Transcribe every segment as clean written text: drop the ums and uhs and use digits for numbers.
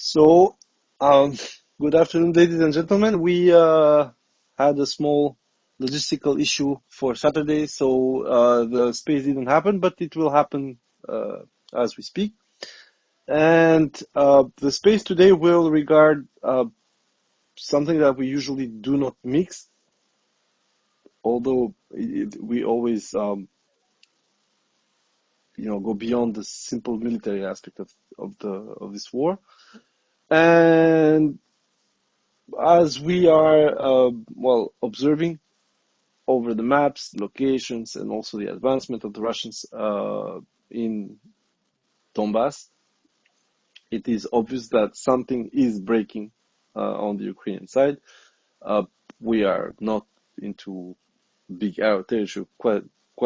So, um, good afternoon, ladies and gentlemen. We had a small logistical issue for Saturday, so the space didn't happen, but it will happen uh, as we speak. And the space today will regard something that we usually do not mix, although we always, go beyond the simple military aspect of this war. And as we are, observing over the maps, locations, and also the advancement of the Russians in Donbass, it is obvious that something is breaking on the Ukrainian side. Uh, we are not into big arrow territory, quite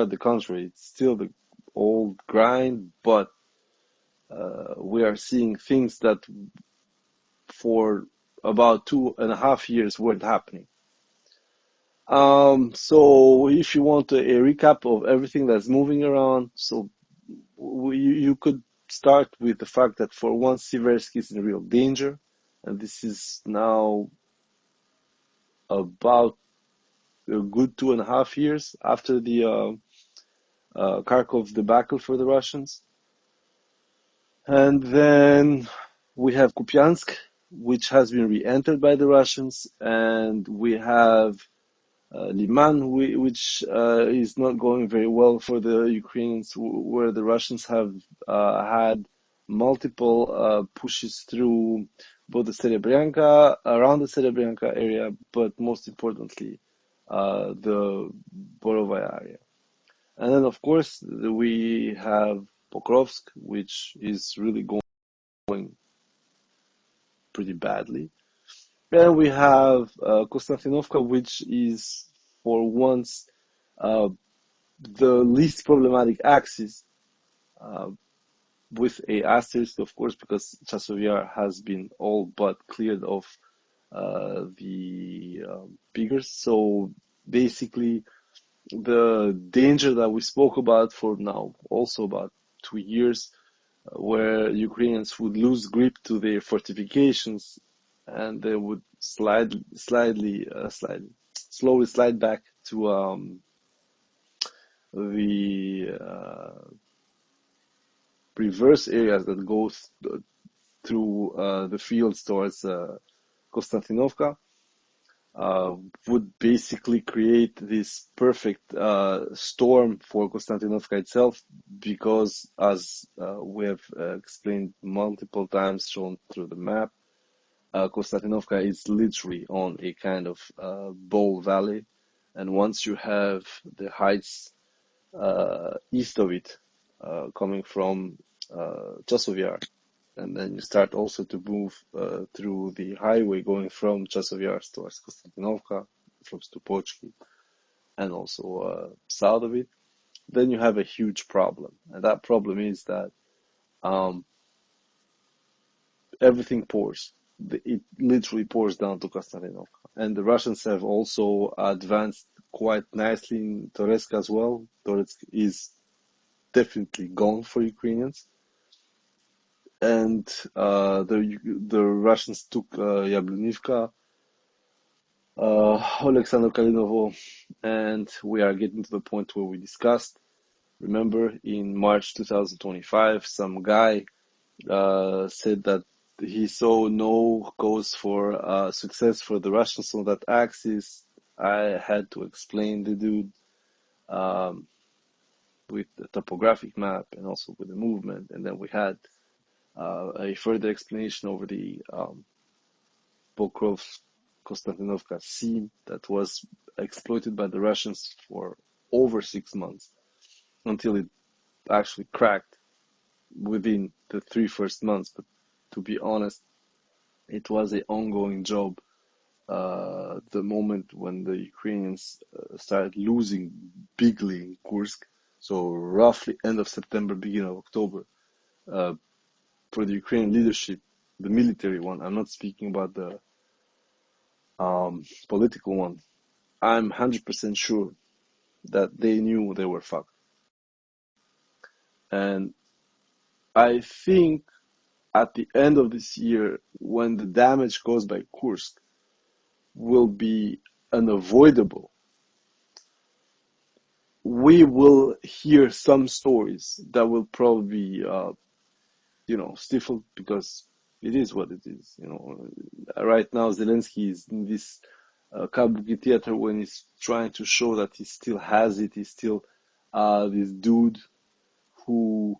the contrary. It's still the old grind, but we are seeing things that for about 2.5 years weren't happening. So if you want a recap of everything that's moving around, so you could start with the fact that for once Siversky is in real danger, and this is now about a good 2.5 years after the Kharkov debacle for the Russians. And then we have Kupiansk, which has been re-entered by the Russians, and we have Liman, which is not going very well for the Ukrainians, where the Russians have had multiple pushes through both the Serebryanka, around the Serebryanka area, but most importantly, the Borovaya area. And then, of course, we have Pokrovsk, which is really going pretty badly. And we have Konstantinovka, which is for once uh, the least problematic axis, uh, with a asterisk, of course, because Chasov Yar has been all but cleared of the Piggers. So basically, the danger that we spoke about for now also about 2 years, where Ukrainians would lose grip to their fortifications and they would slowly slide back to the reverse areas that go through the fields towards Konstantinovka, would basically create this perfect storm for Konstantinovka itself, because as we have explained multiple times, shown through the map, Konstantinovka is literally on a kind of bowl valley, and once you have the heights east of it, coming from Chasov Yar, and then you start also to move through the highway going from Chasov Yar towards Konstantinovka, from Stupochki, and also south of it, then you have a huge problem. And that problem is that um, everything pours. It literally pours down to Konstantinovka. And the Russians have also advanced quite nicely in Toretsk as well. Toretsk is definitely gone for Ukrainians. And the Russians took Yablunivka, Alexander Kalinovo, and we are getting to the point where we discussed. Remember, in March 2025, some guy said that he saw no cause for success for the Russians on that axis. I had to explain the dude um, with the topographic map and also with the movement, and then we had a further explanation over the Pokrovsk Konstantinovka seam that was exploited by the Russians for over 6 months until it actually cracked within the first 3 months. But to be honest, it was an ongoing job. The moment when the Ukrainians started losing bigly in Kursk, so roughly end of September, beginning of October, uh, for the Ukrainian leadership, the military one, I'm not speaking about the political one, I'm 100% sure that they knew they were fucked. And I think at the end of this year, when the damage caused by Kursk will be unavoidable, we will hear some stories that will probably be, stifled, because it is what it is. Right now Zelensky is in this kabuki theater when he's trying to show that he still has it. He's still this dude who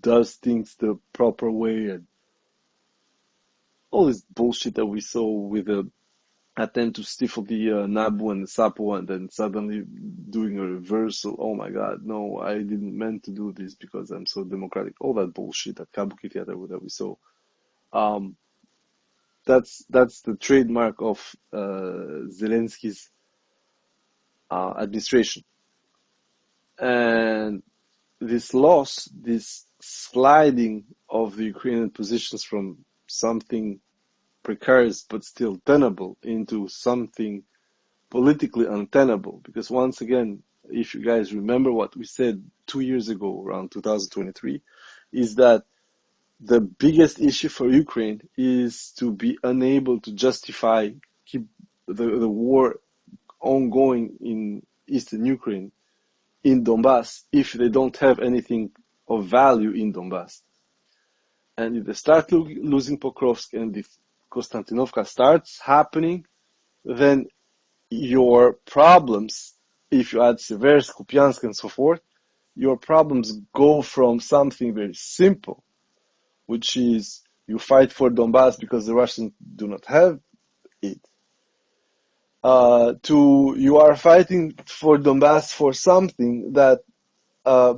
does things the proper way, and all this bullshit that we saw with the attempt to stifle the Nabu and the Sapo, and then suddenly doing a reversal. Oh my God, no, I didn't meant to do this because I'm so democratic. All that bullshit, that kabuki theater that we saw. Um, that's the trademark of Zelensky's administration. And this loss, this sliding of the Ukrainian positions from something precarious but still tenable into something politically untenable. Because once again, if you guys remember what we said 2 years ago, around 2023, is that the biggest issue for Ukraine is to be unable to justify, keep the war ongoing in eastern Ukraine, in Donbass, if they don't have anything of value in Donbass. And if they start losing Pokrovsk, and if Konstantinovka starts happening, then your problems, if you add Seversk, Kupiansk, and so forth, your problems go from something very simple, which is you fight for Donbass because the Russians do not have it, to you are fighting for Donbass for something that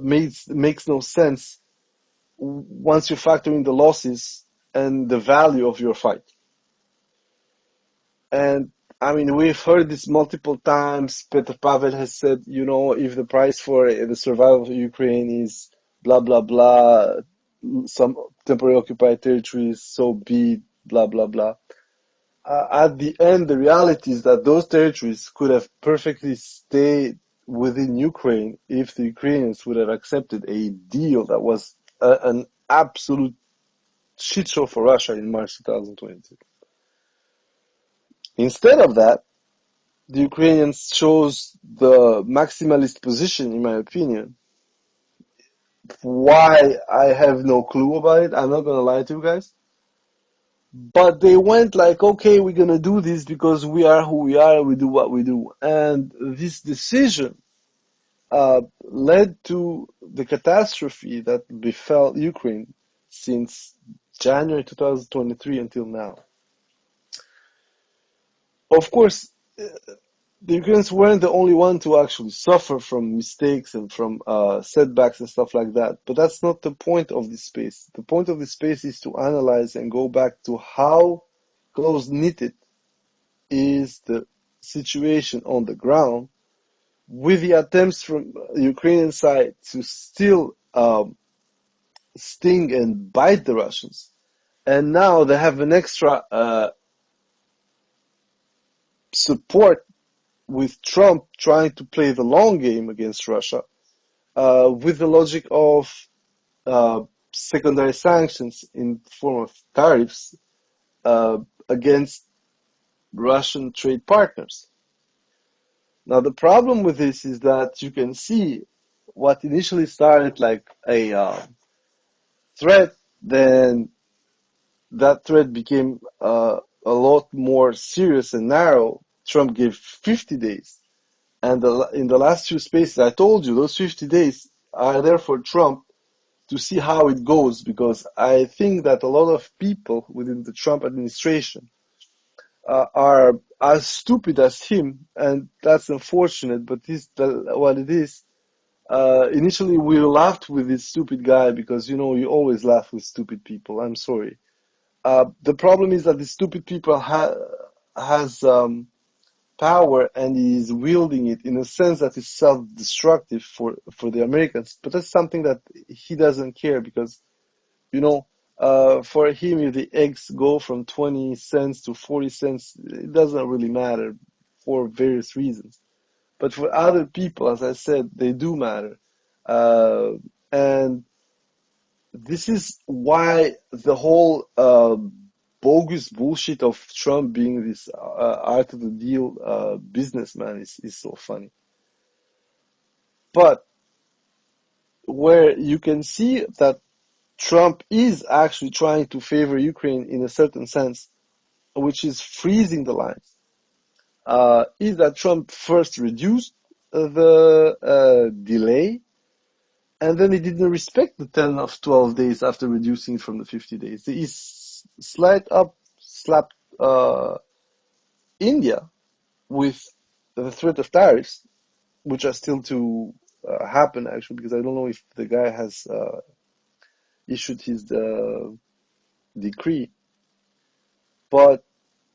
makes no sense once you factor in the losses and the value of your fight. And I mean, we've heard this multiple times. Petr Pavel has said, if the price for the survival of Ukraine is blah, blah, blah, some temporary occupied territories, so be it, blah, blah, blah. At the end, the reality is that those territories could have perfectly stayed within Ukraine if the Ukrainians would have accepted a deal that was an absolute shit show for Russia in March 2022. Instead of that, the Ukrainians chose the maximalist position, in my opinion. Why, I have no clue about it. I'm not going to lie to you guys. But they went like, okay, we're going to do this because we are who we are, we do what we do. And this decision led to the catastrophe that befell Ukraine since January 2023 until now. Of course, the Ukrainians weren't the only one to actually suffer from mistakes and from setbacks and stuff like that. But that's not the point of this space. The point of this space is to analyze and go back to how close-knitted is the situation on the ground, with the attempts from the Ukrainian side to still sting and bite the Russians. And now they have an extra support with Trump trying to play the long game against Russia, with the logic of secondary sanctions in the form of tariffs against Russian trade partners. Now, the problem with this is that you can see what initially started like a threat, then that threat became a lot more serious and narrow. Trump gave 50 days. And in the last few spaces, I told you, those 50 days are there for Trump to see how it goes, because I think that a lot of people within the Trump administration are as stupid as him, and that's unfortunate, but this is what it is. Initially, we laughed with this stupid guy because, you always laugh with stupid people. I'm sorry. The problem is that the stupid people has power, and he is wielding it in a sense that is self-destructive for the Americans. But that's something that he doesn't care, because, for him, if the eggs go from 20 cents to 40 cents, it doesn't really matter for various reasons. But for other people, as I said, they do matter. And this is why the whole bogus bullshit of Trump being this art of the deal businessman is so funny. But where you can see that Trump is actually trying to favor Ukraine in a certain sense, which is freezing the lines, is that Trump first reduced the delay, and then he didn't respect the 10 of 12 days after reducing from the 50 days. He slapped India with the threat of tariffs, which are still to happen, actually, because I don't know if the guy has issued his decree. But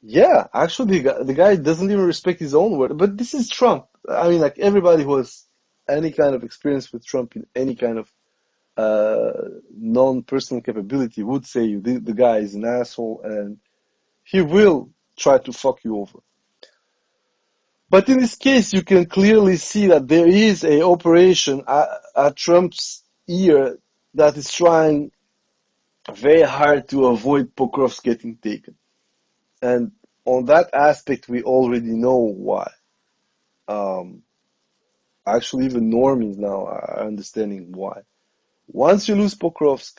yeah, actually, the guy doesn't even respect his own word. But this is Trump. I mean, like, everybody who has any kind of experience with Trump in any kind of non-personal capability would say the guy is an asshole and he will try to fuck you over. But in this case, you can clearly see that there is a operation at Trump's ear that is trying very hard to avoid Pokrovsk getting taken. And on that aspect, we already know why. Actually, even normies now are understanding why. Once you lose Pokrovsk,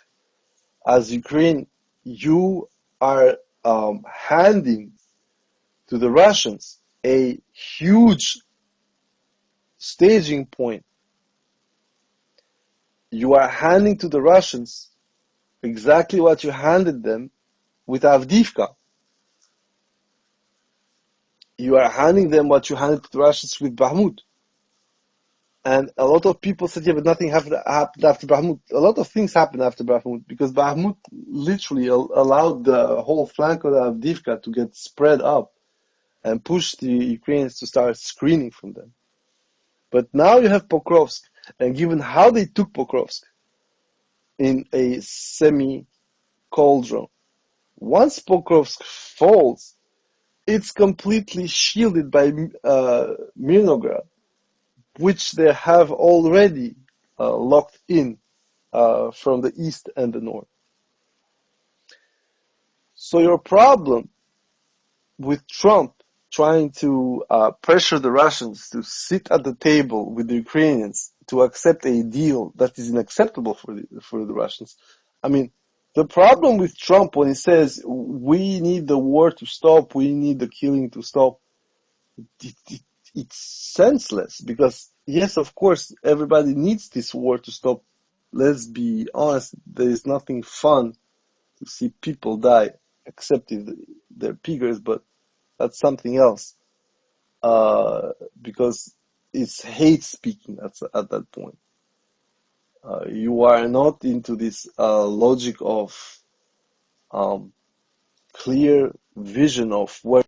as Ukraine, you are handing to the Russians a huge staging point. You are handing to the Russians exactly what you handed them with Avdiivka. You are handing them what you handed to the Russians with Bakhmut. And a lot of people said, yeah, but nothing happened after Bakhmut. A lot of things happened after Bakhmut because Bakhmut literally allowed the whole flank of Avdiivka to get spread up and push the Ukrainians to start screening from them. But now you have Pokrovsk, and given how they took Pokrovsk in a semi-cauldron, once Pokrovsk falls, it's completely shielded by Mirnograd, which they have already locked in from the east and the north. So your problem with Trump trying to pressure the Russians to sit at the table with the Ukrainians to accept a deal that is unacceptable for the Russians. I mean, the problem with Trump when he says we need the war to stop, we need the killing to stop, it's senseless because yes, of course, everybody needs this war to stop. Let's be honest, there is nothing fun to see people die, except if they're piggers, but that's something else. Because it's hate speaking at that point. You are not into this logic of clear vision of where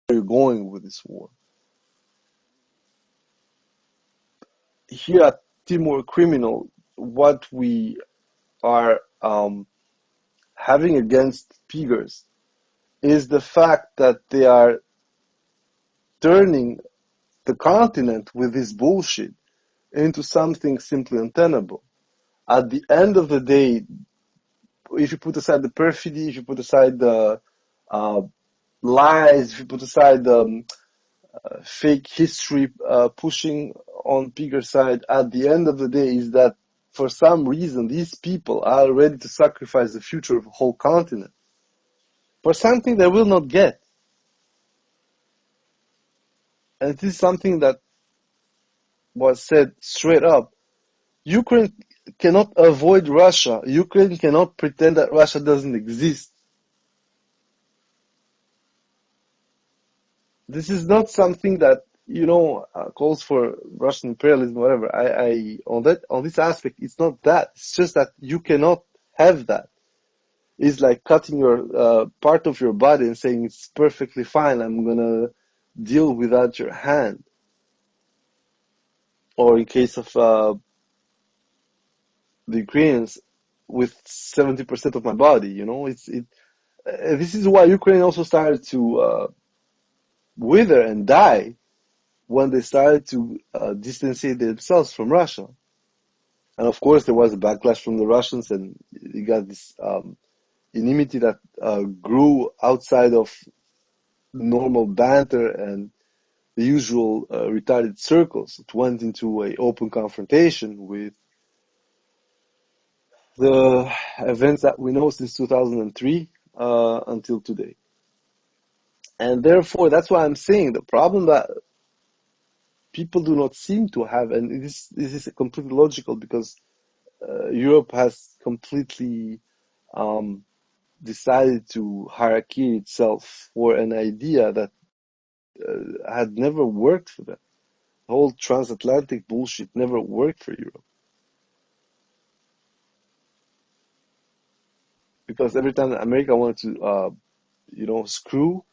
you're going with this war. Here at Teamwork Criminal, what we are having against piggers is the fact that they are turning the continent with this bullshit into something simply untenable. At the end of the day, if you put aside the perfidy, if you put aside the lies, if you put aside the fake history pushing on Pigger's side, at the end of the day is that for some reason these people are ready to sacrifice the future of a whole continent for something they will not get. And it is something that was said straight up. Ukraine cannot avoid Russia. Ukraine cannot pretend that Russia doesn't exist. This is not something that, calls for Russian imperialism, whatever. On this aspect, it's not that. It's just that you cannot have that. It's like cutting your part of your body and saying it's perfectly fine. I'm gonna deal without your hand. Or in case of the Ukrainians, with 70% of my body. This is why Ukraine also started to wither and die when they started to distanciate themselves from Russia. And of course, there was a backlash from the Russians, and you got this enmity that grew outside of normal banter and the usual retarded circles. It went into an open confrontation with the events that we know since 2003 until today. And therefore, that's why I'm saying the problem that people do not seem to have, and this is completely logical because Europe has completely um, decided to hierarchy itself for an idea that had never worked for them. The whole transatlantic bullshit never worked for Europe because every time America wanted to, screw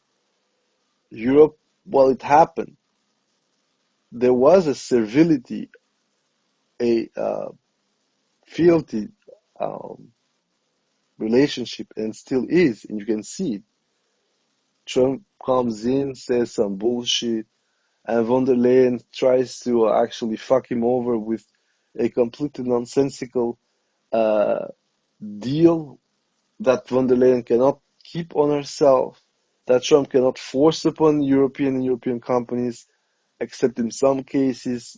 Europe, well, it happened. There was a servility, a fealty um, relationship, and still is, and you can see it. Trump comes in, says some bullshit, and von der Leyen tries to actually fuck him over with a completely nonsensical uh, deal that von der Leyen cannot keep on herself, that Trump cannot force upon European and European companies, except in some cases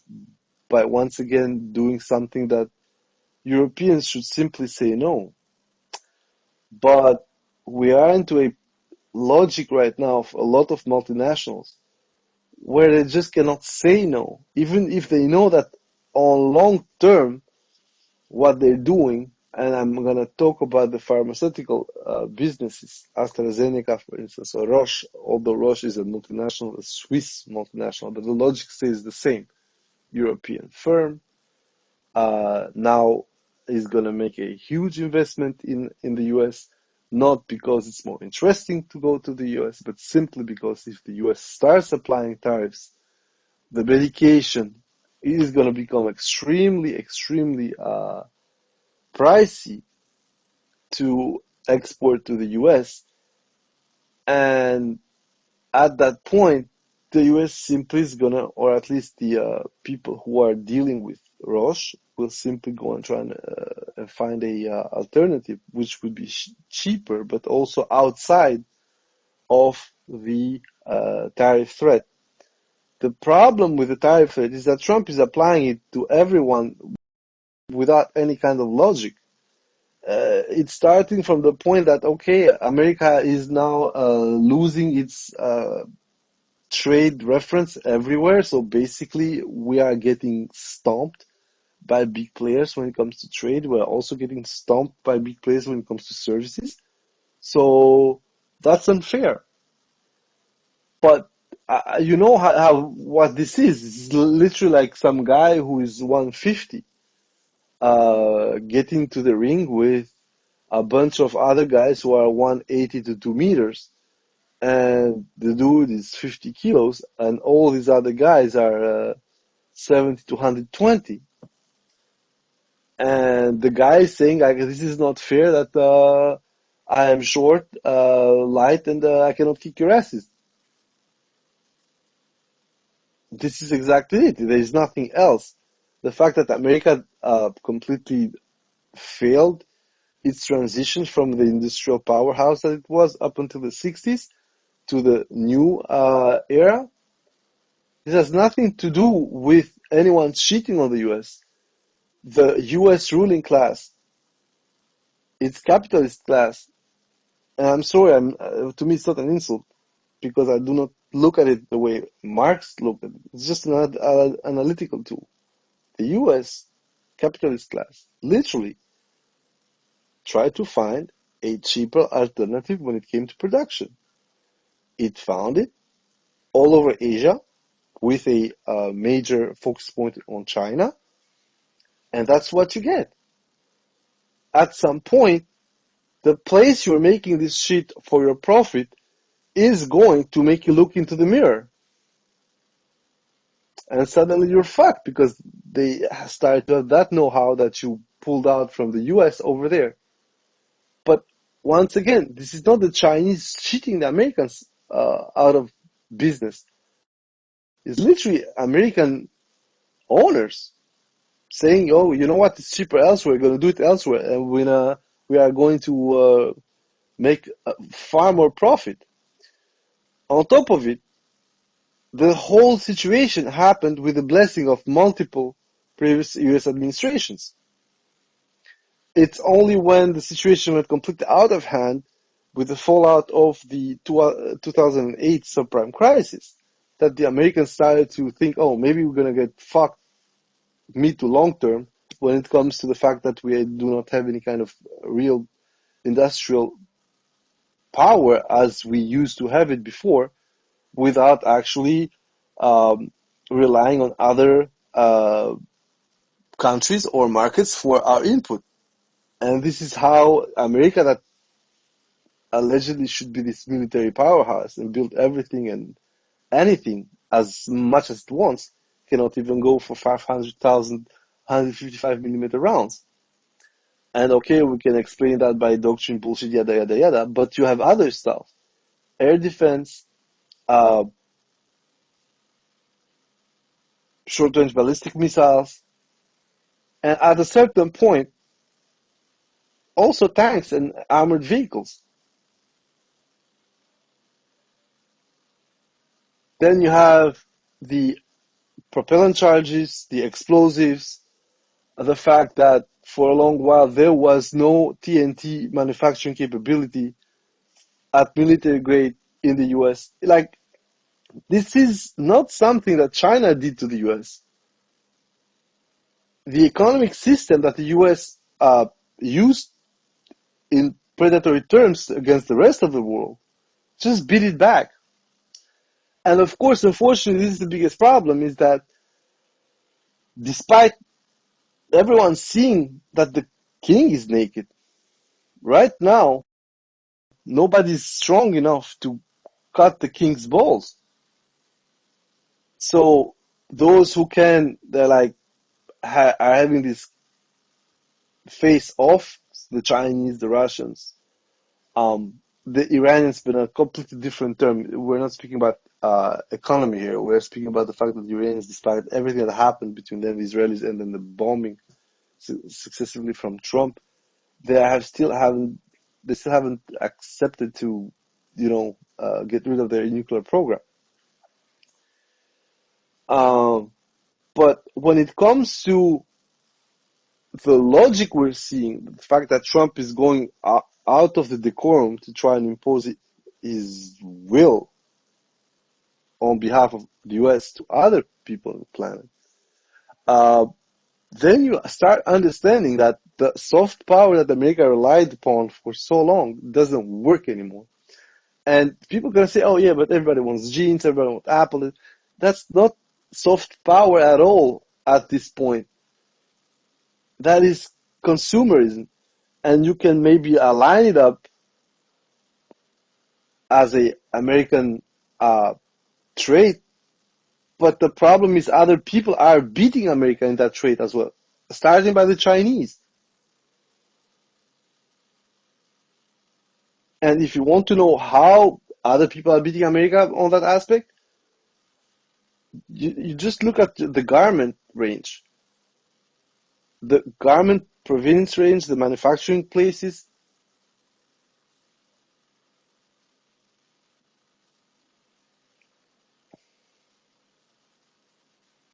by once again doing something that Europeans should simply say no. But we are into a logic right now of a lot of multinationals where they just cannot say no, even if they know that on long term what they're doing. And I'm going to talk about the pharmaceutical businesses, AstraZeneca, for instance, or Roche, although Roche is a multinational, a Swiss multinational, but the logic stays the same. European firm now is going to make a huge investment in the US, not because it's more interesting to go to the US, but simply because if the US starts applying tariffs, the medication is going to become extremely, extremely pricey to export to the US. And at that point, the US simply is gonna, or at least the people who are dealing with Roche will simply go and try and find a alternative, which would be cheaper, but also outside of the tariff threat. The problem with the tariff threat is that Trump is applying it to everyone without any kind of logic. It's starting from the point that, okay, America is now losing its trade reference everywhere. So basically, we are getting stomped by big players when it comes to trade. We're also getting stomped by big players when it comes to services. So that's unfair. But you know how what this is? It's literally like some guy who is 150 getting to the ring with a bunch of other guys who are 180 to 2 meters, and the dude is 50 kilos, and all these other guys are 70 to 120. And the guy is saying, like, this is not fair that I am short, light, and I cannot kick your asses. This is exactly it. There is nothing else. The fact that America completely failed its transition from the industrial powerhouse that it was up until the 60s to the new era. This has nothing to do with anyone cheating on the US. The US ruling class, it's capitalist class. And I'm sorry, to me it's not an insult because I do not look at it the way Marx looked at it. It's just an analytical tool. The US capitalist class literally tried to find a cheaper alternative when it came to production. It found it all over Asia with a major focus point on China, and that's what you get. At some point, the place you're making this shit for your profit is going to make you look into the mirror. And suddenly you're fucked because they start to have that know-how that you pulled out from the US over there. But once again, this is not the Chinese cheating the Americans out of business. It's literally American owners saying, "Oh, you know what? It's cheaper elsewhere. We're going to do it elsewhere, and we are going to make far more profit." On top of it, the whole situation happened with the blessing of multiple previous U.S. administrations. It's only when the situation went completely out of hand with the fallout of the 2008 subprime crisis that the Americans started to think, oh, maybe we're going to get fucked mid to long term when it comes to the fact that we do not have any kind of real industrial power as we used to have it before, without actually relying on other countries or markets for our input. And this is how America, that allegedly should be this military powerhouse and build everything and anything as much as it wants, cannot even go for 500,000 155 millimeter rounds. And okay, we can explain that by doctrine bullshit, yada yada yada, but you have other stuff. Air defense, short-range ballistic missiles, and at a certain point, also tanks and armored vehicles. Then you have the propellant charges, the explosives, the fact that for a long while there was no TNT manufacturing capability at military grade in the US. Like, this is not something that China did to the US. The economic system that the US used in predatory terms against the rest of the world just beat it back. And of course, unfortunately, this is the biggest problem, is that despite everyone seeing that the king is naked, right now, nobody's strong enough to cut the king's balls. So those who can, they're like, are having this face off, the Chinese, the Russians. The Iranians been a completely different term. We're not speaking about economy here. We're speaking about the fact that the Iranians, despite everything that happened between them, the Israelis, and then the bombing successively from Trump, they still haven't accepted to, get rid of their nuclear program. But when it comes to the logic we're seeing, the fact that Trump is going out of the decorum to try and impose his will on behalf of the US to other people on the planet, then you start understanding that the soft power that America relied upon for so long doesn't work anymore. And people are going to say, oh yeah, but everybody wants jeans, everybody wants Apple. That's not soft power at all at this point. That is consumerism. And you can maybe align it up as a American trait, but the problem is other people are beating America in that trait as well, starting by the Chinese. And if you want to know how other people are beating America on that aspect, you just look at the garment range. The garment province range, the manufacturing places.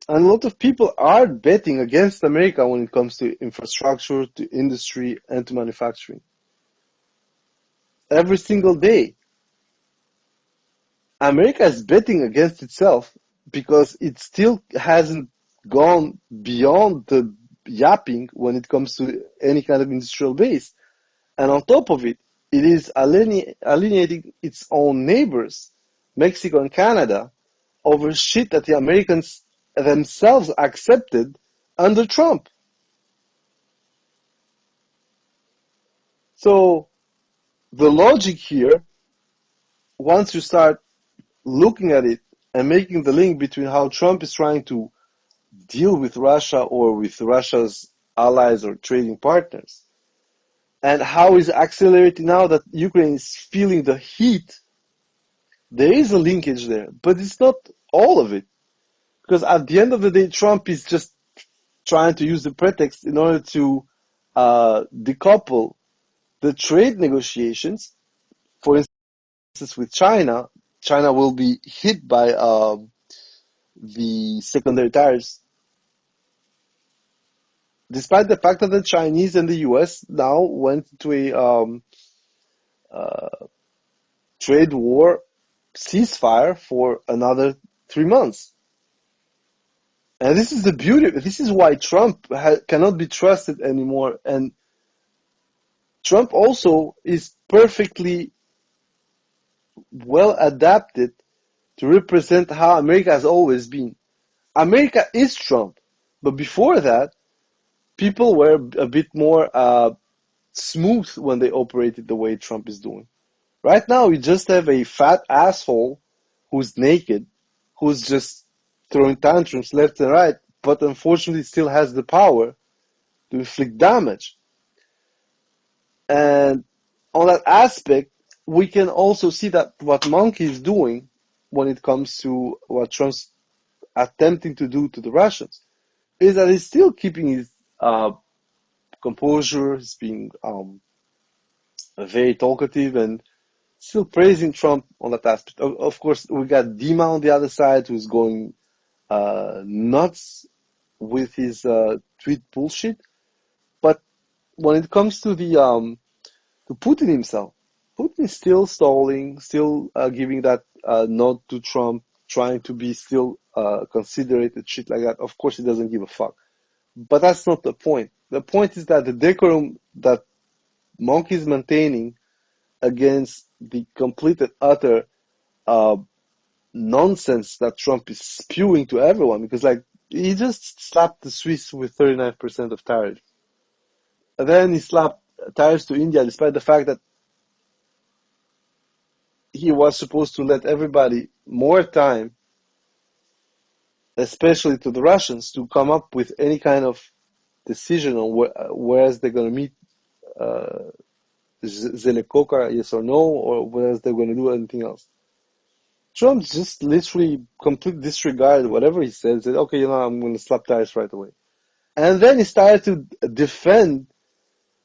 And a lot of people are betting against America when it comes to infrastructure, to industry, and to manufacturing. Every single day, America is betting against itself because it still hasn't gone beyond the yapping when it comes to any kind of industrial base. And on top of it, it is alienating its own neighbors, Mexico and Canada, over shit that the Americans themselves accepted under Trump. So the logic here, once you start looking at it and making the link between how Trump is trying to deal with Russia or with Russia's allies or trading partners, and how is accelerating now that Ukraine is feeling the heat, there is a linkage there, but it's not all of it. Because at the end of the day, Trump is just trying to use the pretext in order to decouple the trade negotiations. For instance, with China, China will be hit by the secondary tariffs, despite the fact that the Chinese and the US now went into a trade war ceasefire for another 3 months. And this is the beauty. This is why Trump cannot be trusted anymore. And Trump also is perfectly well adapted to represent how America has always been. America is Trump, but before that, people were a bit more smooth when they operated the way Trump is doing. Right now, we just have a fat asshole who's naked, who's just throwing tantrums left and right, but unfortunately still has the power to inflict damage. And on that aspect, we can also see that what Monkey is doing when it comes to what Trump's attempting to do to the Russians is that he's still keeping his composure. He's being very talkative and still praising Trump on that aspect. Of course, we got Dima on the other side who's going nuts with his tweet bullshit. But when it comes to the to Putin himself, Putin is still stalling, still giving that nod to Trump, trying to be still considerate and shit like that. Of course, he doesn't give a fuck. But that's not the point. The point is that the decorum that Monkey is maintaining against the complete and utter nonsense that Trump is spewing to everyone, because like he just slapped the Swiss with 39% of tariffs. And then he slapped tariffs to India despite the fact that he was supposed to let everybody more time, especially to the Russians, to come up with any kind of decision on whereas they're going to meet Zelekoka, yes or no, or whereas they're going to do anything else. Trump just literally completely disregarded whatever he said, said, okay, I'm going to slap tariffs right away. And then he started to defend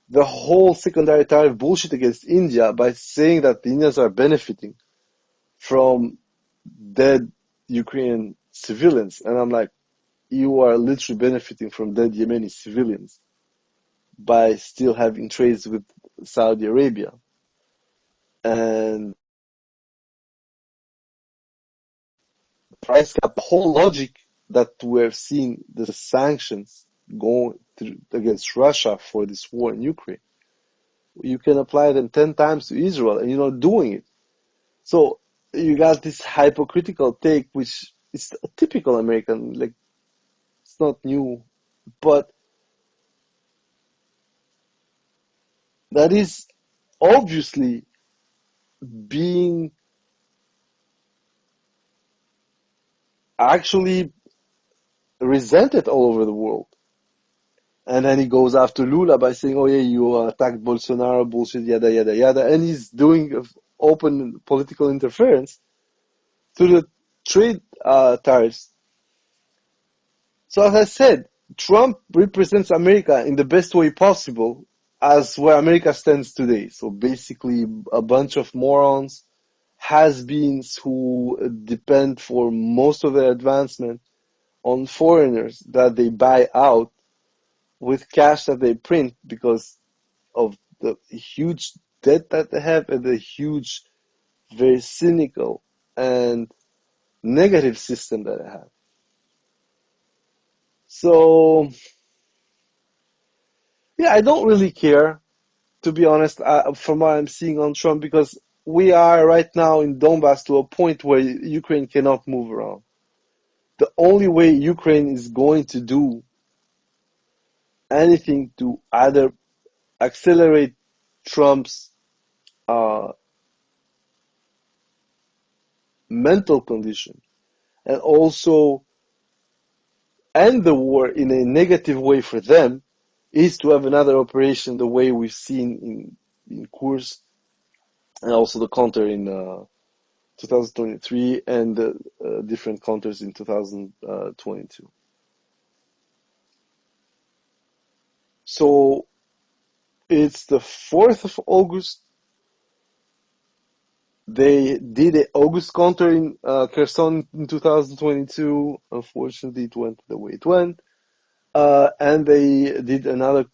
the whole secondary tariff bullshit against India by saying that the Indians are benefiting from dead Ukrainian civilians. And I'm like, you are literally benefiting from dead Yemeni civilians by still having trades with Saudi Arabia. And price cap, the whole logic that we're seeing the sanctions going through against Russia for this war in Ukraine, you can apply them 10 times to Israel and you're not doing it. So you got this hypocritical take, which is a typical American, like it's not new, but that is obviously being actually resented all over the world. And then he goes after Lula by saying, oh yeah, you attacked Bolsonaro, bullshit, yada, yada, yada. And he's doing open political interference to the trade tariffs. So as I said, Trump represents America in the best way possible as where America stands today. So basically a bunch of morons, has-beens who depend for most of their advancement on foreigners that they buy out with cash that they print because of the huge debt that they have and the huge, very cynical and negative system that they have. So, yeah, I don't really care, to be honest, from what I'm seeing on Trump, because we are right now in Donbass to a point where Ukraine cannot move around. The only way Ukraine is going to do anything to either accelerate Trump's mental condition and also end the war in a negative way for them is to have another operation the way we've seen in Kurs and also the counter in 2023 and the different counters in 2022. So it's the 4th of August. They did an August counter in Kherson in 2022. Unfortunately, it went the way it went. And they did another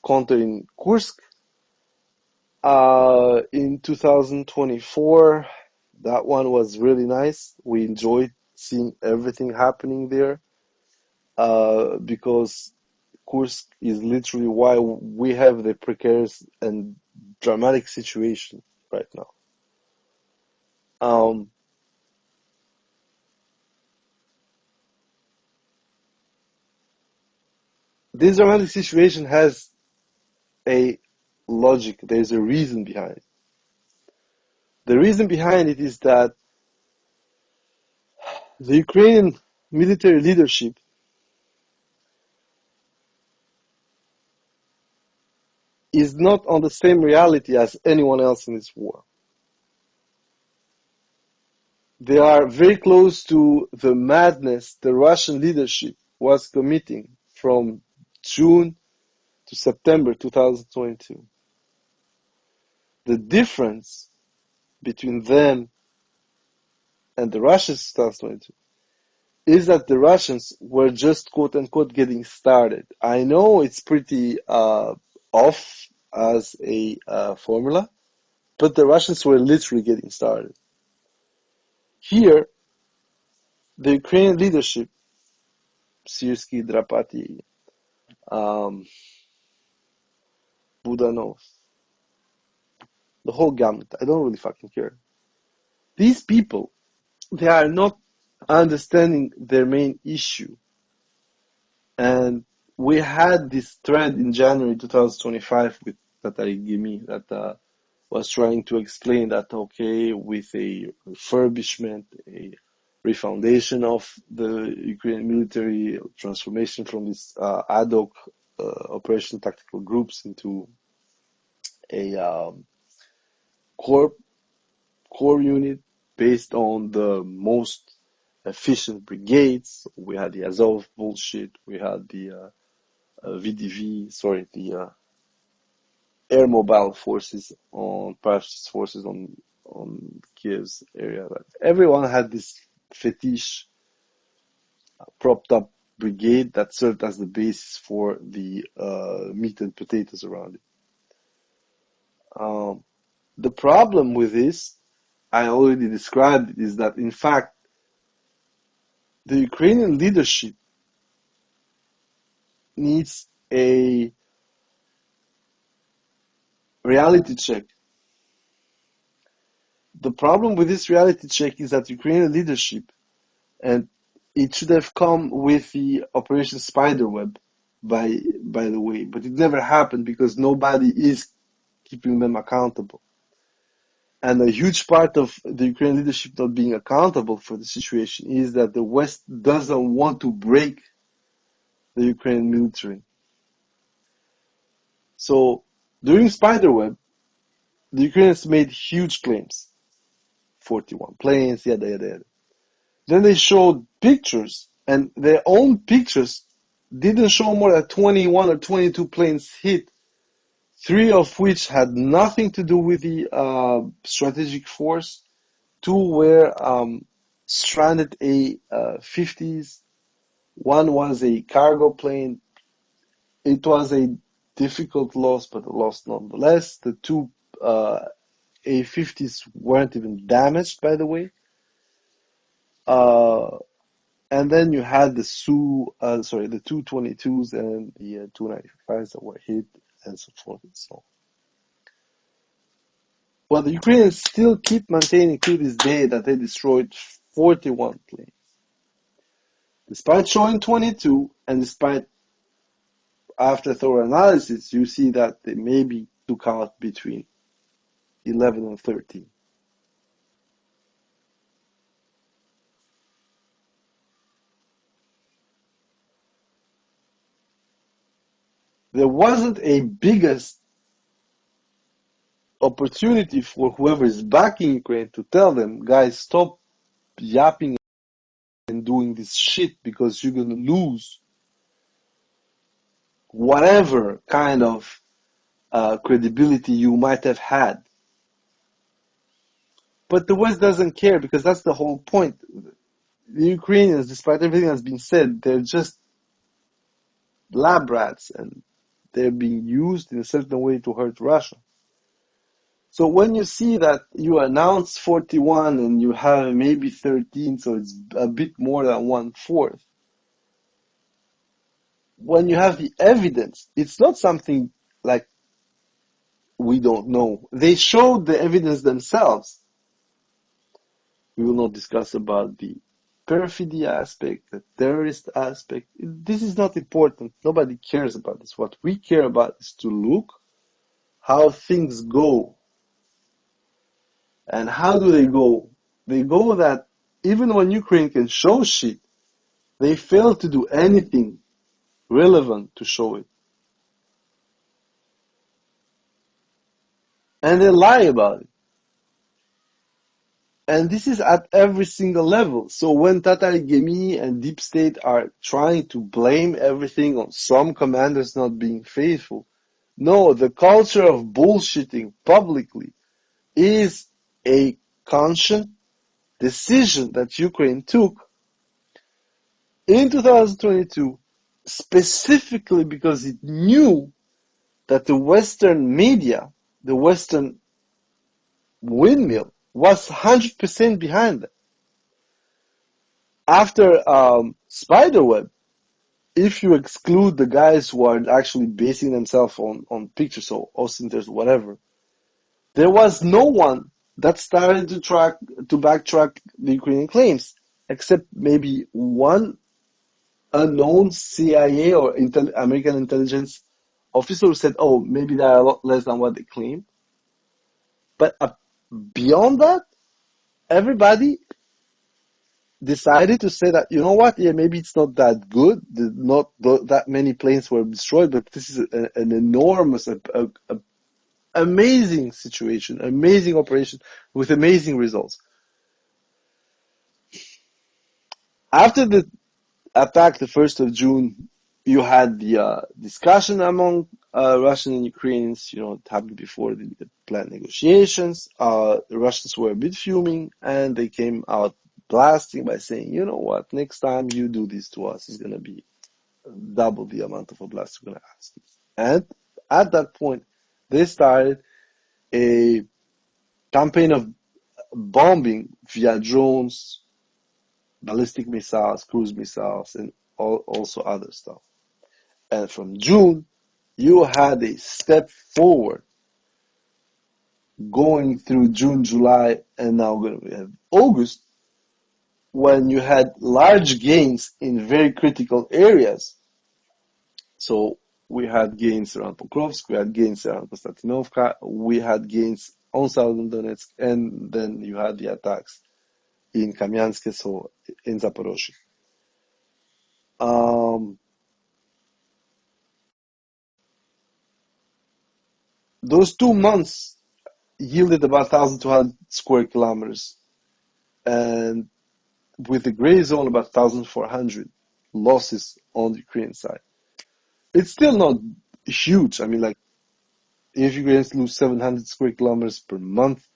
counter in Kursk in 2024. That one was really nice. We enjoyed seeing everything happening there because Kursk is literally why we have the precarious and dramatic situation right now. This dramatic situation has a logic. There's a reason behind it. The reason behind it is that the Ukrainian military leadership is not on the same reality as anyone else in this war. They are very close to the madness the Russian leadership was committing from June to September 2022. The difference between them and the Russians 2022 is that the Russians were just quote unquote getting started. I know it's pretty off as a formula, but the Russians were literally getting started. Here, the Ukrainian leadership, Syrskyi, Drapati, Budanov, the whole gamut, I don't really fucking care. These people, they are not understanding their main issue. And we had this thread in January 2025 with Tatari Gimi that was trying to explain that, okay, with a refurbishment, a refoundation of the Ukrainian military transformation from this ad hoc operation tactical groups into a core unit based on the most efficient brigades. We had the Azov bullshit. We had the VDV, the air mobile forces on parachutist forces on Kiev's area. But everyone had this fetish propped up brigade that served as the basis for the meat and potatoes around it. The problem with this, I already described, is that in fact the Ukrainian leadership needs a reality check. The problem with this reality check is that Ukrainian leadership, and it should have come with the Operation Spiderweb, by the way, but it never happened because nobody is keeping them accountable. And a huge part of the Ukrainian leadership not being accountable for the situation is that the West doesn't want to break the Ukrainian military. So during Spiderweb, the Ukrainians made huge claims. 41 planes, yada, yada, yada. Then they showed pictures, and their own pictures didn't show more than 21 or 22 planes hit, 3 of which had nothing to do with the strategic force. 2 were stranded A-50s. 1 was a cargo plane. It was a difficult loss, but a loss nonetheless. The 2 A-50s weren't even damaged, by the way. And then you had the the 222s and the 295s that were hit, and so forth and so on. Well, the Ukrainians still keep maintaining to this day that they destroyed 41 planes. Despite showing 22, and despite, after thorough analysis, you see that they maybe took out between 11 and 13. There wasn't a biggest opportunity for whoever is backing Ukraine to tell them, guys, stop yapping and doing this shit because you're gonna lose. whatever kind of credibility you might have had. But the West doesn't care because that's the whole point. The Ukrainians, despite everything that's been said, they're just lab rats and they're being used in a certain way to hurt Russia. So when you see that you announce 41 and you have maybe 13, so it's a bit more than 1/4. When you have the evidence, it's not something like we don't know. They showed the evidence themselves. We will not discuss about the perfidy aspect, the terrorist aspect. This is not important. Nobody cares about this. What we care about is to look how things go. And how do they go? They go that even when Ukraine can show shit, they fail to do anything relevant to show it. And they lie about it. And this is at every single level. So when Tatari Gemi and Deep State are trying to blame everything on some commanders not being faithful, no, the culture of bullshitting publicly is a conscious decision that Ukraine took in 2022, specifically because it knew that the Western media, the Western windmill, was 100% behind it. After Spiderweb, if you exclude the guys who are actually basing themselves on pictures, so Ostenters, whatever, there was no one that started to backtrack the Ukrainian claims, except maybe one unknown CIA or American intelligence officer who said, oh, maybe they are a lot less than what they claim. But beyond that, everybody decided to say that, you know what, yeah, maybe it's not that good, not that many planes were destroyed, but this is an enormous, amazing situation, amazing operation with amazing results. After the attack, the 1st of June, you had the discussion among Russian and Ukrainians. You know, it happened before the planned negotiations. The Russians were a bit fuming, and they came out blasting by saying, you know what, next time you do this to us, it's going to be double the amount of a blast we're going to ask you. And at that point, they started a campaign of bombing via drones, ballistic missiles, cruise missiles, and also other stuff. And from June, you had a step forward going through June, July, and now going to have August, when you had large gains in very critical areas. So we had gains around Pokrovsk, we had gains around Konstantinovka, we had gains on southern Donetsk, and then you had the attacks in Kamyansk, so in Zaporozhye. Those 2 months yielded about 1,200 square kilometers, and with the gray zone about 1,400 losses on the Ukrainian side. It's still not huge. I mean, like, if Ukrainians lose 700 square kilometers per month,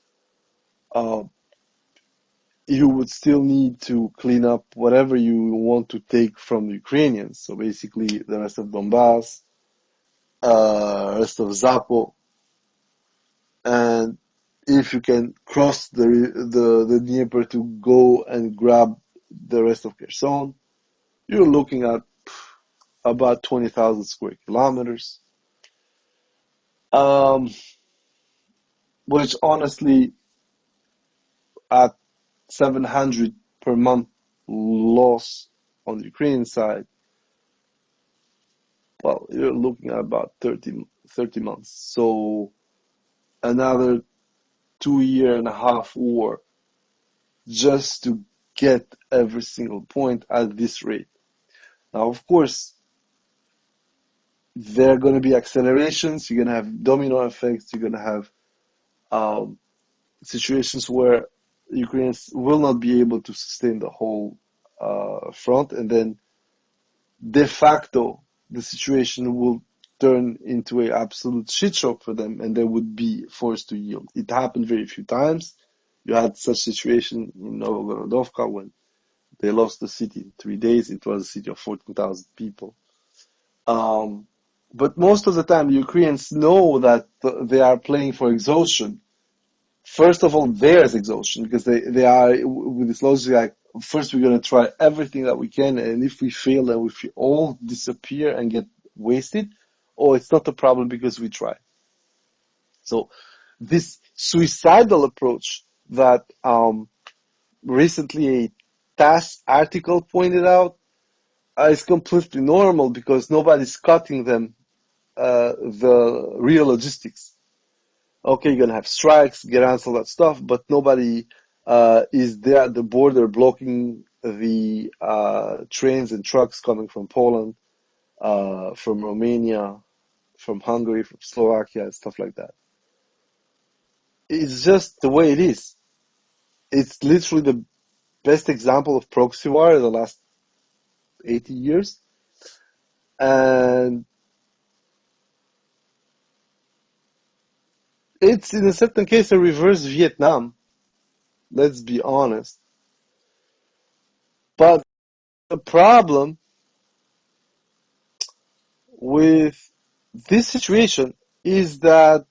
you would still need to clean up whatever you want to take from the Ukrainians. So basically, the rest of Donbass, rest of Zapo, and if you can cross the Dnieper to go and grab the rest of Kherson, you're looking at about 20,000 square kilometers, which honestly, at 700 per month loss on the Ukrainian side, well, you're looking at about 30 months. So another 2.5 year war just to get every single point at this rate. Now, of course, there are going to be accelerations. You're going to have domino effects. You're going to have situations where Ukrainians will not be able to sustain the whole front, and then de facto the situation will turn into an absolute shit show for them, and they would be forced to yield. It happened very few times. You had such situation in Novogorodovka when they lost the city in 3 days. It was a city of 14,000 people. But most of the time, the Ukrainians know that they are playing for exhaustion. First of all, there's exhaustion, because they are with this logic like, first we're going to try everything that we can, and if we fail, then if we all disappear and get wasted, oh, it's not a problem because we try. So this suicidal approach that recently a TASS article pointed out is completely normal, because nobody's cutting them the real logistics. Okay, you're gonna have strikes, Gerans, all that stuff, but nobody is there at the border blocking the trains and trucks coming from Poland, from Romania, from Hungary, from Slovakia, and stuff like that. It's just the way it is. It's literally the best example of proxy war in the last 80 years. And it's, in a certain case, a reverse Vietnam. Let's be honest. But the problem with this situation is that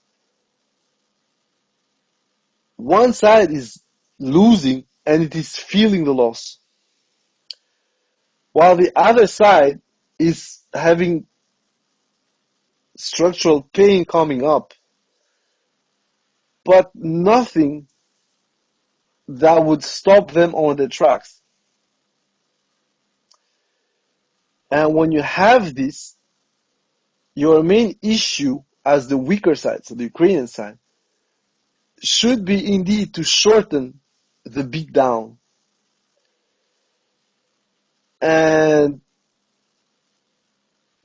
one side is losing and it is feeling the loss, while the other side is having structural pain coming up, but nothing that would stop them on their tracks. And when you have this, your main issue as the weaker side, so the Ukrainian side, should be indeed to shorten the beat down. And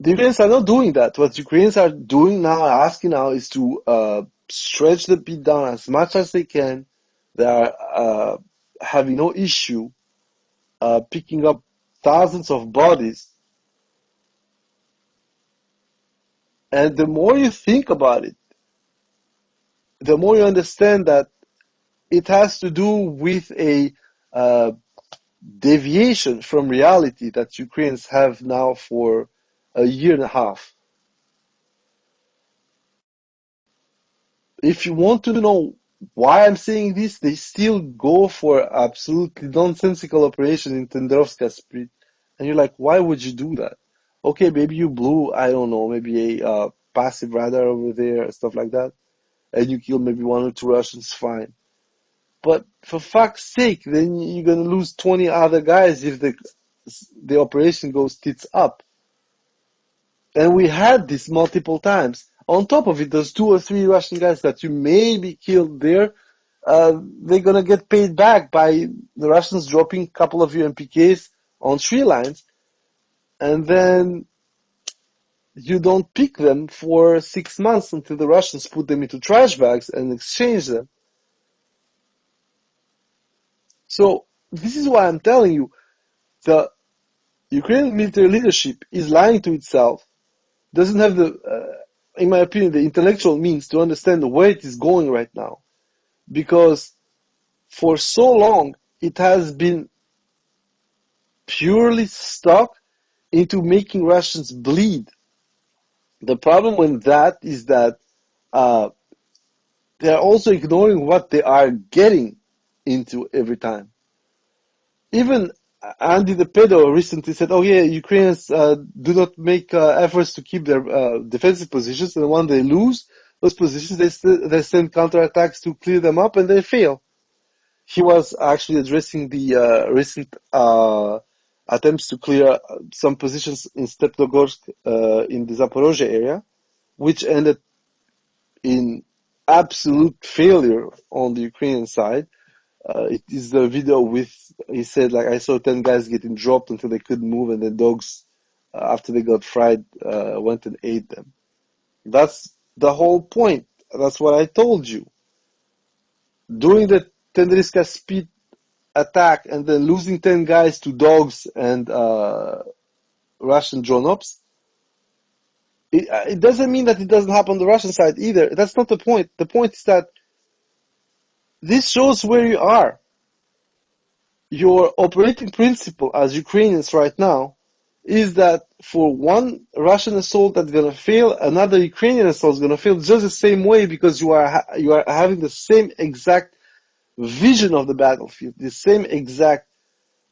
the Ukrainians are not doing that. What the Ukrainians are doing now, asking now, is to stretch the beat down as much as they can. They are having no issue picking up thousands of bodies. And the more you think about it, the more you understand that it has to do with a deviation from reality that Ukrainians have now for a year and a half. If you want to know why I'm saying this, they still go for absolutely nonsensical operation in Tendrovska Sprit. And you're like, why would you do that? Okay, maybe you blew, I don't know, maybe a passive radar over there, stuff like that, and you kill maybe 1 or 2 Russians, fine. But for fuck's sake, then you're gonna lose 20 other guys if the operation goes tits up. And we had this multiple times. On top of it, those 2 or 3 Russian guys that you maybe killed there, they're gonna get paid back by the Russians dropping a couple of UMPKs on tree lines, and then you don't pick them for 6 months until the Russians put them into trash bags and exchange them. So this is why I'm telling you, the Ukrainian military leadership is lying to itself, doesn't have in my opinion, the intellectual means to understand where it is going right now. Because for so long, it has been purely stuck into making Russians bleed. The problem with that is that they are also ignoring what they are getting into every time. Even Andy the pedo recently said, oh yeah, Ukrainians do not make efforts to keep their defensive positions, and when they lose those positions, they send counterattacks to clear them up, and they fail. He was actually addressing the recent attempts to clear some positions in Stepnogorsk in the Zaporozhye area, which ended in absolute failure on the Ukrainian side. It is the video with, he said, like, I saw 10 guys getting dropped until they couldn't move, and the dogs, after they got fried, went and ate them. That's the whole point. That's what I told you. During the Tendriska speed attack and then losing 10 guys to dogs and Russian drone ops, It doesn't mean that it doesn't happen on the Russian side either. That's not the point. The point is that this shows where you are. Your operating principle as Ukrainians right now is that for one Russian assault that's going to fail, another Ukrainian assault is going to fail just the same way, because you are having the same exact vision of the battlefield, the same exact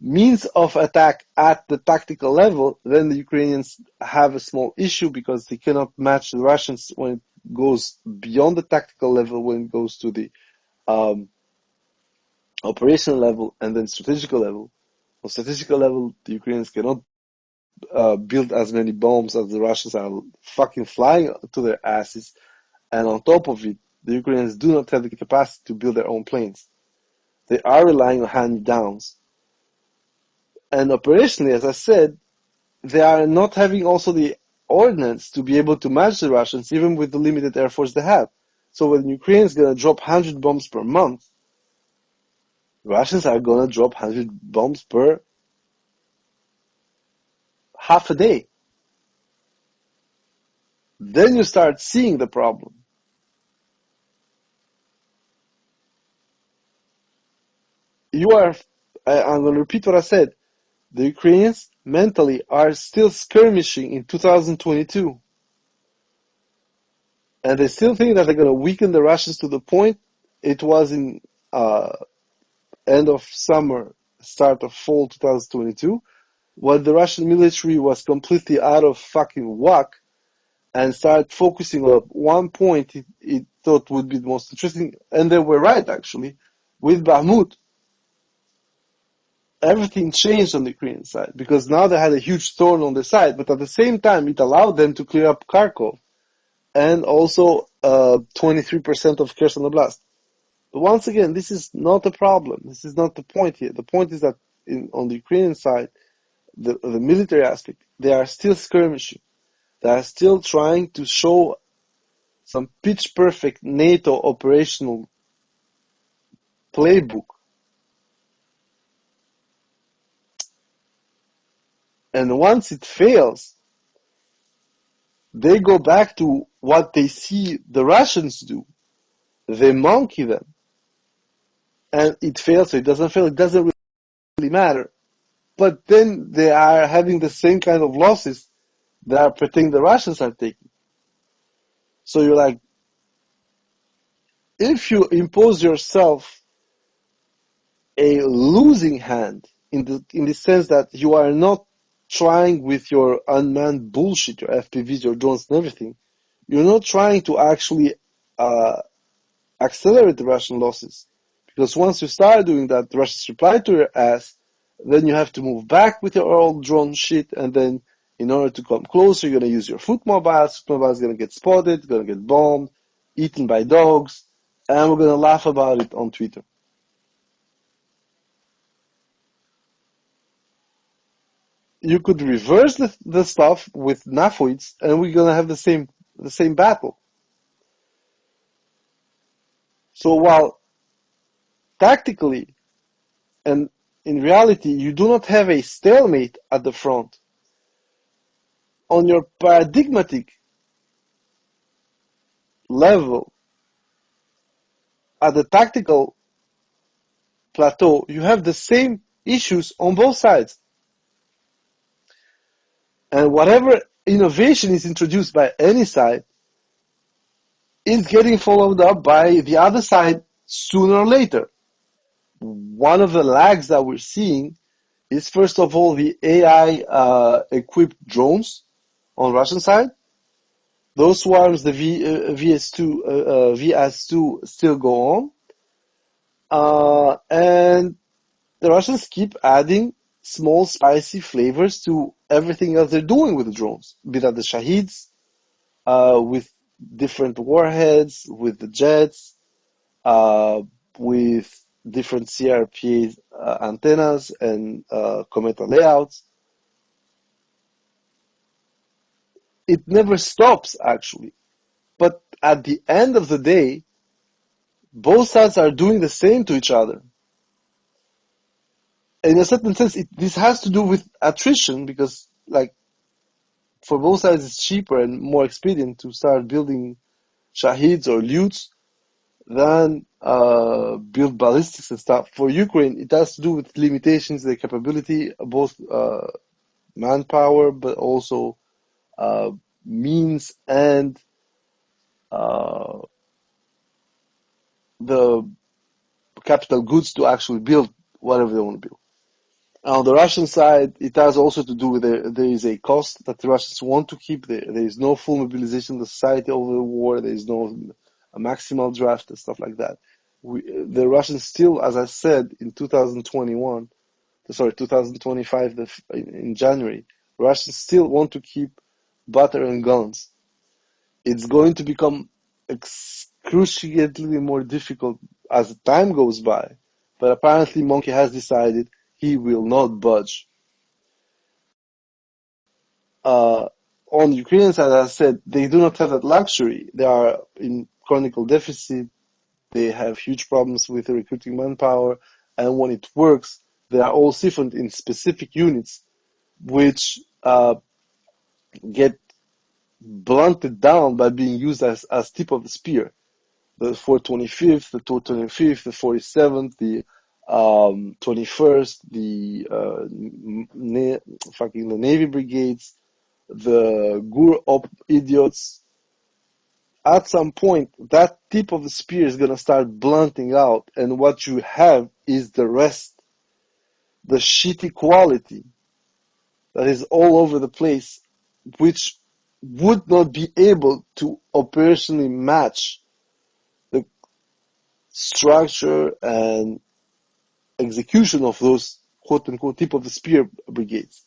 means of attack at the tactical level. Then the Ukrainians have a small issue because they cannot match the Russians when it goes beyond the tactical level, when it goes to the operational level and then strategical level. On strategical level, the Ukrainians cannot build as many bombs as the Russians are fucking flying to their asses. And on top of it, the Ukrainians do not have the capacity to build their own planes. They are relying on hand-me-downs. And operationally, as I said, they are not having also the ordnance to be able to match the Russians, even with the limited air force they have. So when Ukraine is going to drop 100 bombs per month, Russians are going to drop 100 bombs per half a day. Then you start seeing the problem. I'm going to repeat what I said. The Ukrainians mentally are still skirmishing in 2022. And they still think that they're going to weaken the Russians to the point it was in end of summer, start of fall 2022, when the Russian military was completely out of fucking whack and started focusing on one point it thought would be the most interesting, and they were right actually, with Bakhmut. Everything changed on the Ukrainian side, because now they had a huge thorn on their side, but at the same time it allowed them to clear up Kharkov and also 23% of Kherson Oblast. But once again, this is not a problem. This is not the point here. The point is that on the Ukrainian side, the military aspect, they are still skirmishing. They are still trying to show some pitch perfect NATO operational playbook. And once it fails, they go back to what they see the Russians do. They monkey them. And it fails, so it doesn't fail, it doesn't really matter. But then they are having the same kind of losses that are pretending the Russians are taking. So you're like, if you impose yourself a losing hand in the sense that you are not trying with your unmanned bullshit, your FPVs, your drones and everything, you're not trying to actually accelerate the Russian losses. Because once you start doing that, the Russians reply to your ass, then you have to move back with your old drone shit, and then in order to come closer, you're going to use your foot mobiles. Foot mobiles are going to get spotted, going to get bombed, eaten by dogs, and we're going to laugh about it on Twitter. You could reverse the stuff with NAFOIDs, and we're going to have the same battle. So while tactically and in reality you do not have a stalemate at the front, on your paradigmatic level, at the tactical plateau, you have the same issues on both sides. And whatever innovation is introduced by any side is getting followed up by the other side sooner or later. One of the lags that we're seeing is, first of all, the AI equipped drones on Russian side. Those swarms, the VS2 still go on. And the Russians keep adding small spicy flavors to everything else they're doing with the drones. Be that the Shahids, with different warheads, with the jets, with different CRPA antennas and Cometa layouts. It never stops, actually. But at the end of the day, both sides are doing the same to each other. In a certain sense, this has to do with attrition, because, like, for both sides, it's cheaper and more expedient to start building Shahids or Lutes than build ballistics and stuff. For Ukraine, it has to do with limitations, their capability, both manpower, but also means and uh, the capital goods to actually build whatever they want to build. On the Russian side, it has also to do with there is a cost that the Russians want to keep. There is no full mobilization of the society over the war. There is no a maximal draft and stuff like that. The Russians still, as I said, in 2025, in January, Russians still want to keep butter and guns. It's going to become excruciatingly more difficult as time goes by, but apparently Monkey has decided he will not budge. On the Ukrainian side, as I said, they do not have that luxury. They are in chronic deficit. They have huge problems with recruiting manpower, and when it works, they are all siphoned in specific units, which get blunted down by being used as tip of the spear. The 425th, the 225th, the 47th, the 21st, the the Navy brigades, the Gur op idiots. At some point, that tip of the spear is gonna start blunting out, and what you have is the rest, the shitty quality that is all over the place, which would not be able to operationally match the structure and execution of those quote-unquote tip of the spear brigades.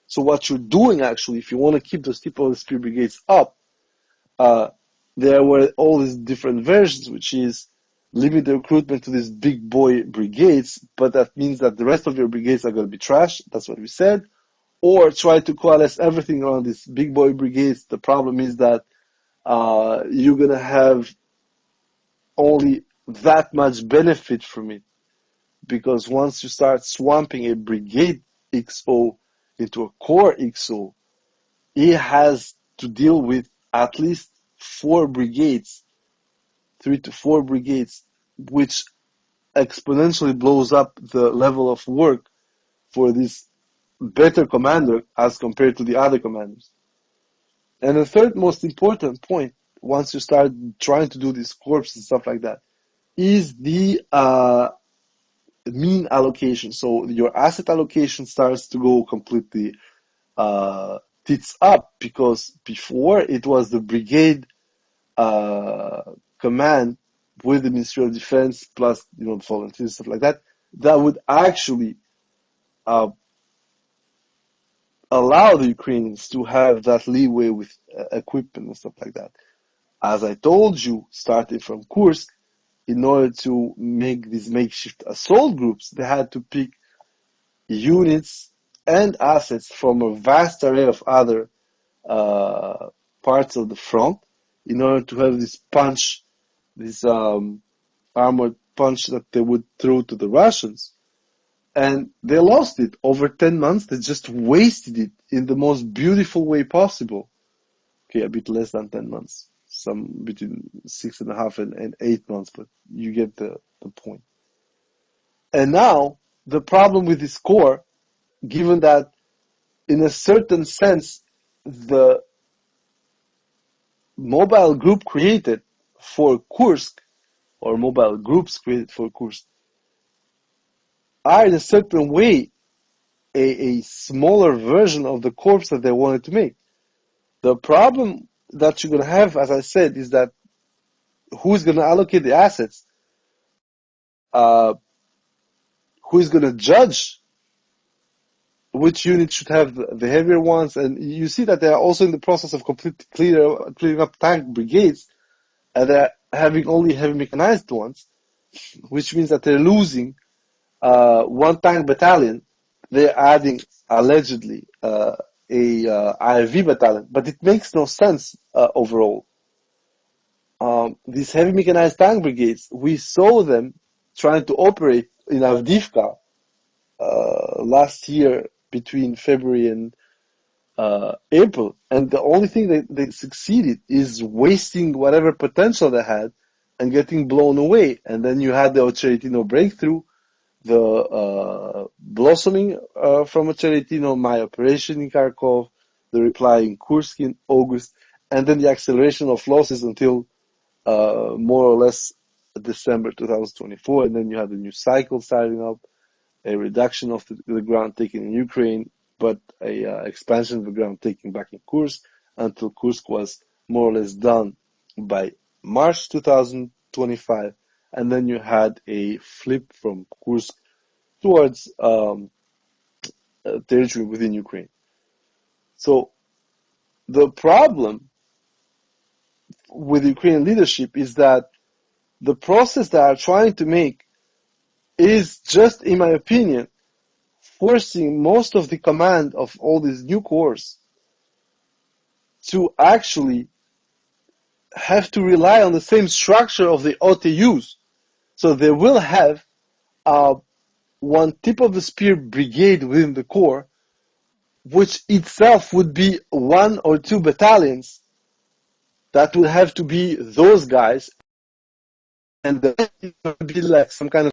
So what you're doing actually, if you want to keep those tip of the spear brigades up, there were all these different versions, which is limit the recruitment to these big boy brigades, but that means that the rest of your brigades are going to be trash. That's what we said. Or try to coalesce everything around these big boy brigades. The problem is that you're going to have only that much benefit from it, because once you start swamping a brigade XO into a core XO, it has to deal with at least 4 brigades, 3 to 4 brigades, which exponentially blows up the level of work for this better commander as compared to the other commanders. And the third most important point, once you start trying to do these corps and stuff like that, is the mean allocation. So your asset allocation starts to go completely tits up, because before it was the brigade command with the Ministry of Defense plus volunteers, stuff like that, that would actually allow the Ukrainians to have that leeway with equipment and stuff like that. As I told you, starting from Kursk, in order to make these makeshift assault groups, they had to pick units and assets from a vast array of other parts of the front in order to have this punch, this armored punch that they would throw to the Russians. And they lost it. Over 10 months, they just wasted it in the most beautiful way possible. Okay, a bit less than 10 months. Some between 6.5 and 8 months, but you get the point. And now, the problem with this core, given that in a certain sense, the mobile group created for Kursk, or mobile groups created for Kursk, are in a certain way a smaller version of the corps that they wanted to make. The problem that you're going to have, as I said, is that who's going to allocate the assets? Who is going to judge which unit should have the heavier ones? And you see that they are also in the process of completely clearing up tank brigades, and they're having only heavy mechanized ones, which means that they're losing one tank battalion. They're adding, allegedly, a IFV battalion, but it makes no sense overall. These heavy mechanized tank brigades, we saw them trying to operate in Avdiivka last year between February and April, and the only thing they succeeded is wasting whatever potential they had and getting blown away. And then you had the Ocheretino breakthrough, the blossoming from Ocheretino, my operation in Kharkov, the reply in Kursk in August, and then the acceleration of losses until more or less December 2024, and then you had a new cycle starting up, a reduction of the ground taken in Ukraine, but a expansion of the ground taken back in Kursk until Kursk was more or less done by March 2025, and then you had a flip from Kursk towards territory within Ukraine. So the problem with the Ukrainian leadership is that the process they are trying to make is just, in my opinion, forcing most of the command of all these new corps to actually have to rely on the same structure of the OTUs. So they will have one tip of the spear brigade within the corps, which itself would be 1 or 2 battalions that would have to be those guys, and then it would be like some kind of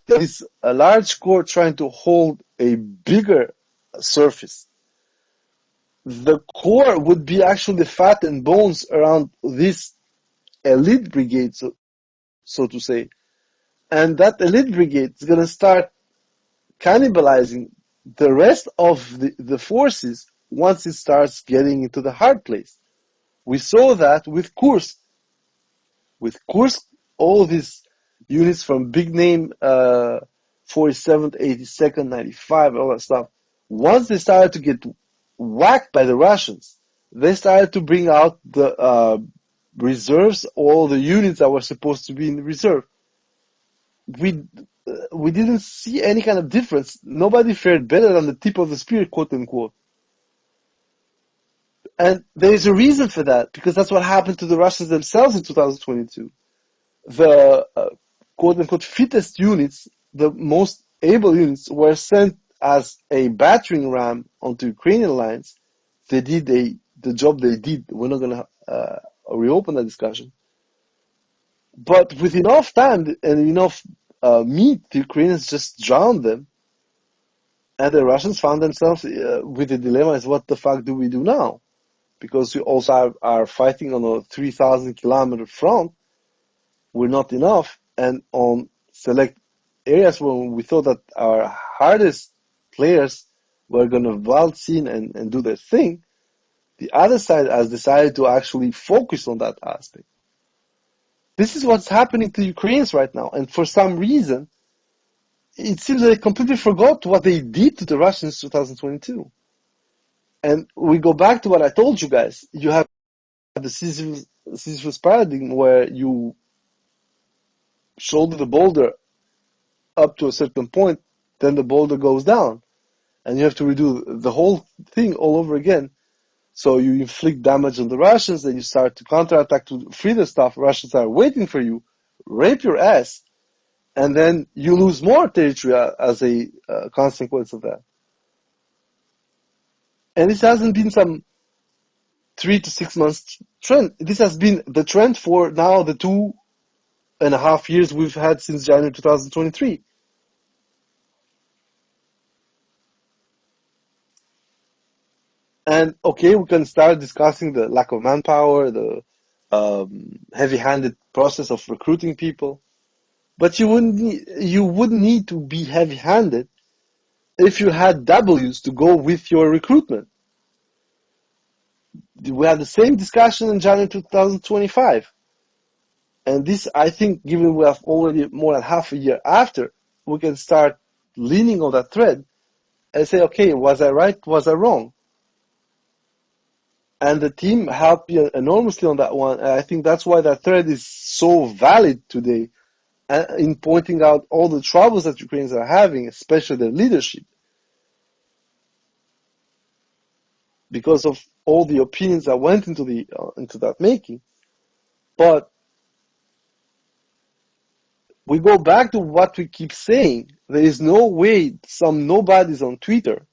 this a large corps trying to hold a bigger surface. The core would be actually the fat and bones around this elite brigade, so to say. And that elite brigade is going to start cannibalizing the rest of the forces once it starts getting into the hard place. We saw that with Kursk. With Kursk, all these units from big name 47th, 82nd, 95, all that stuff, once they started to get whacked by the Russians, they started to bring out the reserves, all the units that were supposed to be in the reserve. We didn't see any kind of difference. Nobody fared better than the tip of the spear, quote unquote. And there is a reason for that, because that's what happened to the Russians themselves in 2022. The quote unquote fittest units, the most able units, were sent as a battering ram onto Ukrainian lines. They did the job they did. We're not going to reopen that discussion. But with enough time and enough meat, the Ukrainians just drowned them. And the Russians found themselves with the dilemma: is what the fuck do we do now? Because we also are fighting on a 3,000 kilometer front. We're not enough. And on select areas where we thought that our hardest players were going to waltz in and do their thing, the other side has decided to actually focus on that aspect. This is what's happening to Ukrainians right now. And for some reason, it seems they completely forgot what they did to the Russians in 2022. And we go back to what I told you guys. You have the Sisyphus paradigm, where you shoulder the boulder up to a certain point, then the boulder goes down. And you have to redo the whole thing all over again. So you inflict damage on the Russians, then you start to counterattack to free the stuff. Russians are waiting for you, rape your ass, and then you lose more territory as a consequence of that. And this hasn't been some 3 to 6 months trend. This has been the trend for now the 2.5 years we've had since January 2023. And okay, we can start discussing the lack of manpower, the heavy-handed process of recruiting people. But you wouldn't need to be heavy-handed if you had W's to go with your recruitment. We had the same discussion in January 2025. And this, I think, given we have already more than half a year after, we can start leaning on that thread and say, okay, was I right? Was I wrong? And the team helped me enormously on that one. And I think that's why that thread is so valid today in pointing out all the troubles that Ukrainians are having, especially their leadership, because of all the opinions that went into that making. But we go back to what we keep saying. There is no way some nobodies on Twitter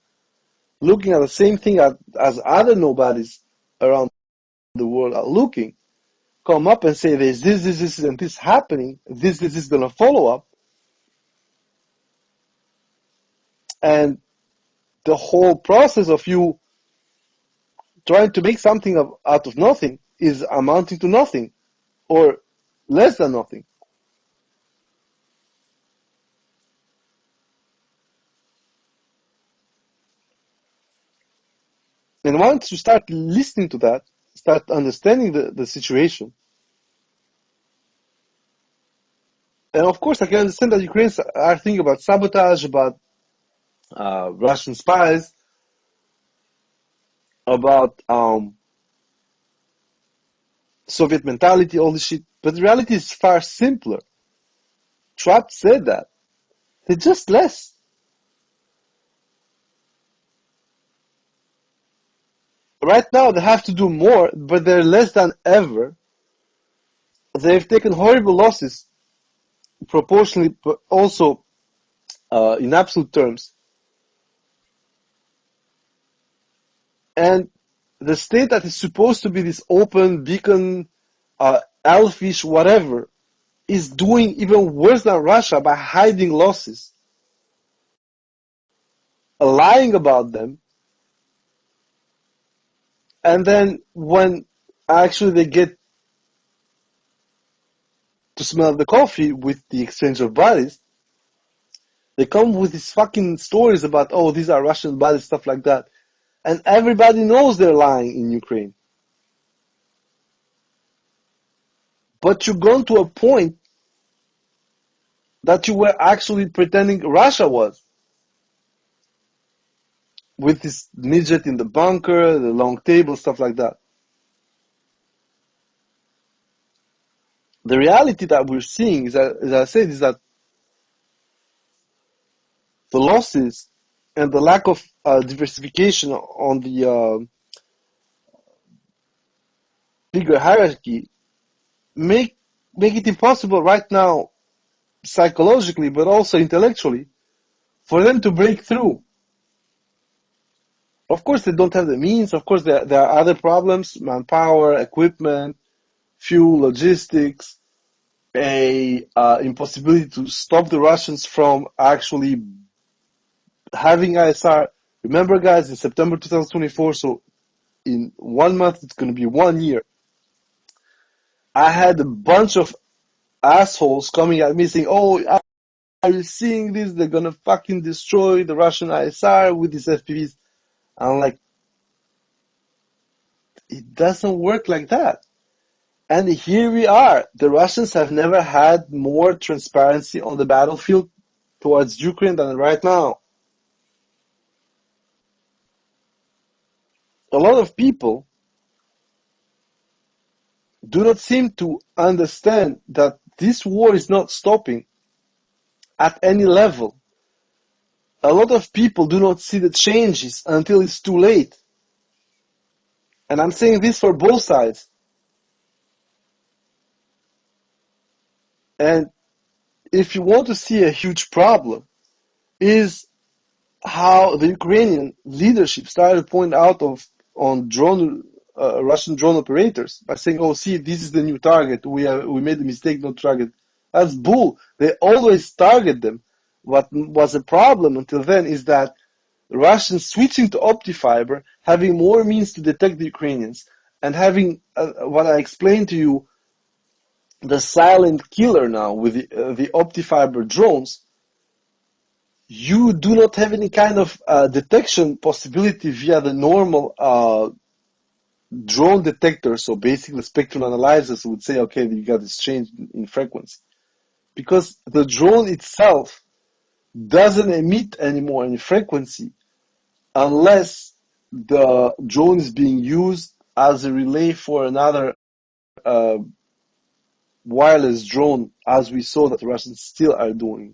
looking at the same thing as other nobodies around the world are looking, come up and say there's this, and this happening, this is going to follow up, and the whole process of you trying to make something out of nothing is amounting to nothing or less than nothing. And once you start listening to that, start understanding the situation, and of course I can understand that Ukrainians are thinking about sabotage, about Russian spies, about Soviet mentality, all this shit. But the reality is far simpler. Trump said that. They're just less. Right now they have to do more, but they're less than ever. They've taken horrible losses proportionally, but also in absolute terms. And the state that is supposed to be this open beacon, elfish, whatever, is doing even worse than Russia by hiding losses, lying about them, and then when actually they get to smell the coffee with the exchange of bodies, they come with these fucking stories about, oh, these are Russian bodies, stuff like that. And everybody knows they're lying in Ukraine. But you've gone to a point that you were actually pretending Russia was. With this midget in the bunker, the long table, stuff like that. The reality that we're seeing is that, as I said, is that the losses and the lack of diversification on the bigger hierarchy make it impossible right now, psychologically, but also intellectually, for them to break through. Of course, they don't have the means. Of course, there are other problems: manpower, equipment, fuel, logistics, a impossibility to stop the Russians from actually having ISR. Remember, guys, in September 2024, so in 1 month, it's going to be 1 year. I had a bunch of assholes coming at me saying, oh, are you seeing this? They're going to fucking destroy the Russian ISR with these FPVs. I'm like, it doesn't work like that. And here we are. The Russians have never had more transparency on the battlefield towards Ukraine than right now. A lot of people do not seem to understand that this war is not stopping at any level. A lot of people do not see the changes until it's too late. And I'm saying this for both sides. And if you want to see a huge problem, is how the Ukrainian leadership started to point out on Russian drone operators by saying, "Oh, see, this is the new target. We made a mistake not to target." That's bull. They always target them. What was a problem until then is that Russians switching to optifiber, having more means to detect the Ukrainians, and having what I explained to you, the silent killer now with the optifiber drones. You do not have any kind of detection possibility via the normal drone detector. So basically, spectral analyzers would say, okay, you got this change in frequency. Because the drone itself doesn't emit anymore any frequency unless the drone is being used as a relay for another wireless drone, as we saw that the Russians still are doing.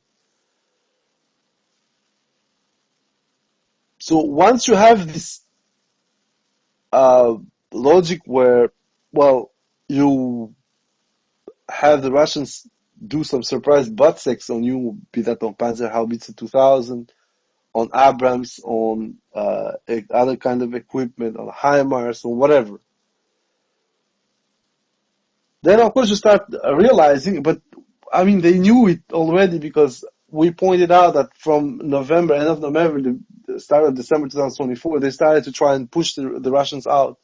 So once you have this logic where, well, you have the Russians do some surprise butt sex on you, be that on Panzerhaubitze 2000 on Abrams, on other kind of equipment, on HIMARS, or whatever. Then, of course, you start realizing, but I mean, they knew it already because we pointed out that from November, end of November, the start of December 2024, they started to try and push the Russians out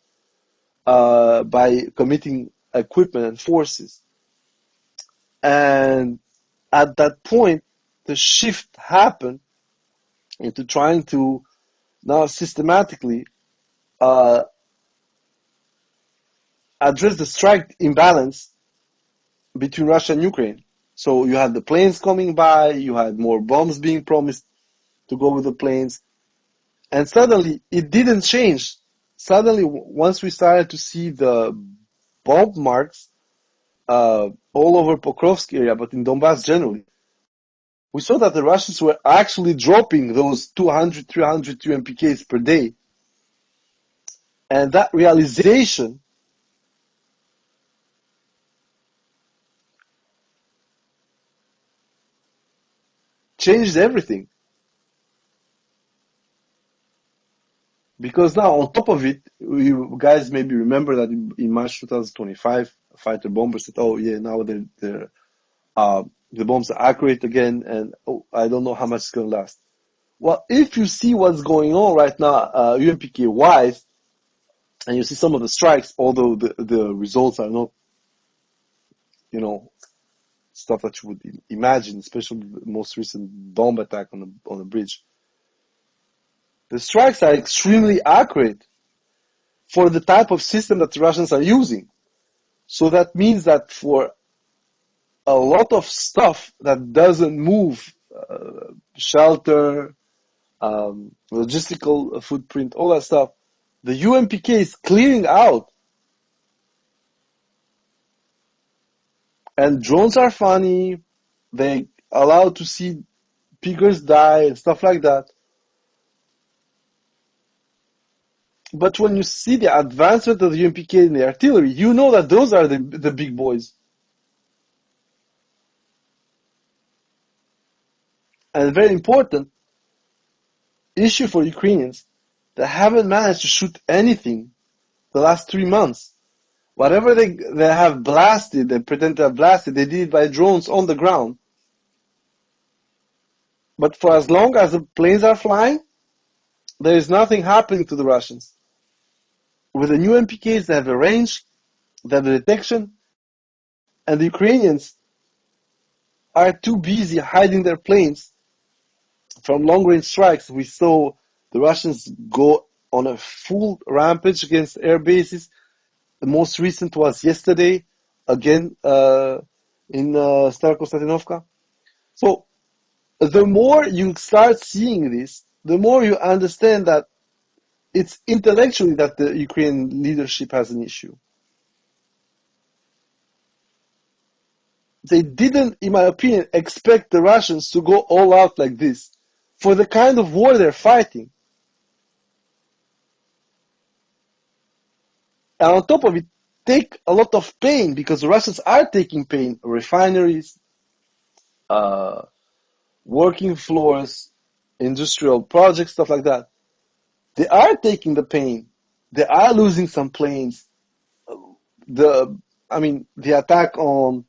by committing equipment and forces. And at that point, the shift happened into trying to now systematically address the strike imbalance between Russia and Ukraine. So you had the planes coming by, you had more bombs being promised to go with the planes, and suddenly it didn't change. Suddenly, once we started to see the bomb marks all over Pokrovsk area, but in Donbass generally, we saw that the Russians were actually dropping those 200, 300 UMPKs per day. And that realization changed everything. Because now, on top of it, you guys maybe remember that in March 2025, fighter bombers said, "Oh yeah, now the bombs are accurate again, and I don't know how much it's going to last." Well, if you see what's going on right now, UMPK wise, and you see some of the strikes, although the results are not, stuff that you would imagine, especially the most recent bomb attack on the bridge. The strikes are extremely accurate for the type of system that the Russians are using. So that means that for a lot of stuff that doesn't move, shelter, logistical footprint, all that stuff, the UMPK is clearing out. And drones are funny. They allow to see piggers die and stuff like that. But when you see the advancement of the UMPK in the artillery, you know that those are the big boys. And very important issue for Ukrainians, they haven't managed to shoot anything the last 3 months. Whatever they have blasted, they pretend to have blasted, they did it by drones on the ground. But for as long as the planes are flying, there is nothing happening to the Russians. With the new MPKs, they have the range, they have the detection, and the Ukrainians are too busy hiding their planes from long-range strikes. We saw the Russians go on a full rampage against air bases. The most recent was yesterday, again in Starokonstantinovka. So the more you start seeing this, the more you understand that it's intellectually that the Ukrainian leadership has an issue. They didn't, in my opinion, expect the Russians to go all out like this for the kind of war they're fighting. And on top of it, take a lot of pain, because the Russians are taking pain. Refineries, working floors, industrial projects, stuff like that. They are taking the pain. They are losing some planes. The attack on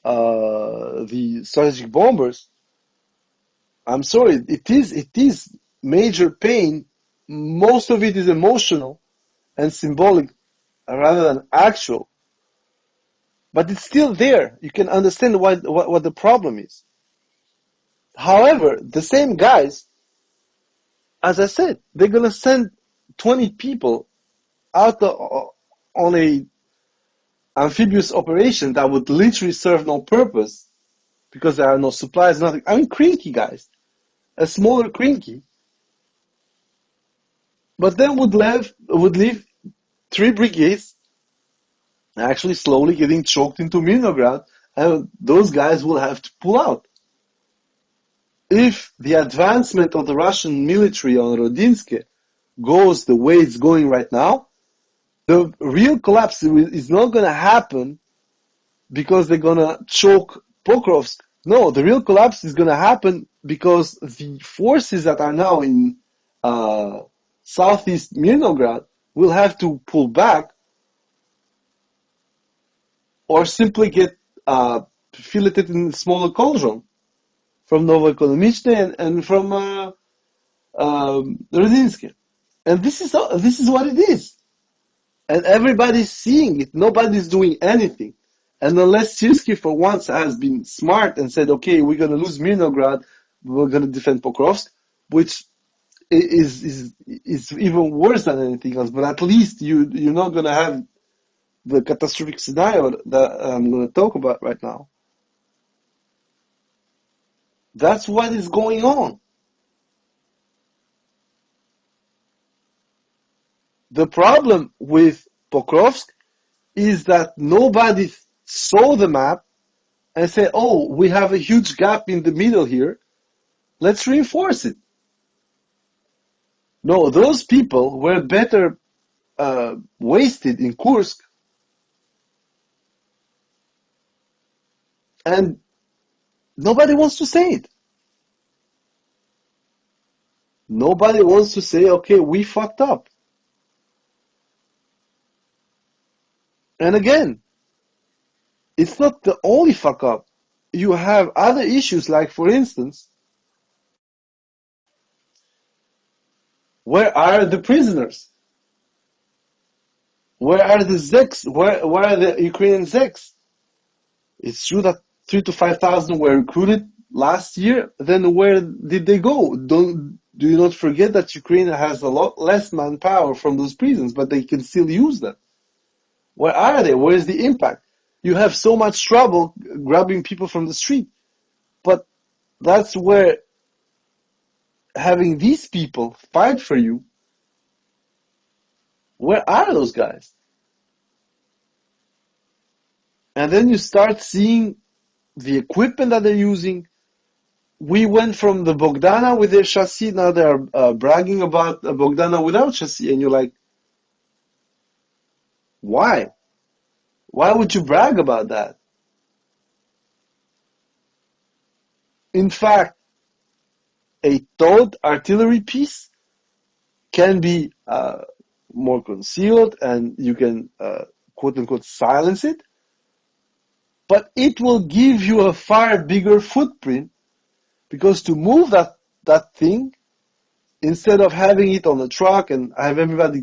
the strategic bombers, I'm sorry, it is major pain. Most of it is emotional and symbolic rather than actual. But it's still there. You can understand what the problem is. However, the same guys, as I said, they're going to send 20 people out on a amphibious operation that would literally serve no purpose because there are no supplies, nothing. I mean, Krinky guys, a smaller Krinky, but then would leave 3 brigades actually slowly getting choked into Mirnograd, and those guys will have to pull out. If the advancement of the Russian military on Rodinske goes the way it's going right now, the real collapse is not going to happen because they're going to choke Pokrovsk. No, the real collapse is going to happen because the forces that are now in southeast Mirnograd will have to pull back or simply get filleted in smaller cauldron from Novoekonomichne and from Rudinsk. And this is what it is. And everybody's seeing it. Nobody's doing anything. And unless Sirski for once has been smart and said, okay, we're going to lose Mirnograd, we're going to defend Pokrovsk, which is even worse than anything else. But at least you're not going to have the catastrophic scenario that I'm going to talk about right now. That's what is going on. The problem with Pokrovsk is that nobody saw the map and said, oh, we have a huge gap in the middle here. Let's reinforce it. No, those people were better wasted in Kursk. And nobody wants to say it. Nobody wants to say, okay, we fucked up. And again, it's not the only fuck up. You have other issues, like, for instance, where are the prisoners? Where are the zeks? Where are the Ukrainian zeks? It's true that 3,000 to 5,000 were recruited last year. Then where did they go? Do you not forget that Ukraine has a lot less manpower from those prisons, but they can still use them? Where are they? Where is the impact? You have so much trouble grabbing people from the street. But that's where having these people fight for you, where are those guys? And then you start seeing the equipment that they're using. We went from the Bogdana with their chassis, now they're bragging about a Bogdana without chassis, and you're like, why? Why would you brag about that? In fact, a towed artillery piece can be more concealed and you can quote-unquote silence it, but it will give you a far bigger footprint, because to move that thing, instead of having it on a truck and have everybody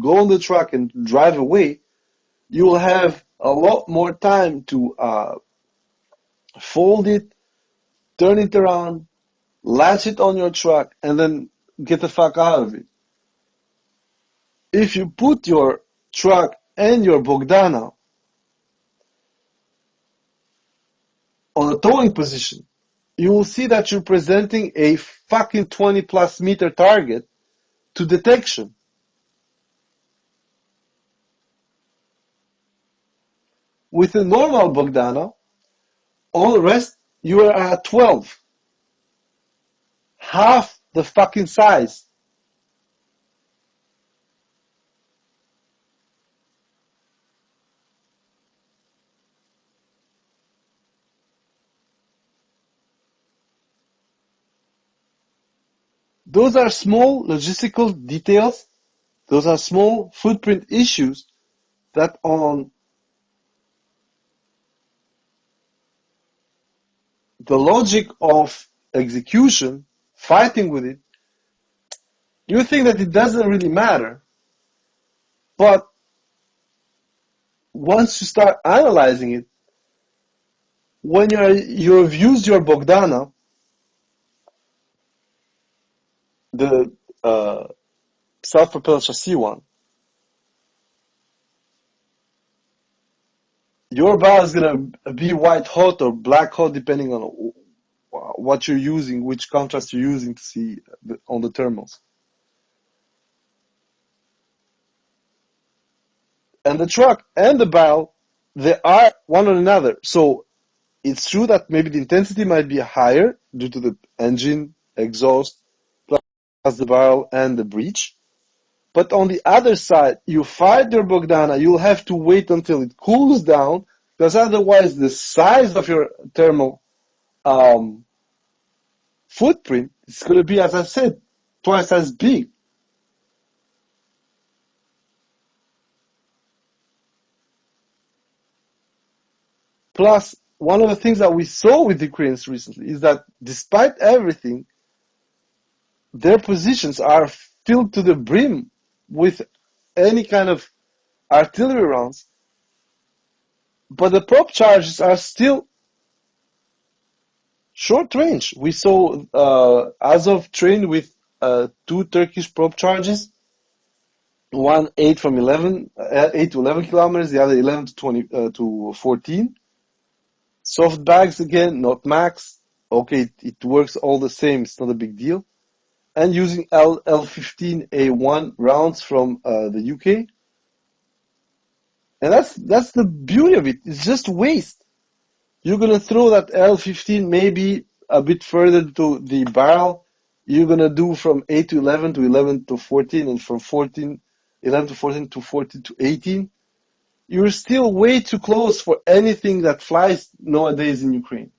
go on the truck and drive away, you will have a lot more time to fold it, turn it around, latch it on your truck, and then get the fuck out of it. If you put your truck and your Bogdana on a towing position, you will see that you're presenting a fucking 20 plus meter target to detection. With a normal Bogdana, all the rest, you are at 12. Half the fucking size. Those are small logistical details. Those are small footprint issues that on the logic of execution, fighting with it, you think that it doesn't really matter. But once you start analyzing it, when you've used your Bogdana, the self-propelled chassis one, your bar is going to be white hot or black hot depending on what you're using, which contrast you're using to see on the thermals. And the truck and the barrel, they are one on another. So it's true that maybe the intensity might be higher due to the engine, exhaust, plus the barrel and the breech. But on the other side, you fired your Bogdana, you'll have to wait until it cools down, because otherwise the size of your thermal footprint is going to be, as I said, twice as big. Plus, one of the things that we saw with the Ukrainians recently is that despite everything, their positions are filled to the brim with any kind of artillery rounds, but the prop charges are still short range. We saw Azov trained with two Turkish prop charges, one 8 from 11, 8 to 11 kilometers, the other 11 to 20 to 14. Soft bags again, not max. Okay, it works all the same. It's not a big deal. And using L15A1 rounds from the UK. And that's the beauty of it. It's just waste. You're gonna throw that L15 maybe a bit further to the barrel. You're gonna do from 8 to 11 to 11 to 14, and from 11 to 14 to 14 to 18. You're still way too close for anything that flies nowadays in Ukraine.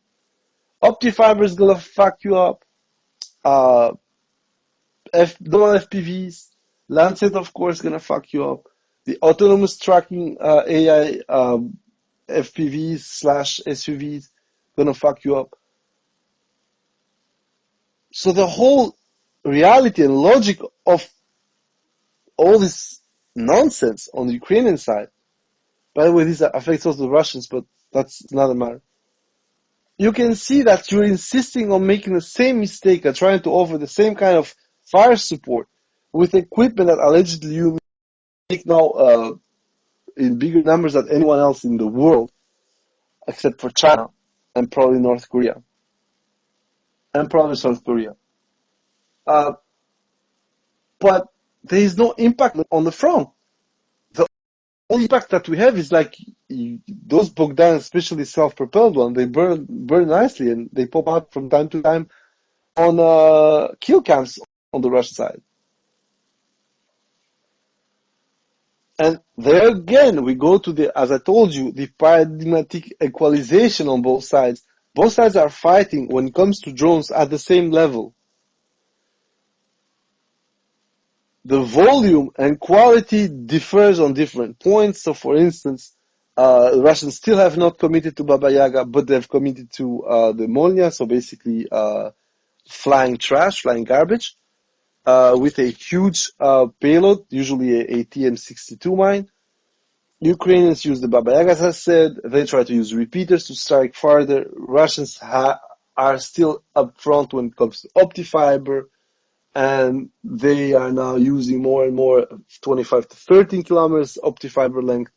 Optifiber is gonna fuck you up. Non-FPVs, Lancet, of course, gonna fuck you up. The autonomous tracking AI FPVs slash SUVs gonna fuck you up. So the whole reality and logic of all this nonsense on the Ukrainian side, by the way, this affects also the Russians, but that's another matter. You can see that you're insisting on making the same mistake and trying to offer the same kind of fire support with equipment that allegedly you make now in bigger numbers than anyone else in the world, except for China and probably North Korea and probably South Korea. But there is no impact on the front. The only impact that we have is like those Bogdan, especially self-propelled ones, they burn nicely and they pop out from time to time on kill cams on the Russian side. And there again, we go to the, as I told you, the paradigmatic equalization on both sides. Both sides are fighting when it comes to drones at the same level. The volume and quality differs on different points. So, for instance, the Russians still have not committed to Baba Yaga, but they've committed to the Molnya, so basically flying trash, flying garbage, with a huge payload, usually a TM62 mine. Ukrainians use the Baba Yaga, as I said. They try to use repeaters to strike farther. Russians are still up front when it comes to optifiber, and they are now using more and more 25 to 13 kilometers optifiber length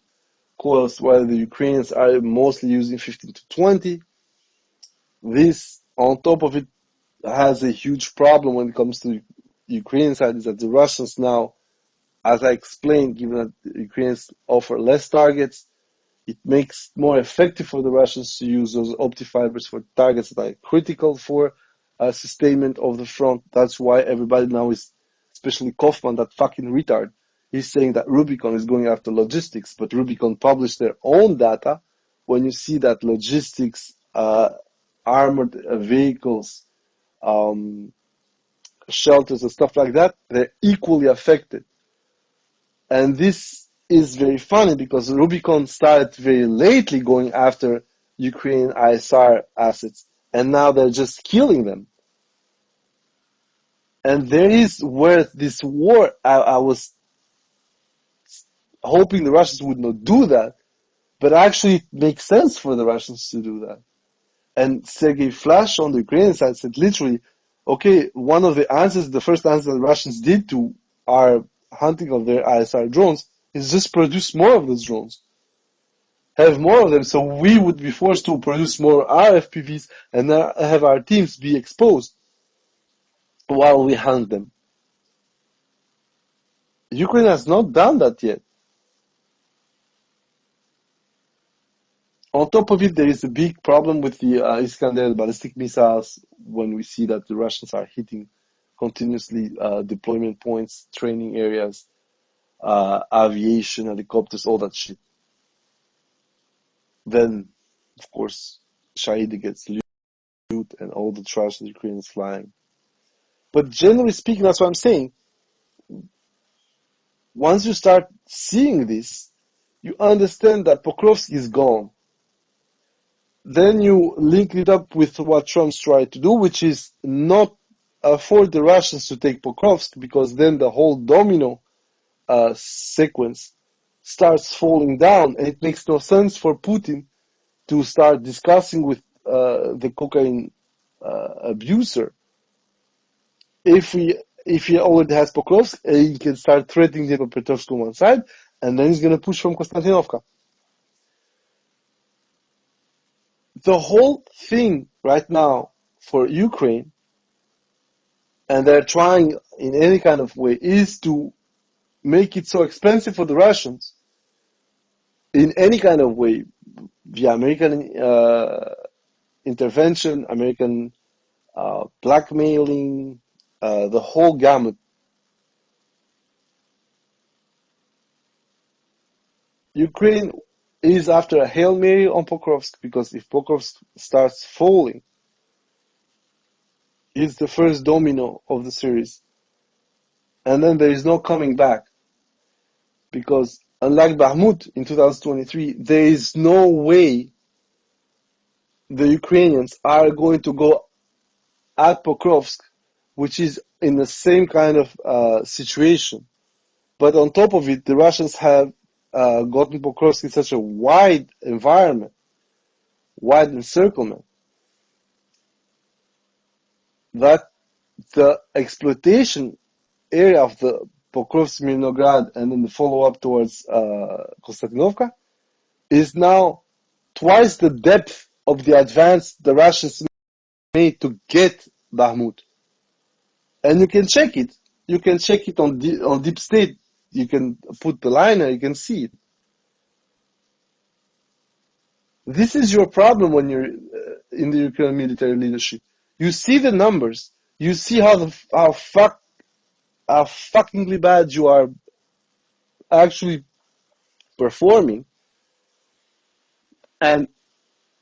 coils, while the Ukrainians are mostly using 15 to 20. This, on top of it, has a huge problem when it comes to the Ukrainian side, is that the Russians now, as I explained, given that the Ukrainians offer less targets, it makes it more effective for the Russians to use those optifibers for targets that are critical for sustainment of the front. That's why everybody now is, especially Kaufman, that fucking retard, he's saying that Rubicon is going after logistics, but Rubicon published their own data. When you see that logistics, armored vehicles, shelters and stuff like that, they're equally affected. And this is very funny because Rubicon started very lately going after Ukrainian ISR assets, and now they're just killing them. And there is where this war, I was hoping the Russians would not do that, but actually it makes sense for the Russians to do that. And Sergei Flash on the Ukrainian side said literally, okay, one of the answers, the first answer the Russians did to our hunting of their ISR drones is just produce more of those drones. Have more of them, so we would be forced to produce more RFPVs and have our teams be exposed while we hunt them. Ukraine has not done that yet. On top of it, there is a big problem with the Iskander ballistic missiles when we see that the Russians are hitting continuously deployment points, training areas, aviation, helicopters, all that shit. Then, of course, Shahid gets looted Abdel-Mahrmud and all the trash that Ukraine is flying. But generally speaking, that's what I'm saying. Once you start seeing this, you understand that Pokrovsky is gone. Then you link it up with what Trump's tried to do, which is not for the Russians to take Pokrovsk, because then the whole domino sequence starts falling down, and it makes no sense for Putin to start discussing with the cocaine abuser if he already has Pokrovsk, he can start threatening Dnipropetrovsk on one side, and then he's going to push from Konstantinovka. The whole thing right now for Ukraine, and they're trying in any kind of way, is to make it so expensive for the Russians in any kind of way, via American intervention, American blackmailing, the whole gamut. Ukraine is after a Hail Mary on Pokrovsk, because if Pokrovsk starts falling, it's the first domino of the series. And then there is no coming back. Because unlike Bakhmut in 2023, there is no way the Ukrainians are going to go at Pokrovsk, which is in the same kind of situation. But on top of it, the Russians have gotten Pokrovsk in such a wide environment, wide encirclement, that the exploitation area of the Pokrovsk, Mirnograd, and then the follow-up towards Konstantinovka is now twice the depth of the advance the Russians made to get Bakhmut. And you can check it. You can check it on Deep State. You can put the liner, you can see it. This is your problem when you're in the Ukrainian military leadership. You see the numbers. You see how fuckingly bad you are actually performing. And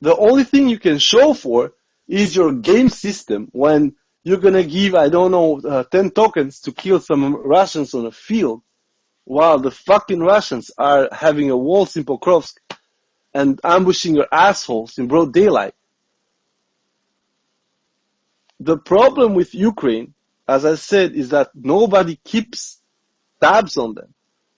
the only thing you can show for is your game system when you're gonna give, 10 tokens to kill some Russians on a field, while the fucking Russians are having a waltz in Pokrovsk and ambushing your assholes in broad daylight. The problem with Ukraine, as I said, is that nobody keeps tabs on them.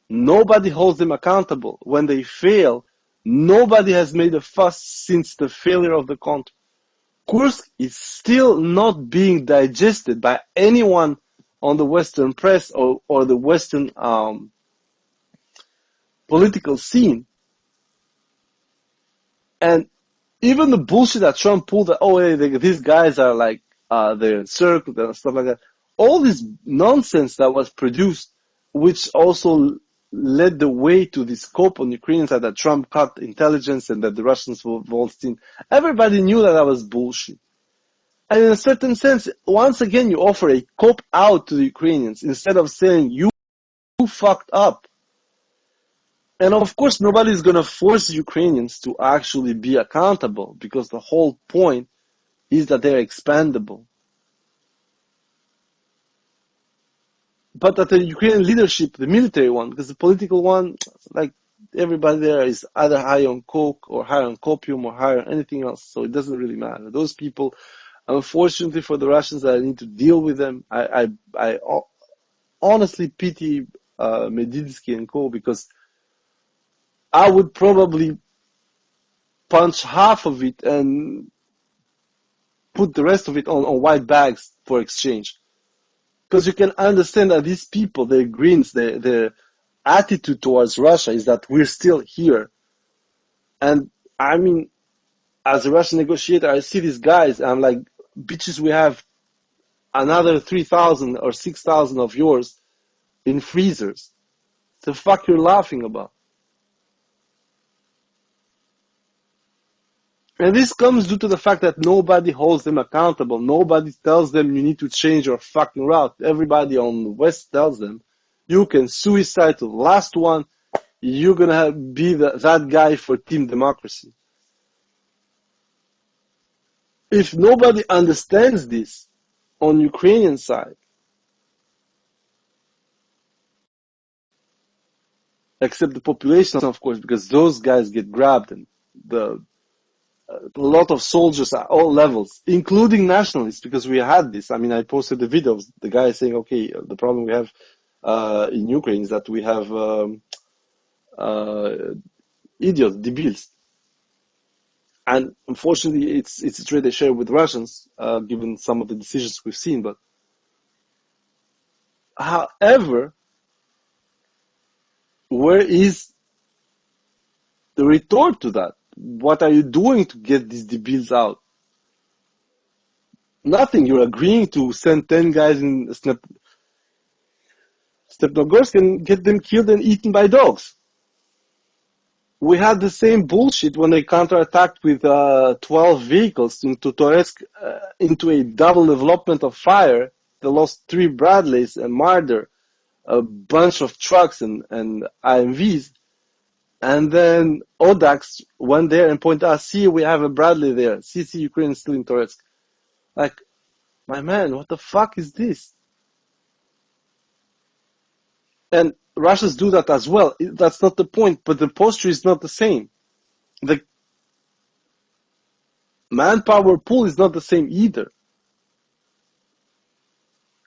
Nobody holds them accountable. When they fail, nobody has made a fuss since the failure of the country. Kursk is still not being digested by anyone on the Western press or the Western political scene. And even the bullshit that Trump pulled, that these guys are like, they're encircled and stuff like that. All this nonsense that was produced, which also led the way to this scope on Ukrainians that Trump cut intelligence and that the Russians were involved in. Everybody knew that was bullshit. And in a certain sense, once again, you offer a cop out to the Ukrainians instead of saying you fucked up. And of course, nobody's going to force Ukrainians to actually be accountable, because the whole point is that they're expendable. But that the Ukrainian leadership, the military one, because the political one, like everybody there is either high on coke or high on copium or high on anything else, so it doesn't really matter. Those people, unfortunately for the Russians, I need to deal with them. I honestly pity Medinsky and co, because I would probably punch half of it and put the rest of it on white bags for exchange. Because you can understand that these people, their grins, their attitude towards Russia is that we're still here. And I mean, as a Russian negotiator, I see these guys, and I'm like, bitches, we have another 3,000 or 6,000 of yours in freezers. The fuck you're laughing about? And this comes due to the fact that nobody holds them accountable. Nobody tells them you need to change your fucking route. Everybody on the West tells them you can suicide to the last one. You're gonna be that guy for Team Democracy. If nobody understands this on Ukrainian side, except the population, of course, because those guys get grabbed, and the a lot of soldiers at all levels, including nationalists, because we had this. I mean, I posted the video of the guy saying, okay, the problem we have in Ukraine is that we have uh, idiots, debiles. And unfortunately, it's a trait they share with Russians, given some of the decisions we've seen. But however, where is the retort to that? What are you doing to get these debiles out? Nothing. You're agreeing to send 10 guys in Stepnogorsk and get them killed and eaten by dogs. We had the same bullshit when they counterattacked with 12 vehicles into Toretsk, into a double development of fire. They lost 3 Bradleys and Marder, a bunch of trucks and IMVs. And then Odax went there and pointed out, see, we have a Bradley there. See, Ukraine is still in Toretsk. Like, my man, what the fuck is this? And Russians do that as well. That's not the point, but the posture is not the same. The manpower pool is not the same either.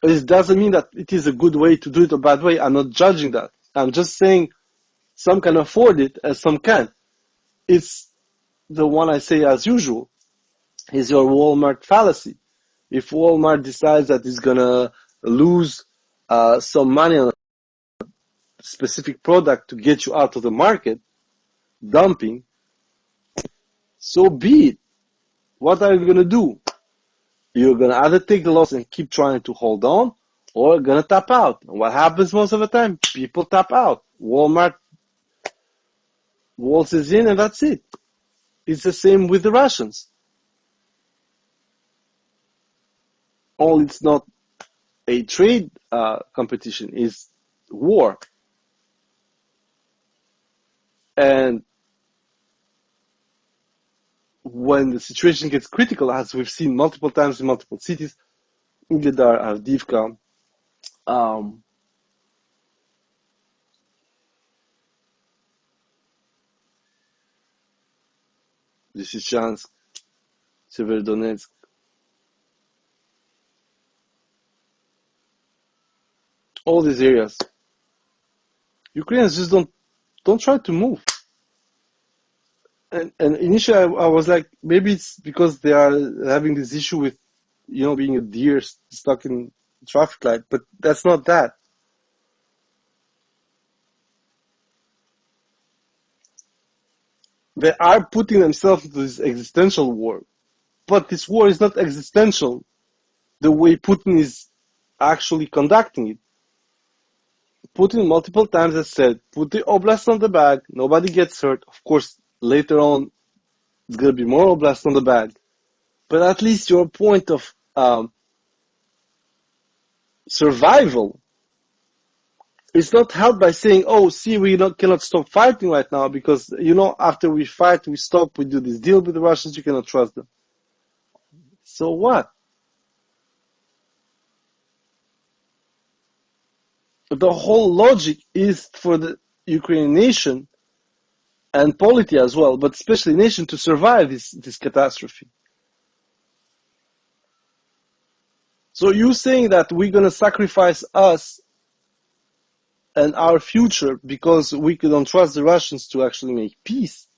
It doesn't mean that it is a good way to do it or bad way. I'm not judging that. I'm just saying some can afford it and some can't. It's the one I say as usual, is your Walmart fallacy. If Walmart decides that it's gonna lose some money on a specific product to get you out of the market, dumping, so be it. What are you gonna do? You're gonna either take the loss and keep trying to hold on, or you're gonna tap out. And what happens most of the time? People tap out. Walmart waltzes in and that's it. It's the same with the Russians. Only it's not a trade competition, it's war. And when the situation gets critical, as we've seen multiple times in multiple cities, Ugledar, Avdiivka, Lysychansk, Severodonetsk, all these areas, Ukrainians just don't try to move. And initially I was like, maybe it's because they are having this issue with, being a deer stuck in traffic light, but that's not that. They are putting themselves into this existential war, but this war is not existential the way Putin is actually conducting it. Putin multiple times has said, put the oblast on the bag, nobody gets hurt. Of course, later on, it's going to be more oblast on the bag. But at least your point of survival is not helped by saying, oh, see, we cannot stop fighting right now because, after we fight, we stop, we do this deal with the Russians, you cannot trust them. So what? The whole logic is for the Ukrainian nation and polity as well, but especially nation to survive this catastrophe. So you saying that we're going to sacrifice us and our future because we don't trust the Russians to actually make peace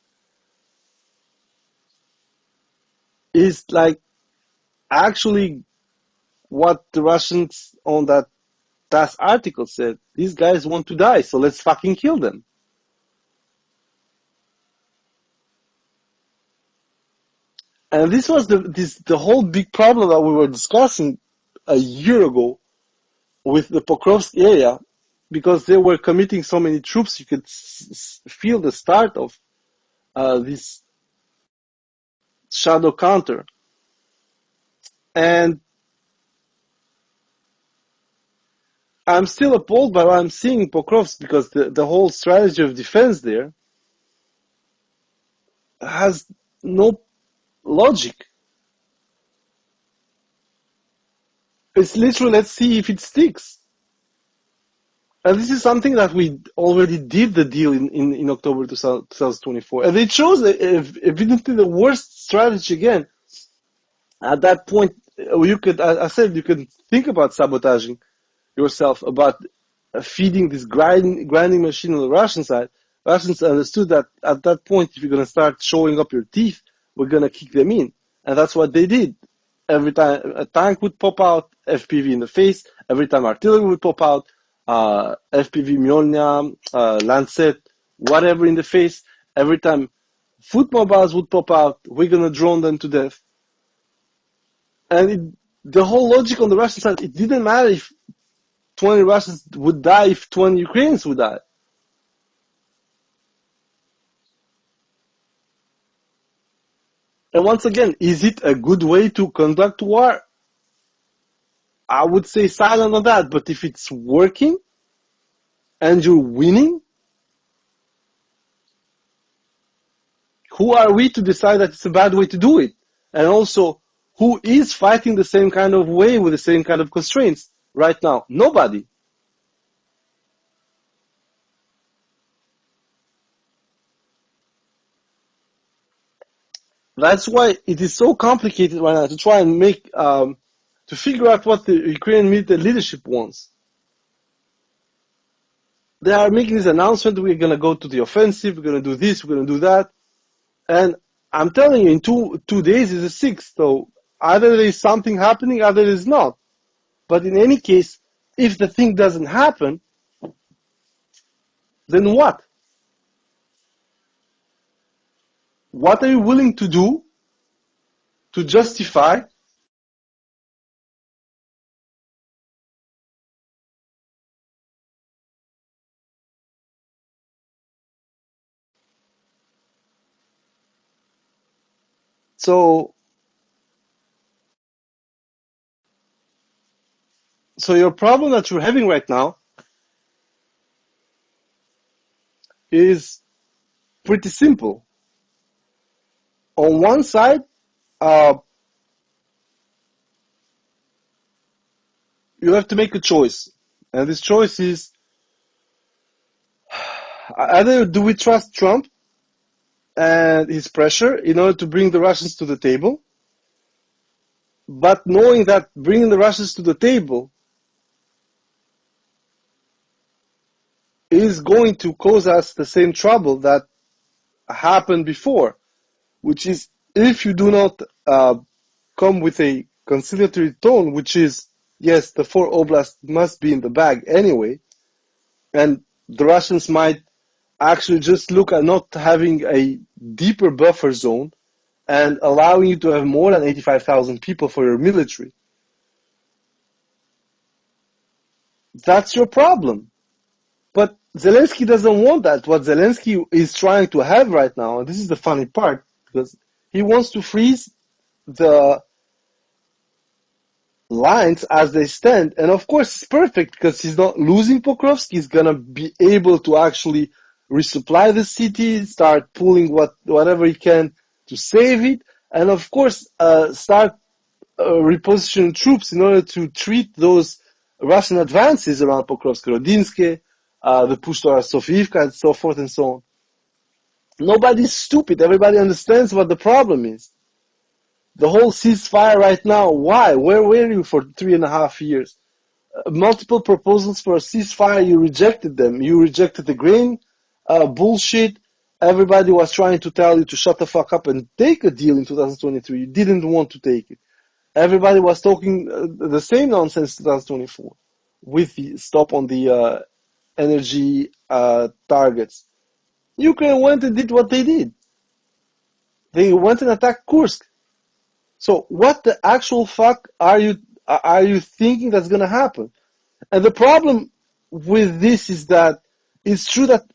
is like actually what the Russians on that TASS article said. These guys want to die, so let's fucking kill them. And this was the whole big problem that we were discussing a year ago with the Pokrovsk area, because they were committing so many troops, you could feel the start of this shadow counter. And I'm still appalled by what I'm seeing in Pokrovsk, because the whole strategy of defense there has no logic. It's literally, let's see if it sticks. And this is something that we already did the deal in October 2024. And it shows evidently the worst strategy again. At that point, you could, I said, you could think about sabotaging yourself, about feeding this grinding machine on the Russian side. Russians understood that at that point, if you're going to start showing up your teeth, we're going to kick them in. And that's what they did. Every time a tank would pop out, FPV in the face. Every time artillery would pop out, FPV Mjolnir, Lancet, whatever in the face. Every time foot mobiles would pop out, we're going to drone them to death. And the whole logic on the Russian side, it didn't matter if 20 Russians would die, if 20 Ukrainians would die. And once again, is it a good way to conduct war? I would say silent on that, but if it's working and you're winning, who are we to decide that it's a bad way to do it? And also, who is fighting the same kind of way with the same kind of constraints right now? Nobody. That's why it is so complicated right now to try and to figure out what the Ukrainian military leadership wants. They are making this announcement, we're going to go to the offensive, we're going to do this, we're going to do that. And I'm telling you, in two days is the 6th, so either there is something happening, either there is not. But in any case, if the thing doesn't happen, then what? What are you willing to do to justify so your problem that you're having right now is pretty simple. On one side, you have to make a choice. And this choice is either do we trust Trump and his pressure in order to bring the Russians to the table, but knowing that bringing the Russians to the table is going to cause us the same trouble that happened before, which is if you do not come with a conciliatory tone, which is, yes, the 4 oblasts must be in the bag anyway, and the Russians might actually just look at not having a deeper buffer zone and allowing you to have more than 85,000 people for your military. That's your problem. But Zelensky doesn't want that. What Zelensky is trying to have right now, and this is the funny part, because he wants to freeze the lines as they stand. And of course, it's perfect because he's not losing Pokrovsk. He's going to be able to actually resupply the city, start pulling whatever he can to save it. And of course, start repositioning troops in order to treat those Russian advances around Pokrovsk-Rodinsky, the push to Sofiivka, and so forth and so on. Nobody's stupid. Everybody understands what the problem is. The whole ceasefire right now, why? Where were you for 3.5 years? Multiple proposals for a ceasefire, you rejected them. You rejected the grain bullshit. Everybody was trying to tell you to shut the fuck up and take a deal in 2023. You didn't want to take it. Everybody was talking the same nonsense 2024 with the stop on the energy targets. Ukraine went and did what they did. They went and attacked Kursk. So what the actual fuck are you thinking that's gonna happen? And the problem with this is that it's true that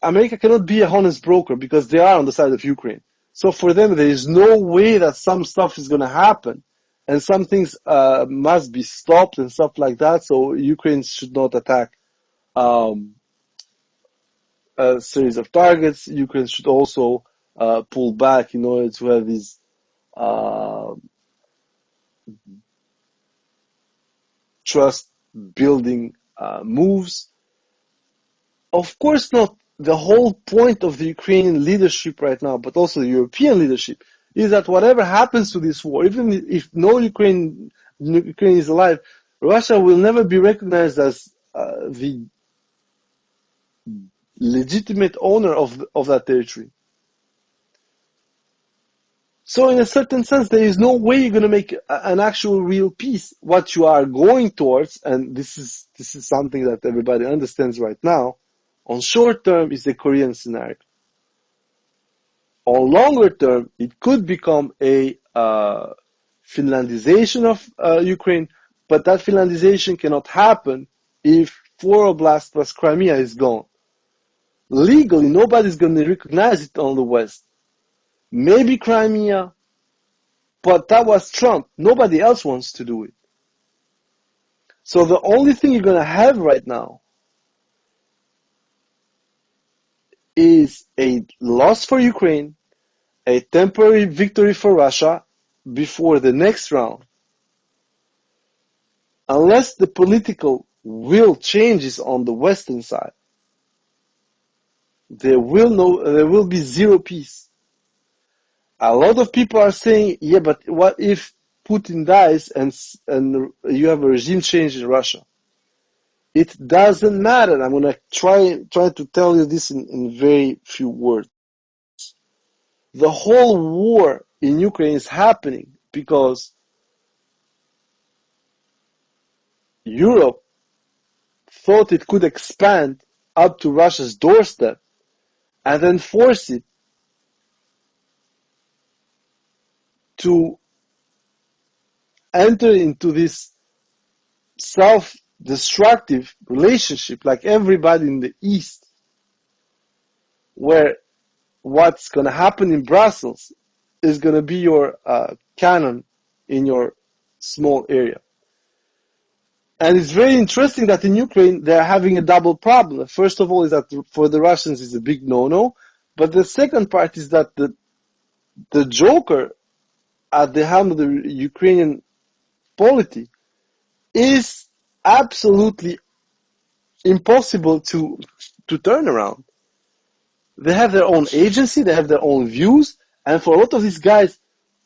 America cannot be a honest broker because they are on the side of Ukraine. So for them, there is no way that some stuff is gonna happen, and some things must be stopped and stuff like that. So Ukraine should not attack a series of targets. Ukraine should also pull back in order to have these trust building moves. Of course not. The whole point of the Ukrainian leadership right now, but also the European leadership, is that whatever happens to this war, even if no Ukraine is alive, Russia will never be recognized as the legitimate owner of that territory. So in a certain sense, there is no way you're going to make an actual real peace. What you are going towards, and this is something that everybody understands right now, on short term is the Korean scenario. On longer term, it could become a Finlandization of Ukraine, but that Finlandization cannot happen if 4 oblasts plus Crimea is gone. Legally, nobody's going to recognize it on the West. Maybe Crimea, but that was Trump. Nobody else wants to do it. So the only thing you're going to have right now is a loss for Ukraine, a temporary victory for Russia before the next round. Unless the political will changes on the Western side, there will be zero peace. A lot of people are saying, yeah, but what if Putin dies and you have a regime change in Russia? It doesn't matter. I'm going to try to tell you this in very few words. The whole war in Ukraine is happening because Europe thought it could expand up to Russia's doorstep and then force it to enter into this self-destructive relationship like everybody in the East, where what's going to happen in Brussels is going to be your cannon in your small area. And it's very interesting that in Ukraine they're having a double problem. First of all is that for the Russians it's a big no-no, but the second part is that the joker at the helm of the Ukrainian polity is absolutely impossible to turn around. They have their own agency, they have their own views, and for a lot of these guys,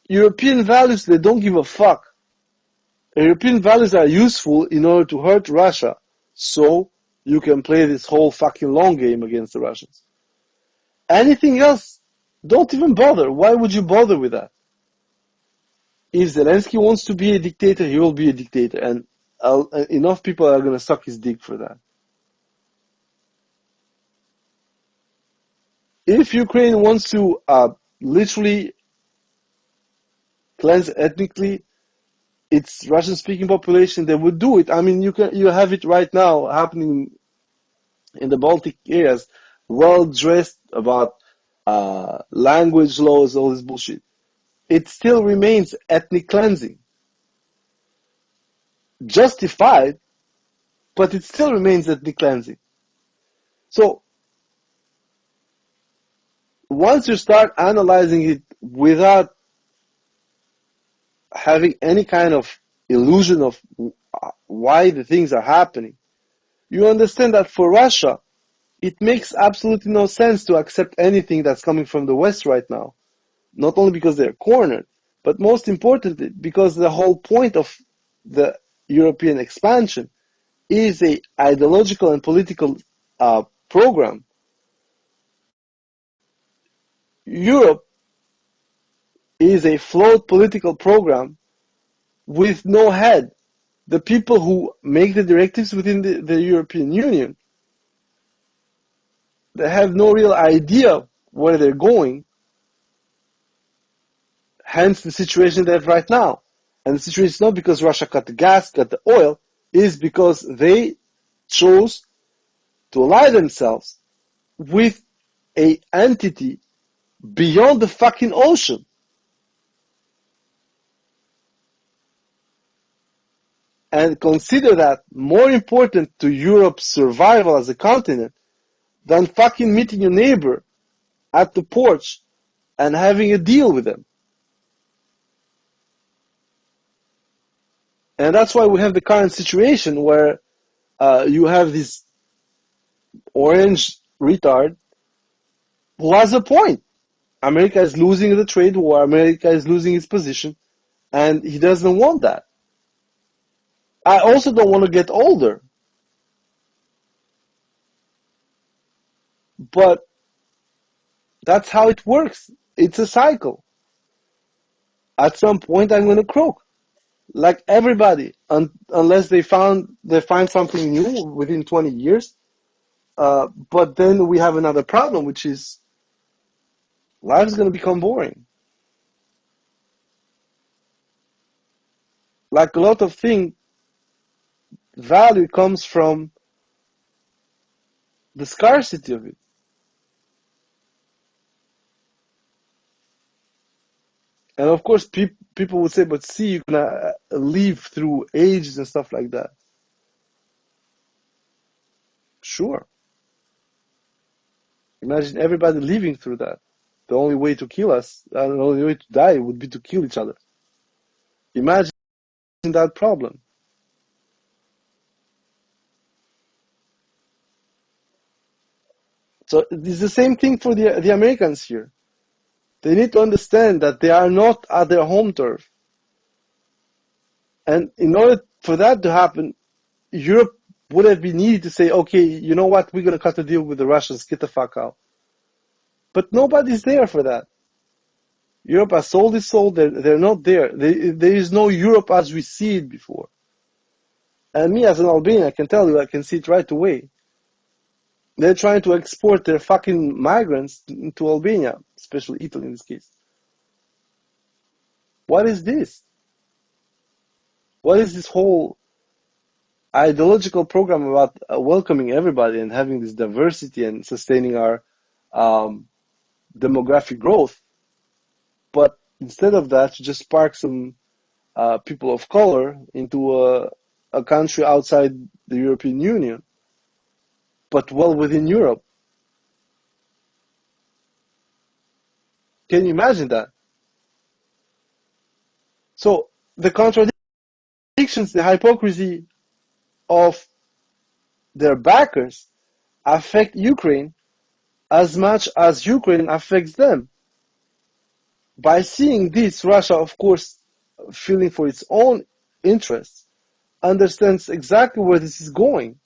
European values, they don't give a fuck. European values are useful in order to hurt Russia, so you can play this whole fucking long game against the Russians. Anything else, don't even bother. Why would you bother with that? If Zelensky wants to be a dictator, he will be a dictator, and enough people are going to suck his dick for that. If Ukraine wants to literally cleanse ethnically its Russian-speaking population, they would do it. I mean, you have it right now happening in the Baltic areas, well dressed about language laws, all this bullshit. It still remains ethnic cleansing. Justified, but it still remains ethnic cleansing. So, once you start analyzing it without having any kind of illusion of why the things are happening, you understand that for Russia, it makes absolutely no sense to accept anything that's coming from the West right now. Not only because they're cornered, but most importantly, because the whole point of the European expansion is a ideological and political program. Europe is a flawed political program with no head. The people who make the directives within the European Union, they have no real idea where they're going, hence the situation they have right now. And the situation is not because Russia cut the gas, cut the oil, is because they chose to ally themselves with an entity beyond the fucking ocean. And consider that more important to Europe's survival as a continent than fucking meeting your neighbor at the porch and having a deal with them. And that's why we have the current situation where you have this orange retard who has a point. America is losing the trade war, America is losing its position, and he doesn't want that. I also don't want to get older, but that's how it works. It's a cycle. At some point, I'm going to croak, like everybody, unless they find something new within 20 years. But then we have another problem, which is life is going to become boring. Like a lot of things, value comes from the scarcity of it. And of course, people would say, but see, you can live through ages and stuff like that. Sure. Imagine everybody living through that. The only way to kill us, the only way to die would be to kill each other. Imagine that problem. So it's the same thing for the Americans here. They need to understand that they are not at their home turf. And in order for that to happen, Europe would have been needed to say, okay, you know what, we're going to cut a deal with the Russians, get the fuck out. But nobody's there for that. Europe has sold its soul, they're not there. There is no Europe as we see it before. And me as an Albanian, I can tell you, I can see it right away. They're trying to export their fucking migrants to Albania, especially Italy in this case. What is this? What is this whole ideological program about welcoming everybody and having this diversity and sustaining our demographic growth? But instead of that, you just spark some people of color into a country outside the European Union, but well within Europe. Can you imagine that? So the contradictions, the hypocrisy of their backers affect Ukraine as much as Ukraine affects them. By seeing this, Russia, of course, feeling for its own interests, understands exactly where this is going.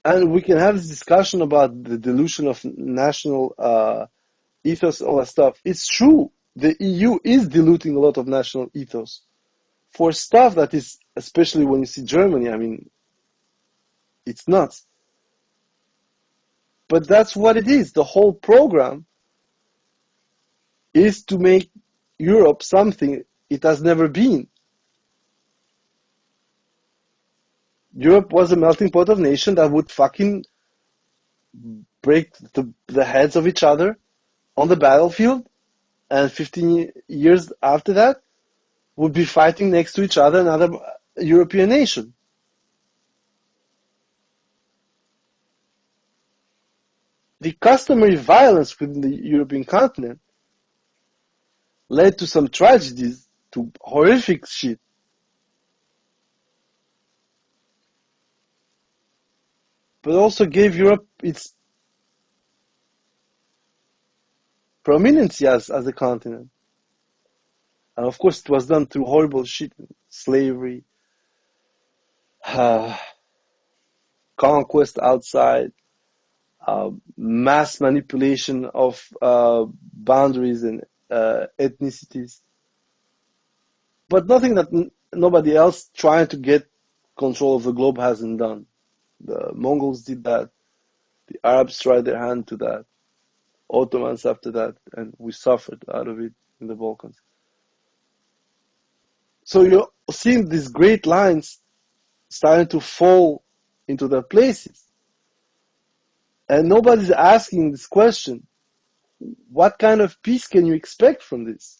And we can have this discussion about the dilution of national ethos, all that stuff. It's true. The EU is diluting a lot of national ethos for stuff that is, especially when you see Germany, I mean, it's nuts. But that's what it is. The whole program is to make Europe something it has never been. Europe was a melting pot of nations that would fucking break the heads of each other on the battlefield, and 15 years after that would be fighting next to each other, another European nation. The customary violence within the European continent led to some tragedies, to horrific shit. But also gave Europe its prominence as a continent. And of course, it was done through horrible shit, slavery, conquest outside, mass manipulation of boundaries and ethnicities. But nothing that nobody else trying to get control of the globe hasn't done. The Mongols did that. The Arabs tried their hand to that. Ottomans after that, and we suffered out of it in the Balkans. So you're seeing these great lines starting to fall into their places. And nobody's asking this question. What kind of peace can you expect from this?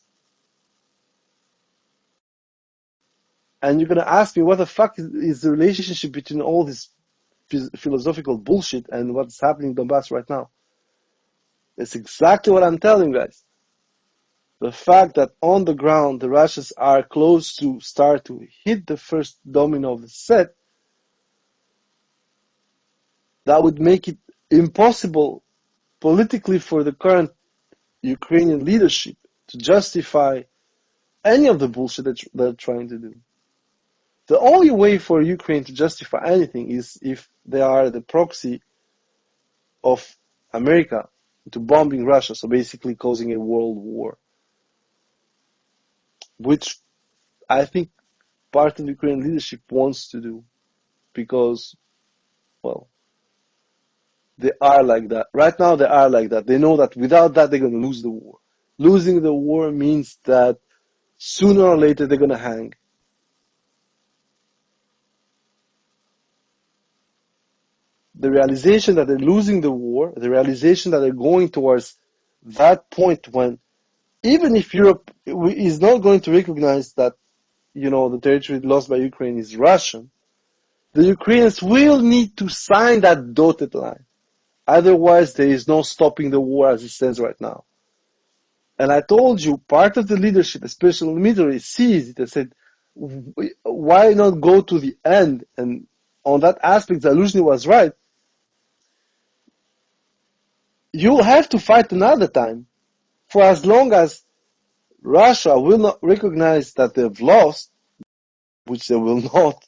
And you're going to ask me, what the fuck is the relationship between all this philosophical bullshit and what's happening in Donbass right now? It's exactly what I'm telling you guys. The fact that on the ground the Russians are close to start to hit the first domino of the set, that would make it impossible politically for the current Ukrainian leadership to justify any of the bullshit that they're trying to do. The only way for Ukraine to justify anything is if they are the proxy of America to bombing Russia, so basically causing a world war, which I think part of Ukrainian leadership wants to do because, well, they are like that. Right now they are like that. They know that without that they're going to lose the war. Losing the war means that sooner or later they're going to hang. The realization that they're losing the war, the realization that they're going towards that point when, even if Europe is not going to recognize that, the territory lost by Ukraine is Russian, the Ukrainians will need to sign that dotted line. Otherwise, there is no stopping the war as it stands right now. And I told you, part of the leadership, especially in the military, sees it and said, why not go to the end? And on that aspect, Delusion was right. You'll have to fight another time. For as long as Russia will not recognize that they've lost, which they will not,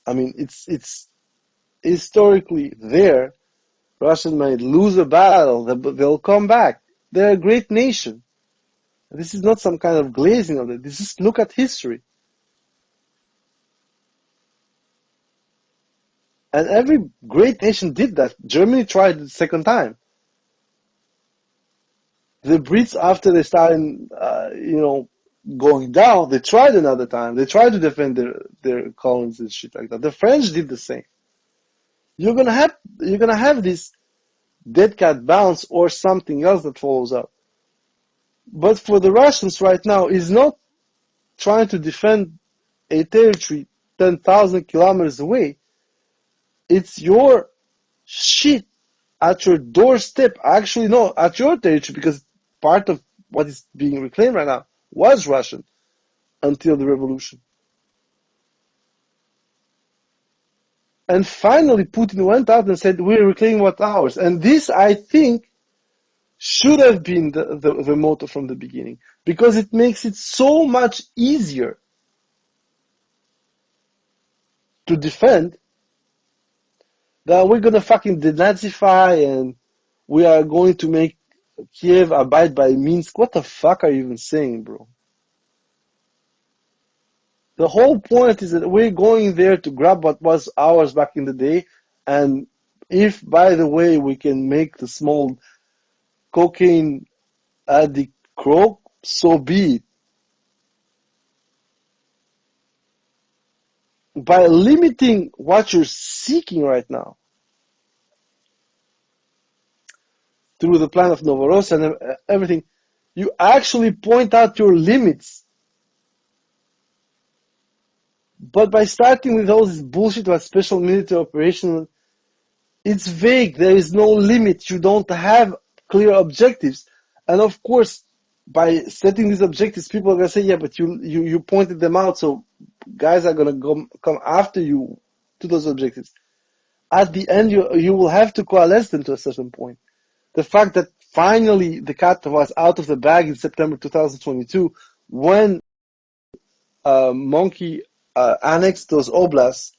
I mean, it's historically there. Russia might lose a battle, but they'll come back. They're a great nation. This is not some kind of glazing of it. This is look at history. And every great nation did that. Germany tried it the second time. The Brits, after they started, going down, they tried another time. They tried to defend their colonies and shit like that. The French did the same. You're gonna have this dead cat bounce or something else that follows up. But for the Russians right now, is not trying to defend a territory 10,000 kilometers away. It's your shit at your doorstep. Actually, no, at your territory, because part of what is being reclaimed right now was Russian until the revolution. And finally, Putin went out and said, we're reclaiming what's ours. And this, I think, should have been the motto from the beginning, because it makes it so much easier to defend that we're going to fucking denazify and we are going to make Kiev abide by Minsk. What the fuck are you even saying, bro? The whole point is that we're going there to grab what was ours back in the day, and if, by the way, we can make the small cocaine addict croak, so be it. By limiting what you're seeking right now through the plan of Mussa-raseh and everything, you actually point out your limits. But by starting with all this bullshit about special military operation, it's vague. There is no limit. You don't have clear objectives. And of course, by setting these objectives, people are going to say, yeah, but you pointed them out, so guys are going to come after you to those objectives. At the end, you will have to coalesce them to a certain point. The fact that finally the cat was out of the bag in September 2022, when Monkey annexed those oblasts,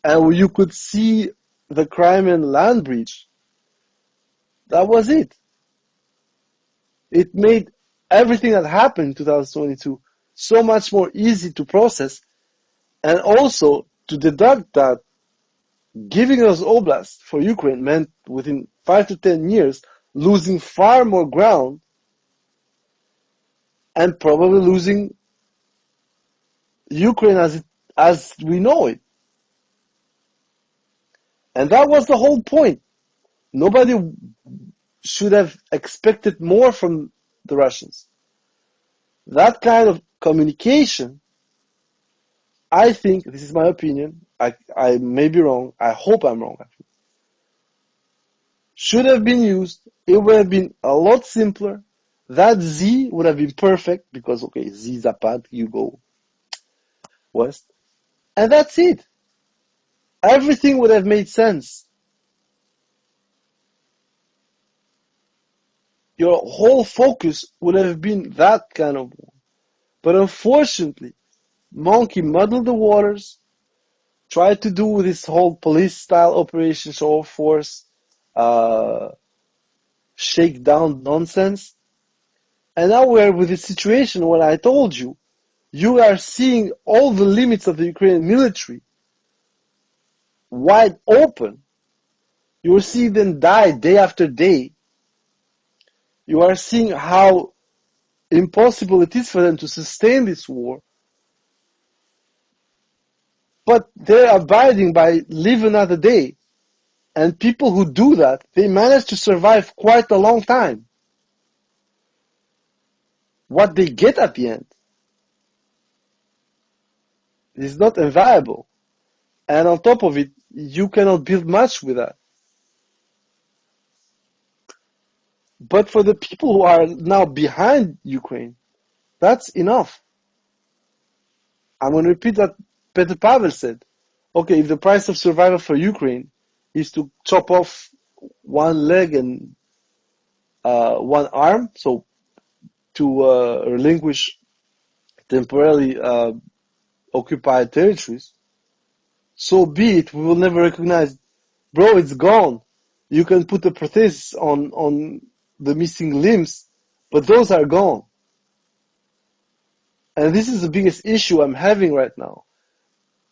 and you could see the Crimean land bridge, that was it. It made everything that happened in 2022 so much more easy to process, and also to deduct that giving us oblasts for Ukraine meant within 5 to 10 years losing far more ground and probably losing Ukraine as we know it. And that was the whole point. Nobody should have expected more from the Russians. That kind of communication, I think, this is my opinion, I may be wrong, I hope I'm wrong, actually, should have been used. It would have been a lot simpler, That Z would have been perfect because, okay, Z Zapad, you go west. And that's it. Everything would have made sense. Your whole focus would have been that kind of war. But unfortunately, Monkey muddled the waters, tried to do this whole police style operation, show of force, uh, shake down nonsense. And now we're with a situation where I told you, you are seeing all the limits of the Ukrainian military wide open. You will see them die day after day. You are seeing how impossible it is for them to sustain this war. But they're abiding by live another day. And people who do that, they manage to survive quite a long time. What they get at the end is not inviolable. And on top of it, you cannot build much with that. But for the people who are now behind Ukraine, that's enough. I'm going to repeat what Petr Pavel said. Okay, if the price of survival for Ukraine is to chop off one leg and one arm, so to relinquish temporarily occupied territories, so be it. We will never recognize, bro, it's gone. You can put a prosthesis on the missing limbs, but those are gone. And this is the biggest issue I'm having right now.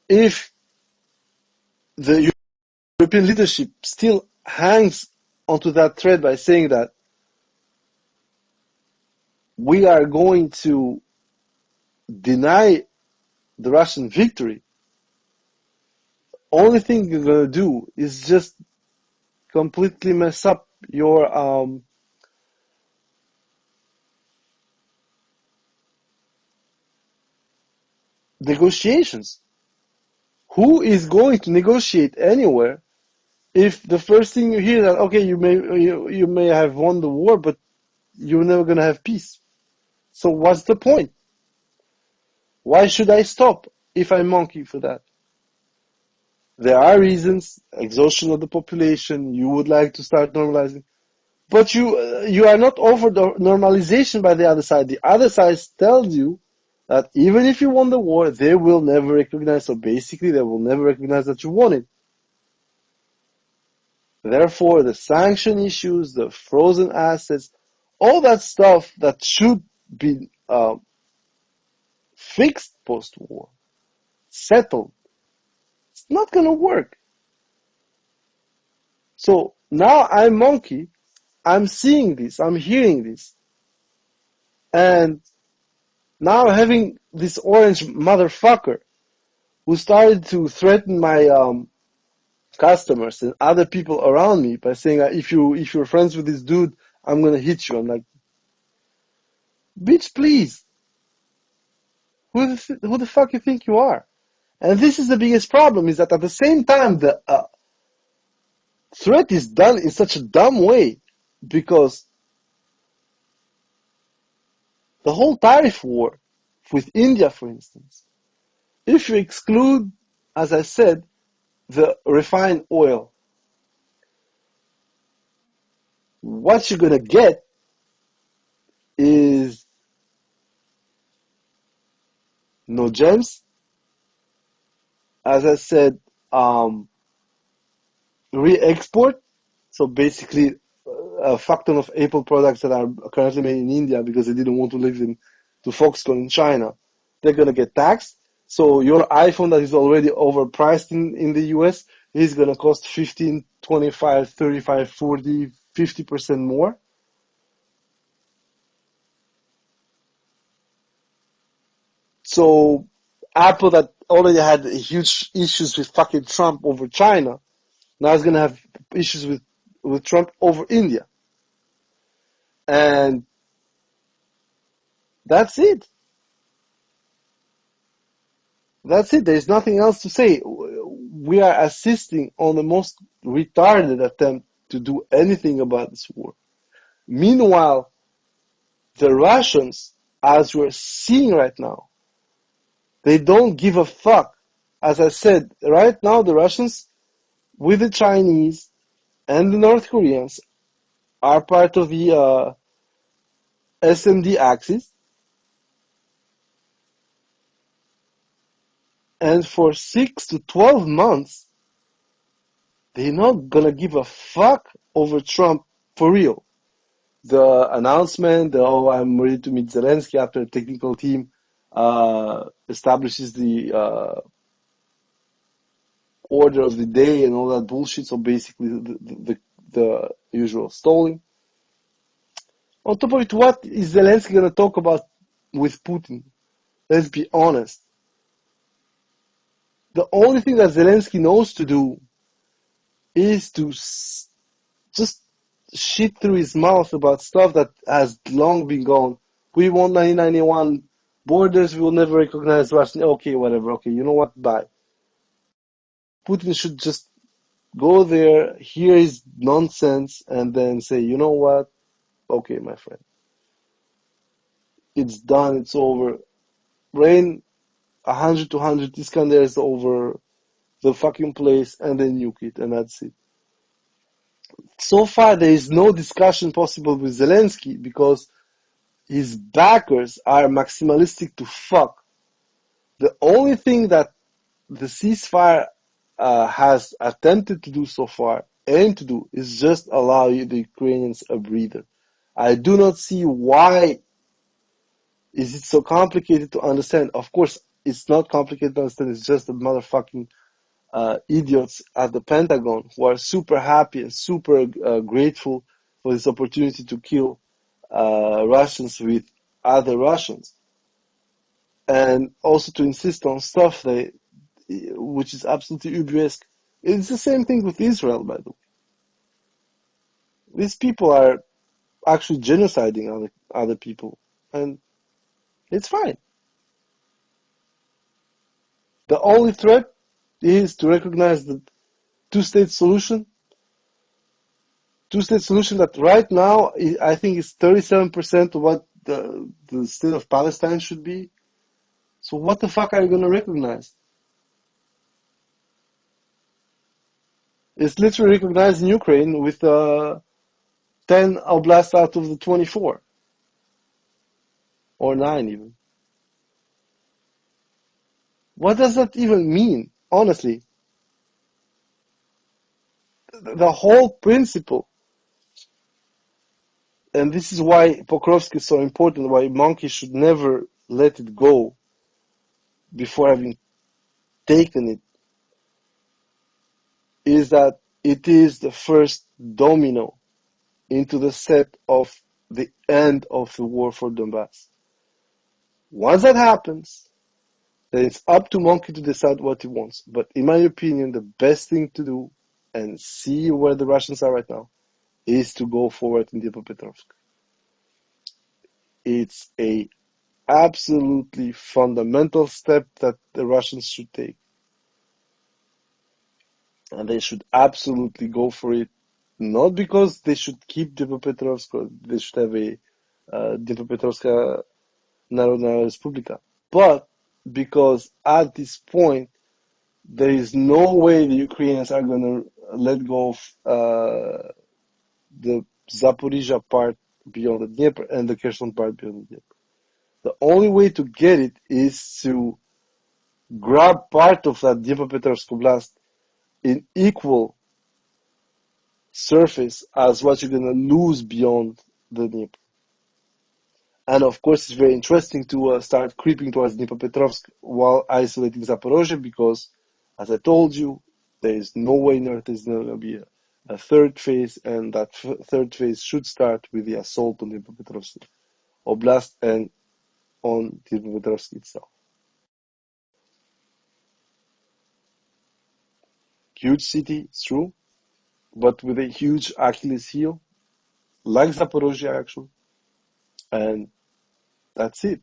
If the European leadership still hangs onto that thread by saying that we are going to deny the Russian victory, only thing you're going to do is just completely mess up your negotiations. Who is going to negotiate anywhere if the first thing you hear that, okay, you may have won the war, but you're never going to have peace? So what's the point? Why should I stop if I monkey for that? There are reasons, exhaustion of the population, you would like to start normalizing, but you are not offered normalization by the other side. The other side tells you that even if you won the war, they will never recognize, so basically they will never recognize that you won it. Therefore, the sanction issues, the frozen assets, all that stuff that should be fixed post-war, settled, it's not going to work. So now I'm monkey, I'm seeing this, I'm hearing this, and now having this orange motherfucker who started to threaten my customers and other people around me by saying, if you're friends with this dude, I'm gonna hit you. I'm like, bitch, please. Who the fuck you think you are? And this is the biggest problem, is that at the same time the threat is done in such a dumb way, because the whole tariff war with India, for instance, if you exclude, as I said, the refined oil, what you're gonna get is no gems, as I said, re-export. So basically, a fuck ton of Apple products that are currently made in India because they didn't want to live to Foxconn in China, they're gonna get taxed. So your iPhone that is already overpriced in the US is gonna cost 15, 25, 35, 40, 50% more. So Apple, that already had huge issues with fucking Trump over China, now is gonna have issues with Trump over India. And that's it. That's it. There's nothing else to say. We are assisting on the most retarded attempt to do anything about this war. Meanwhile, The Russians, as we're seeing right now, they don't give a fuck. As I said, right now the Russians with the Chinese and the North Koreans are part of the SMD axis, and for 6 to 12 months, they're not gonna give a fuck over Trump for real. The announcement, oh, I'm ready to meet Zelensky after a technical team establishes the order of the day and all that bullshit. So basically, the usual stalling. On top of it, what is Zelensky gonna talk about with Putin? Let's be honest. The only thing that Zelensky knows to do is to just shit through his mouth about stuff that has long been gone. We want 1991 borders, we will never recognize Russian. Okay, whatever. Okay, you know what? Bye. Putin should just go there, hear his nonsense, and then say, you know what? Okay, my friend. It's done, it's over. Rain 100 to 100 Iskanders over the fucking place and then nuke it, and that's it. So far, there is no discussion possible with Zelensky because his backers are maximalistic to fuck. The only thing that the ceasefire has attempted to do so far, and to do, is just allow the Ukrainians a breather. I do not see why is it so complicated to understand. Of course, it's not complicated to understand. It's just the motherfucking idiots at the Pentagon who are super happy and super grateful for this opportunity to kill Russians with other Russians, and also to insist on stuff which is absolutely ubuesque. It's the same thing with Israel, by the way. These people are actually genociding other people, and it's fine. The only threat is to recognize the two-state solution. Two-state solution that right now I think is 37% of what the state of Palestine should be. So what the fuck are you going to recognize? It's literally recognized in Ukraine with 10 oblasts out of the 24. Or 9 even. What does that even mean, honestly? The whole principle, and this is why Pokrovsky is so important, why Monkey should never let it go before having taken it, is that it is the first domino into the set of the end of the war for Donbass. Once that happens, then it's up to Monkey to decide what he wants. But in my opinion, the best thing to do, and see where the Russians are right now, is to go forward in Dnipropetrovsk. It's a absolutely fundamental step that the Russians should take. And they should absolutely go for it. Not because they should keep Dnipropetrovsk, or they should have a Dnipropetrovska Narodna Respublika, but because at this point there is no way the Ukrainians are going to let go of the Zaporizhia part beyond the Dnieper and the Kherson part beyond the Dnieper. The only way to get it is to grab part of that Dnipropetrovsk Oblast in equal surface as what you're going to lose beyond the Dnieper. And of course, it's very interesting to start creeping towards Dnipropetrovsk while isolating Zaporozhye, because, as I told you, there is no way there's going to be a third phase, and that third phase should start with the assault on Dnipropetrovsk Oblast and on Dnipropetrovsk itself. Huge city, it's true, but with a huge Achilles heel, like Zaporozhye actually, and that's it.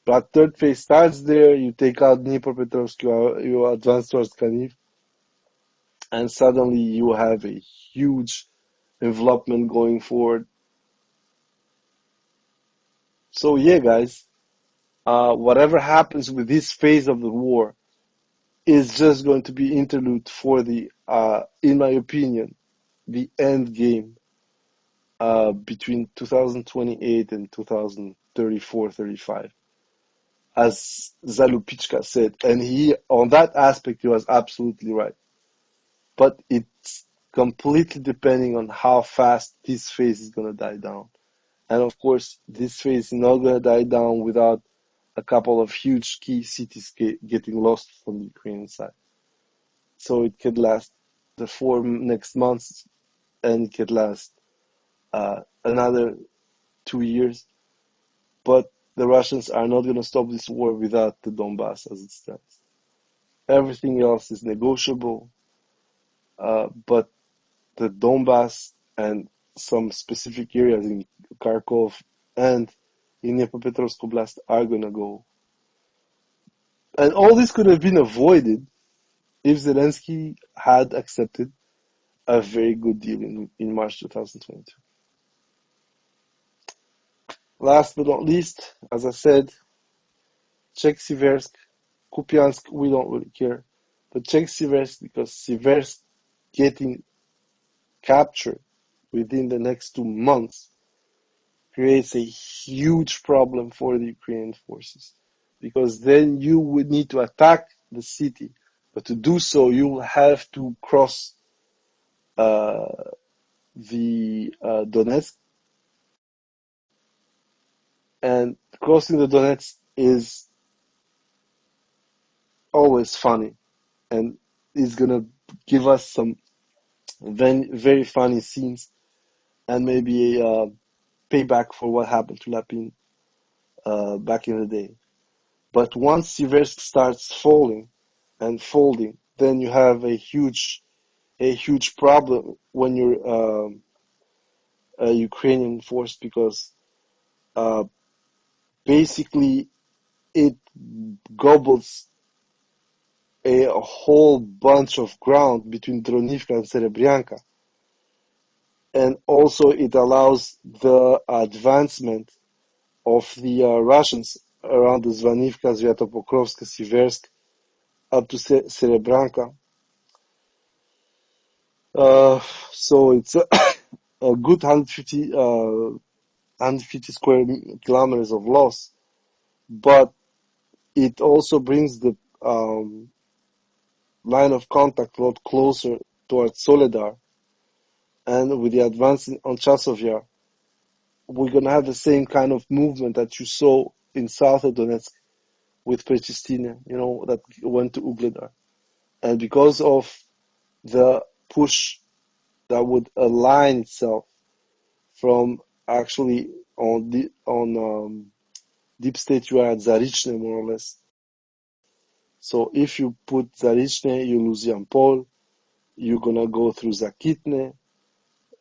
But third phase starts there, you take out Dnipropetrovsk, you advance towards Kaniv, and suddenly you have a huge envelopment going forward. So yeah, guys, whatever happens with this phase of the war is just going to be interlude for the, in my opinion, the end game between 2028 and 2034, 35, as Zalupichka said. And he, on that aspect, he was absolutely right. But it's completely depending on how fast this phase is going to die down. And of course, this phase is not going to die down without a couple of huge key cities getting lost from the Ukrainian side. So it could last the 4 next months, and it could last another 2 years. But the Russians are not going to stop this war without the Donbass as it stands. Everything else is negotiable, but the Donbass and some specific areas in Kharkov and in Dnipropetrovsk Oblast are going to go. And all this could have been avoided if Zelensky had accepted a very good deal in March 2022. Last but not least, as I said, check Siversk, Kupiansk, we don't really care. But check Siversk, because Siversk getting captured within the next 2 months creates a huge problem for the Ukrainian forces. Because then you would need to attack the city. But to do so, you will have to cross the Donetsk. And crossing the Donetsk is always funny. And is going to give us some very, very funny scenes and maybe a payback for what happened to Lapin back in the day. But once Siversk starts falling and folding, then you have a huge problem when you're a Ukrainian force, because basically it gobbles a whole bunch of ground between Dronivka and Serebryanka. And also it allows the advancement of the Russians around the Zvanivka, Sviatopokrovsk, Siversk, up to Serebranka. So it's a good 150 square kilometers of loss, but it also brings the line of contact a lot closer towards Soledar. And with the advance on Chasov Yar, we're going to have the same kind of movement that you saw in south of Donetsk with Prechestina, that went to Ugledar. And because of the push that would align itself from actually on deep state, you are at Zarichne, more or less. So if you put Zarichne, you lose Yampol, you're going to go through Zakitne,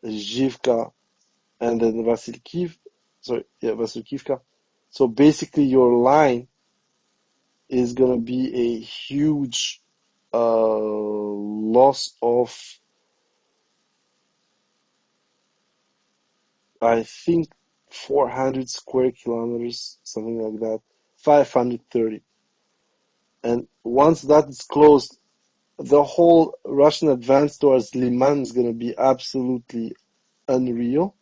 Zhivka, and then Vasilkivka. So basically your line is going to be a huge loss of, I think, 400 square kilometers, something like that, 530. And once that is closed, the whole Russian advance towards Liman is going to be absolutely unreal.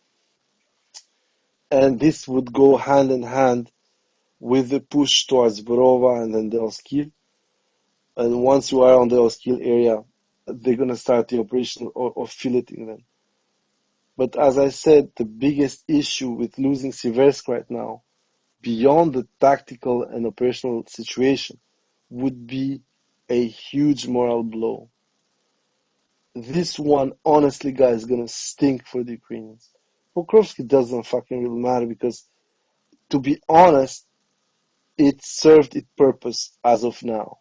And this would go hand in hand with the push towards Borova and then the Oskil. And once you are on the Oskil area, they're going to start the operation of filleting them. But as I said, the biggest issue with losing Siversk right now, beyond the tactical and operational situation, would be a huge moral blow. This one, honestly, guys, is going to stink for the Ukrainians. Pokrovsky doesn't fucking really matter, because, to be honest, it served its purpose as of now.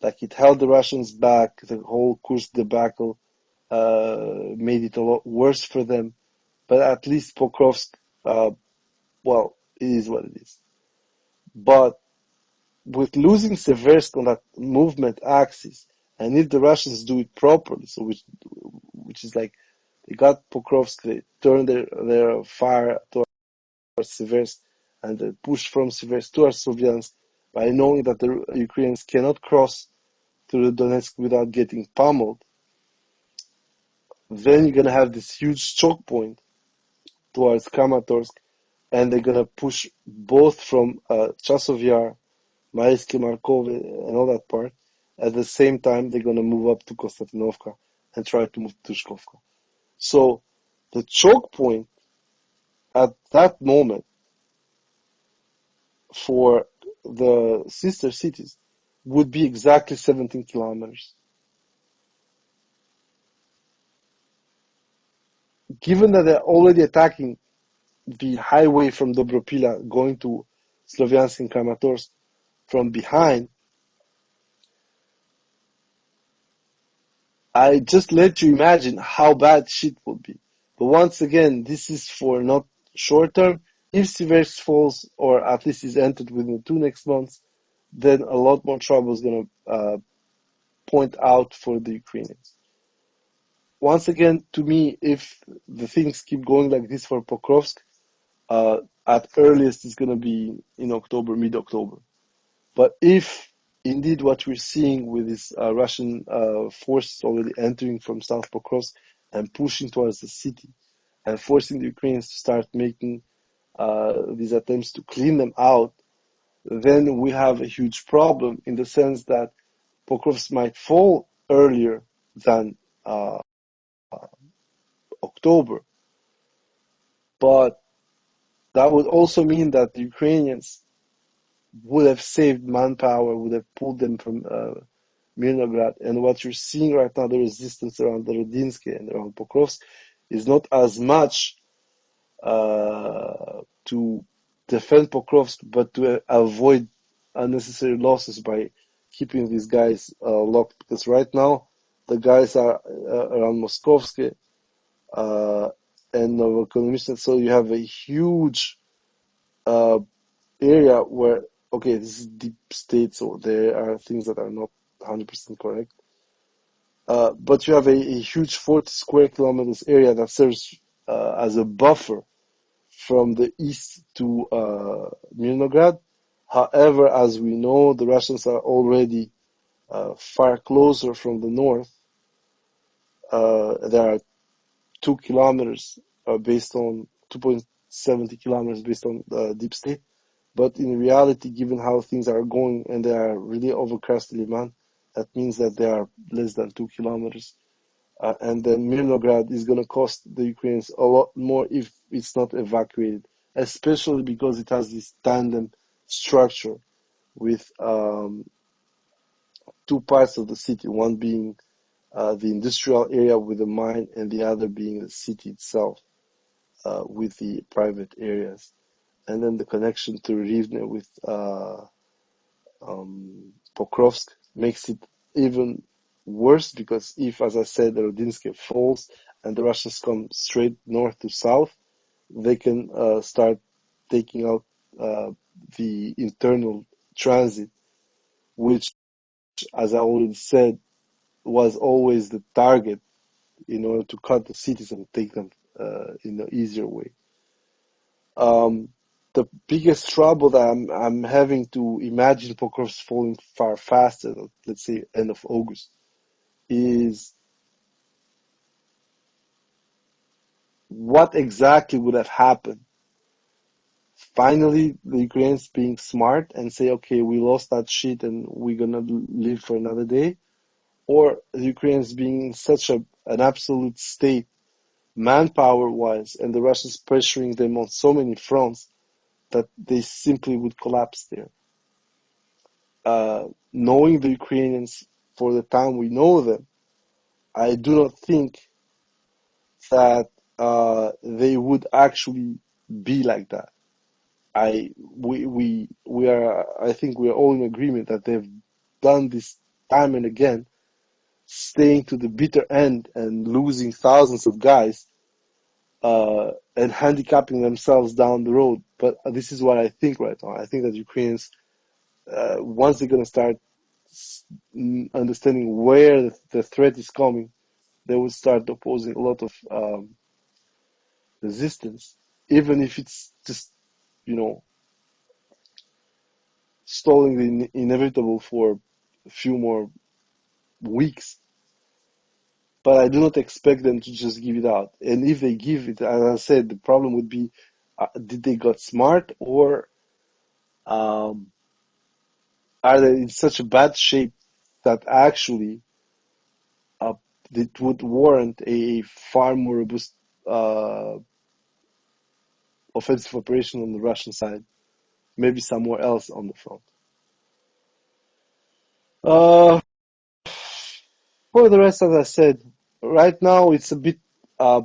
Like, it held the Russians back. The whole Kursk debacle made it a lot worse for them. But at least Pokrovsk, well, it is what it is. But with losing Seversk on that movement axis, and if the Russians do it properly, so which is like, they got Pokrovsk, they turned their fire towards Seversk, and the push from Siversk to Sloviansk by knowing that the Ukrainians cannot cross to the Donetsk without getting pummeled, then you're going to have this huge choke point towards Kramatorsk, and they're going to push both from Chasov Yar, Maisky, Markov, and all that part. At the same time, they're going to move up to Konstantinovka and try to move to Shkovka. So the choke point at that moment for the sister cities would be exactly 17 kilometers. Given that they're already attacking the highway from Dobropila going to Sloviansk and Kramatorsk from behind, I just let you imagine how bad shit would be. But once again, this is for not short term. If Siversk falls, or at least is entered within the 2 next months, then a lot more trouble is going to point out for the Ukrainians. Once again, to me, if the things keep going like this for Pokrovsk, at earliest it's going to be in October, mid-October. But if indeed what we're seeing with this Russian forces already entering from South Pokrovsk and pushing towards the city and forcing the Ukrainians to start making these attempts to clean them out, then we have a huge problem in the sense that Pokrovsk might fall earlier than October. But that would also mean that the Ukrainians would have saved manpower, would have pulled them from Mirnograd. And what you're seeing right now, the resistance around the Rodinsky and around Pokrovsk, is not as much to defend Pokrovsk, but to avoid unnecessary losses by keeping these guys locked. Because right now, the guys are around Moskovsky and Novoekonomishny, so you have a huge area where, okay, this is deep state, so there are things that are not 100% correct. But you have a huge 40 square kilometers area that serves as a buffer from the east to Mirnograd. However, as we know, the Russians are already far closer from the north. There are 2 kilometers based on 2.70 kilometers based on deep state. But in reality, given how things are going and they are really over Krasny Liman, that means that they are less than 2 kilometers. And then Mirnograd is going to cost the Ukrainians a lot more if it's not evacuated, especially because it has this tandem structure with two parts of the city, one being the industrial area with the mine and the other being the city itself with the private areas. And then the connection to Rivne with Pokrovsk makes it even worse, because if, as I said, the Rodinsky falls and the Russians come straight north to south, they can start taking out the internal transit, which, as I already said, was always the target in order to cut the cities and take them in an easier way. The biggest trouble that I'm having to imagine Pokrovsk falling far faster, let's say end of August, is what exactly would have happened. Finally, the Ukrainians being smart and say, okay, we lost that shit and we're gonna live for another day, or the Ukrainians being in such an absolute state, manpower-wise, and the Russians pressuring them on so many fronts that they simply would collapse there. Knowing the Ukrainians for the time we know them, I do not think that they would actually be like that. I think we are all in agreement that they've done this time and again, staying to the bitter end and losing thousands of guys and handicapping themselves down the road. But this is what I think right now. I think that Ukrainians, once they're going to start understanding where the threat is coming, they will start opposing a lot of resistance, even if it's just, you know, stalling the inevitable for a few more weeks. But I do not expect them to just give it out. And if they give it, as I said, the problem would be, did they got smart, or um, are they in such a bad shape that actually uh, it would warrant a far more robust uh, offensive operation on the Russian side, maybe somewhere else on the front. Uh, for the rest, as I said, right now it's a bit uh,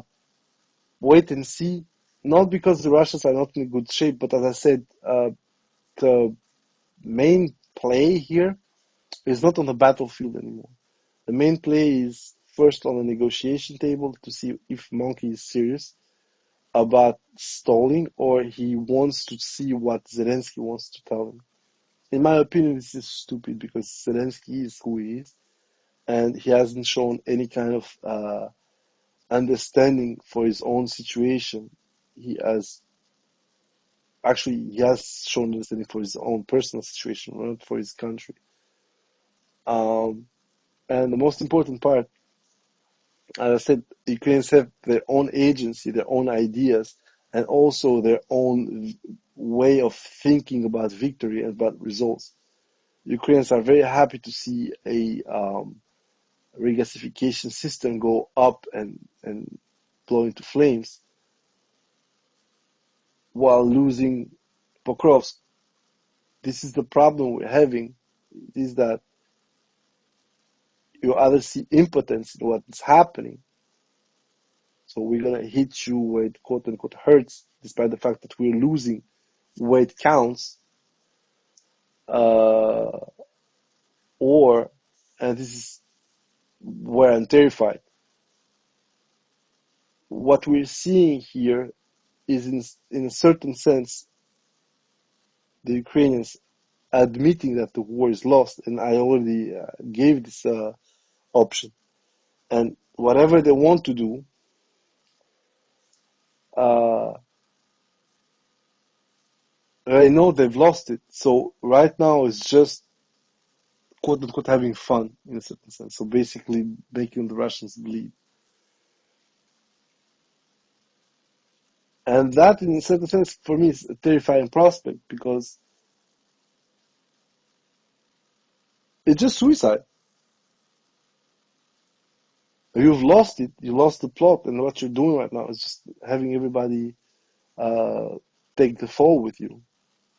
wait and see. Not because the Russians are not in good shape, but as I said, the main play here is not on the battlefield anymore. The main play is first on the negotiation table to see if Monkey is serious about stalling, or he wants to see what Zelensky wants to tell him. In my opinion, this is stupid because Zelensky is who he is, and he hasn't shown any kind of understanding for his own situation. He has shown understanding for his own personal situation, not for his country. Um, and the most important part, as I said, the Ukrainians have their own agency, their own ideas, and also their own way of thinking about victory and about results. Ukrainians are very happy to see a regasification system go up and blow into flames while losing Pokrovsk. This is the problem we're having, is that you either see impotence in what's happening. So we're going to hit you where it quote unquote hurts, despite the fact that we're losing where it counts. Uh, or, and this is where I'm terrified, what we're seeing here is in a certain sense, the Ukrainians admitting that the war is lost. And I already gave this option. And whatever they want to do, uh, they know they've lost it. So right now it's just quote unquote having fun in a certain sense. So basically making the Russians bleed. And that in a certain sense for me is a terrifying prospect, because it's just suicide. You've lost it, you lost the plot, and what you're doing right now is just having everybody take the fall with you,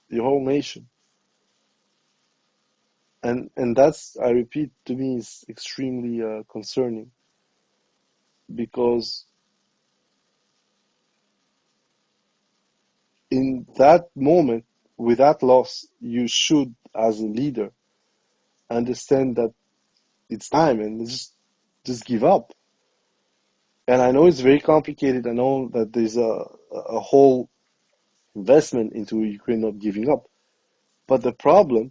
your whole nation. And that's, I repeat, to me is extremely concerning, because in that moment, with that loss, you should, as a leader, understand that it's time and just give up. And I know it's very complicated. I know that there's a whole investment into Ukraine not giving up. But the problem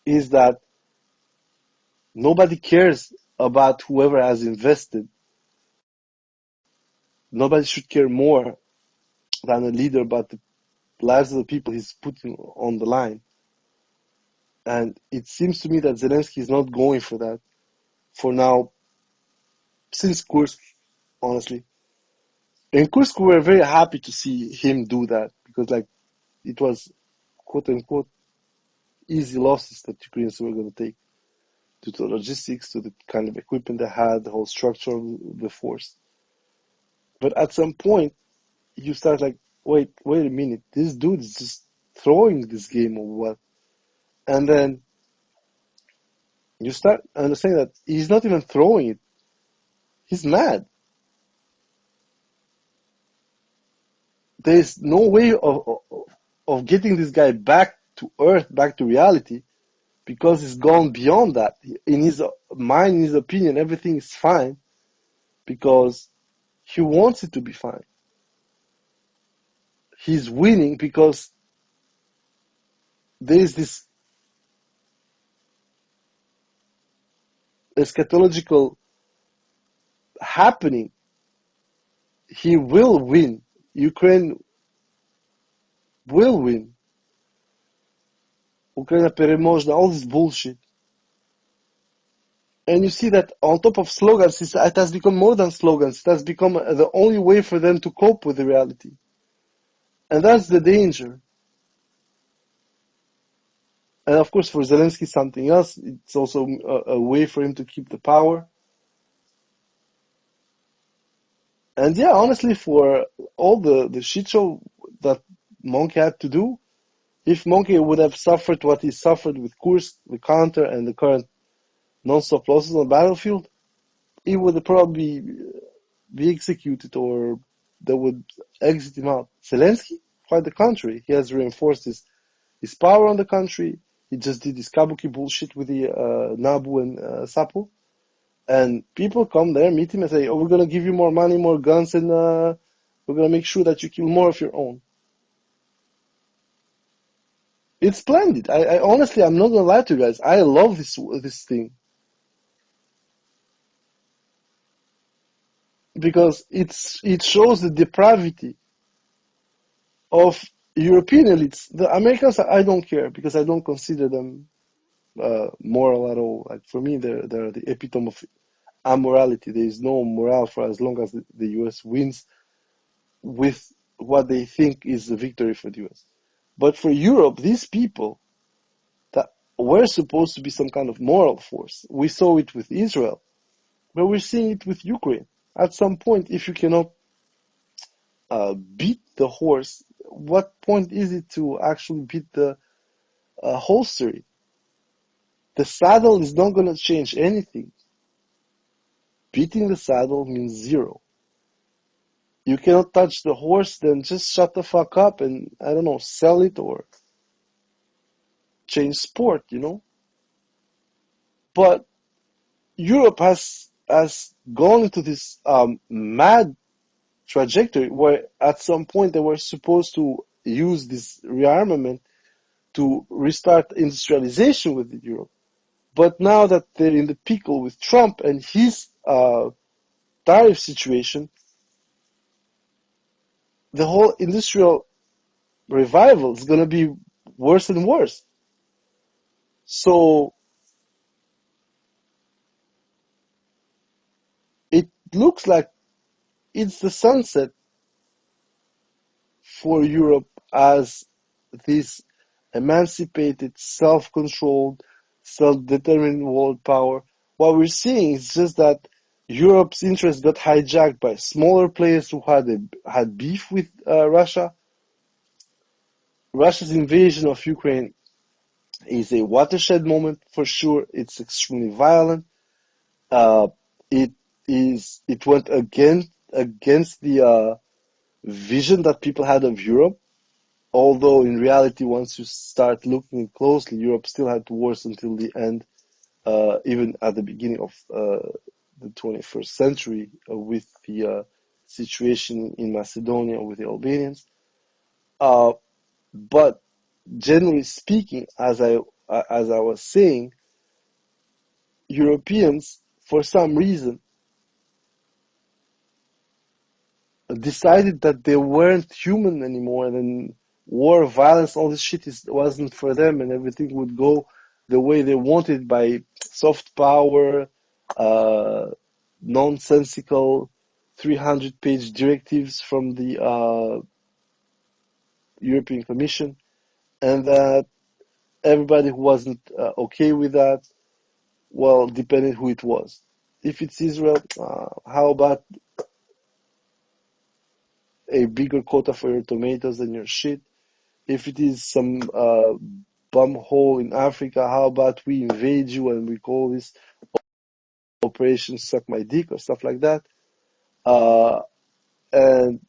is that nobody cares about whoever has invested. Nobody should care more than a leader about the lives of the people he's putting on the line. And it seems to me that Zelensky is not going for that for now, since Kursk, honestly. In Kursk, we were very happy to see him do that, because like it was quote unquote easy losses that Ukrainians were going to take due to the logistics, to the kind of equipment they had, the whole structure of the force. But at some point, you start like, wait a minute, this dude is just throwing this game or what? And then you start understanding that he's not even throwing it, he's mad. There's no way of getting this guy back to earth, back to reality, because he's gone beyond that. In his mind, in his opinion, everything is fine because he wants it to be fine. He's winning because there is this eschatological happening. He will win. Ukraine will win. Ukraine переможна, all this bullshit. And you see that on top of slogans, it has become more than slogans. It has become the only way for them to cope with the reality. And that's the danger. And of course, for Zelensky, something else. It's also a way for him to keep the power. And yeah, honestly, for all the shit show that Monkey had to do, if Monkey would have suffered what he suffered with Kursk, the counter, and the current non-stop losses on the battlefield, he would probably be executed or they would exit him out. Zelensky, quite the contrary. He has reinforced his power on the country. He just did this kabuki bullshit with the Nabu and Sapo. And people come there, meet him, and say, oh, we're going to give you more money, more guns, and we're going to make sure that you kill more of your own. It's splendid. I honestly, I'm not going to lie to you guys. I love this thing. Because it shows the depravity of European elites. The Americans, I don't care because I don't consider them moral at all. Like for me, they're the epitome of amorality. There is no morale for as long as the US wins with what they think is the victory for the US. But for Europe, these people that were supposed to be some kind of moral force, we saw it with Israel, but we're seeing it with Ukraine. At some point, if you cannot beat the horse, what point is it to actually beat the holstery? The saddle is not going to change anything. Beating the saddle means zero. You cannot touch the horse, then just shut the fuck up and, I don't know, sell it or change sport, you know? But Europe has gone into this mad trajectory where at some point they were supposed to use this rearmament to restart industrialization with Europe. But now that they're in the pickle with Trump and his tariff situation, the whole industrial revival is going to be worse and worse. So it looks like it's the sunset for Europe as this emancipated, self-controlled, self-determined world power. What we're seeing is just that Europe's interest got hijacked by smaller players who had beef with Russia. Russia's invasion of Ukraine is a watershed moment for sure. It's extremely violent. It went against the vision that people had of Europe. Although in reality, once you start looking closely, Europe still had wars until the end, even at the beginning of the 21st century with the situation in Macedonia with the Albanians. But generally speaking, as I was saying, Europeans, for some reason, decided that they weren't human anymore, and then war, violence, all this shit wasn't for them, and everything would go the way they wanted by soft power, nonsensical 300-page directives from the European Commission, and that everybody who wasn't okay with that, well, depending who it was. If it's Israel, how about a bigger quota for your tomatoes than your shit? If it is some bum hole in Africa, how about we invade you and we call this Operation Suck My Dick or stuff like that? And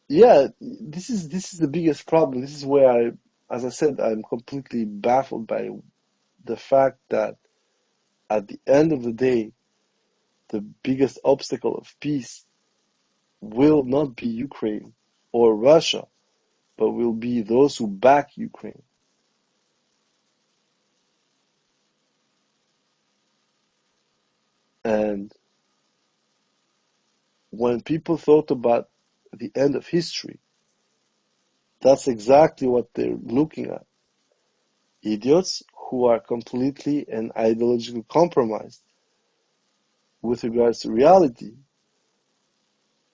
yeah, this is the biggest problem. This is where as I said, I'm completely baffled by the fact that at the end of the day, the biggest obstacle of peace will not be Ukraine or Russia, but will be those who back Ukraine. And when people thought about the end of history, that's exactly what they're looking at. idiots who are completely and ideologically compromised with regards to reality,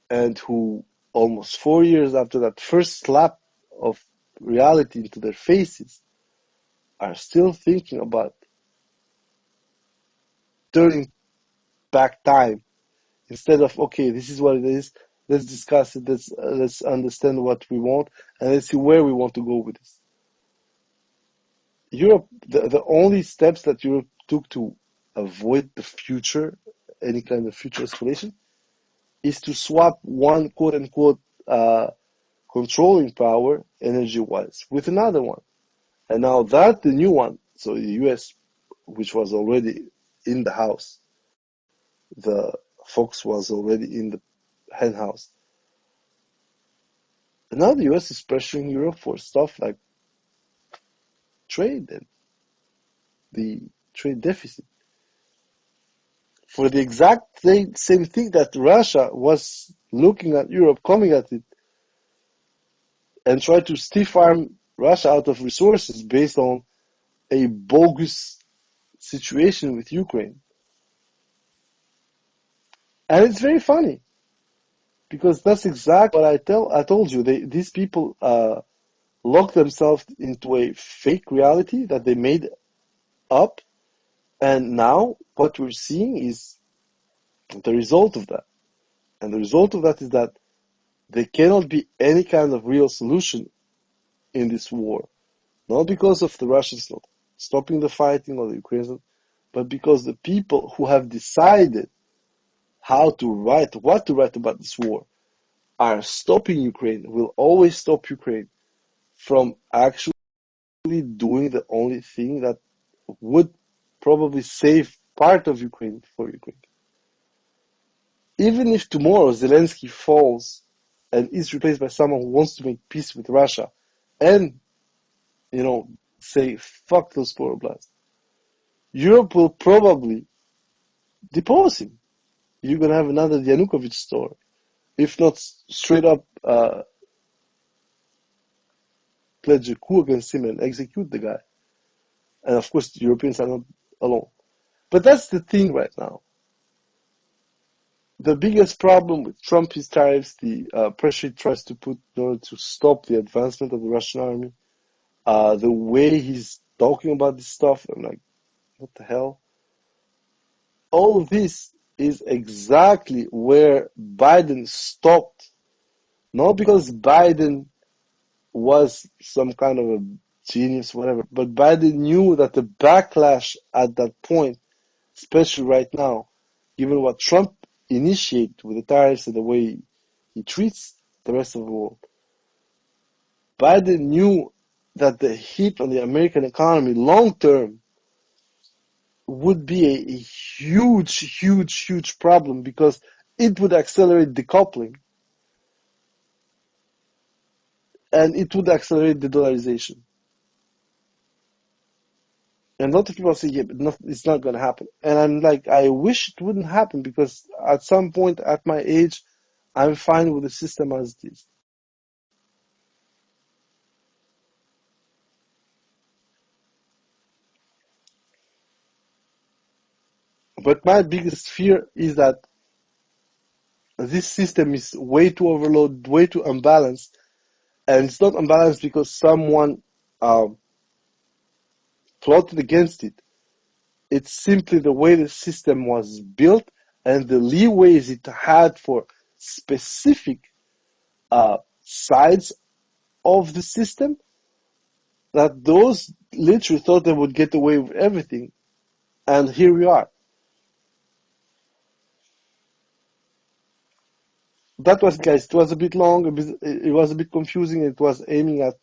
and who almost 4 years after that first slap of reality into their faces are still thinking about turning back time instead of, okay, this is what it is, let's discuss it, let's understand what we want, and let's see where we want to go with this. Europe, the only steps that Europe took to avoid the future, any kind of future escalation, is to swap one quote unquote controlling power energy wise with another one. And now that the new one, so the US, which was already in the house, the fox was already in the hen house. And now the US is pressuring Europe for stuff like trade and the trade deficit. For the exact same thing that Russia was looking at Europe, coming at it, and try to stiff arm Russia out of resources based on a bogus situation with Ukraine. And it's very funny because that's exactly what I told you. These people lock themselves into a fake reality that they made up, and now what we're seeing is the result of that. And the result of that is that there cannot be any kind of real solution in this war. Not because of the Russians not stopping the fighting or the Ukrainians, but because the people who have decided what to write about this war are stopping Ukraine, will always stop Ukraine from actually doing the only thing that would probably save part of Ukraine for Ukraine. Even if tomorrow Zelensky falls and is replaced by someone who wants to make peace with Russia and, say, fuck those chloroplasts, Europe will probably depose him. You're going to have another Yanukovych story. If not straight up pledge a coup against him and execute the guy. And of course, the Europeans are not alone. But that's the thing right now. The biggest problem with Trump is tariffs, the pressure he tries to put in order to stop the advancement of the Russian army, the way he's talking about this stuff. I'm like, what the hell? All of this is exactly where Biden stopped. Not because Biden was some kind of a genius, whatever, but Biden knew that the backlash at that point, especially right now, given what Trump initiated with the tariffs and the way he treats the rest of the world, Biden knew that the hit on the American economy long term would be a huge, huge, huge problem because it would accelerate decoupling and it would accelerate the dollarization. And a lot of people say, yeah, but it's not going to happen. And I'm like, I wish it wouldn't happen because at some point at my age, I'm fine with the system as it is. But my biggest fear is that this system is way too overloaded, way too unbalanced. And it's not unbalanced because someone plotted against it. It's simply the way the system was built and the leeways it had for specific sides of the system, that those literally thought they would get away with everything. And here we are. That was, guys, it was a bit long, it was a bit confusing. It was aiming at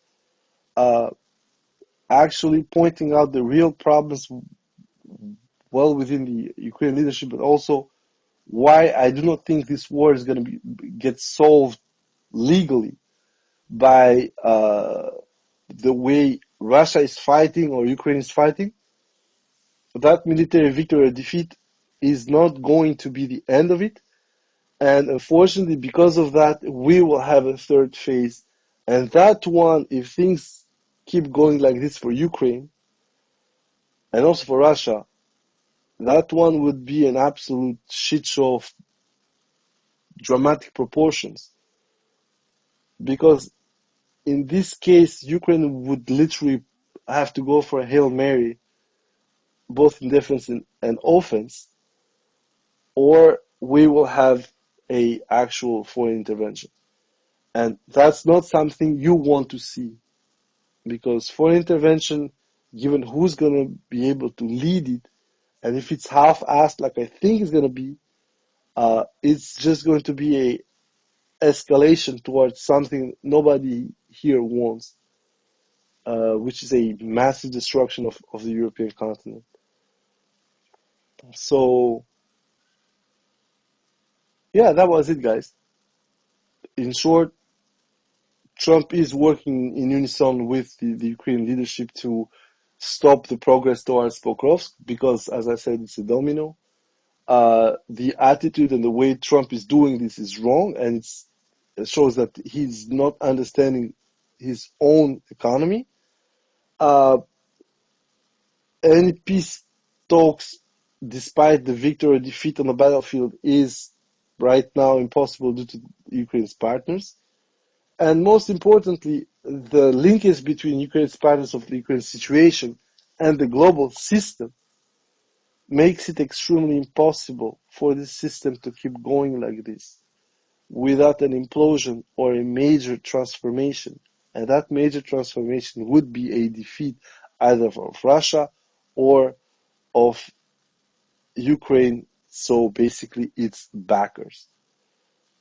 actually pointing out the real problems well within the Ukrainian leadership, but also why I do not think this war is going to get solved legally by the way Russia is fighting or Ukraine is fighting. That military victory or defeat is not going to be the end of it. And unfortunately, because of that, we will have a third phase. And that one, if things keep going like this for Ukraine, and also for Russia, that one would be an absolute shit show of dramatic proportions. Because in this case, Ukraine would literally have to go for a Hail Mary, both in defense and offense, or we will have a actual foreign intervention. And that's not something you want to see, because foreign intervention, given who's going to be able to lead it, and if it's half-assed like I think it's going to be, it's just going to be a escalation towards something nobody here wants, which is a massive destruction of the European continent. So, yeah, that was it, guys. In short, Trump is working in unison with the Ukrainian leadership to stop the progress towards Pokrovsk because, as I said, it's a domino. The attitude and the way Trump is doing this is wrong, and it shows that he's not understanding his own economy. Any peace talks, despite the victory or defeat on the battlefield, is right now impossible due to Ukraine's partners. And most importantly, the linkage between Ukraine's partners of the Ukraine situation and the global system makes it extremely impossible for this system to keep going like this without an implosion or a major transformation. And that major transformation would be a defeat either of Russia or of Ukraine, so basically its backers.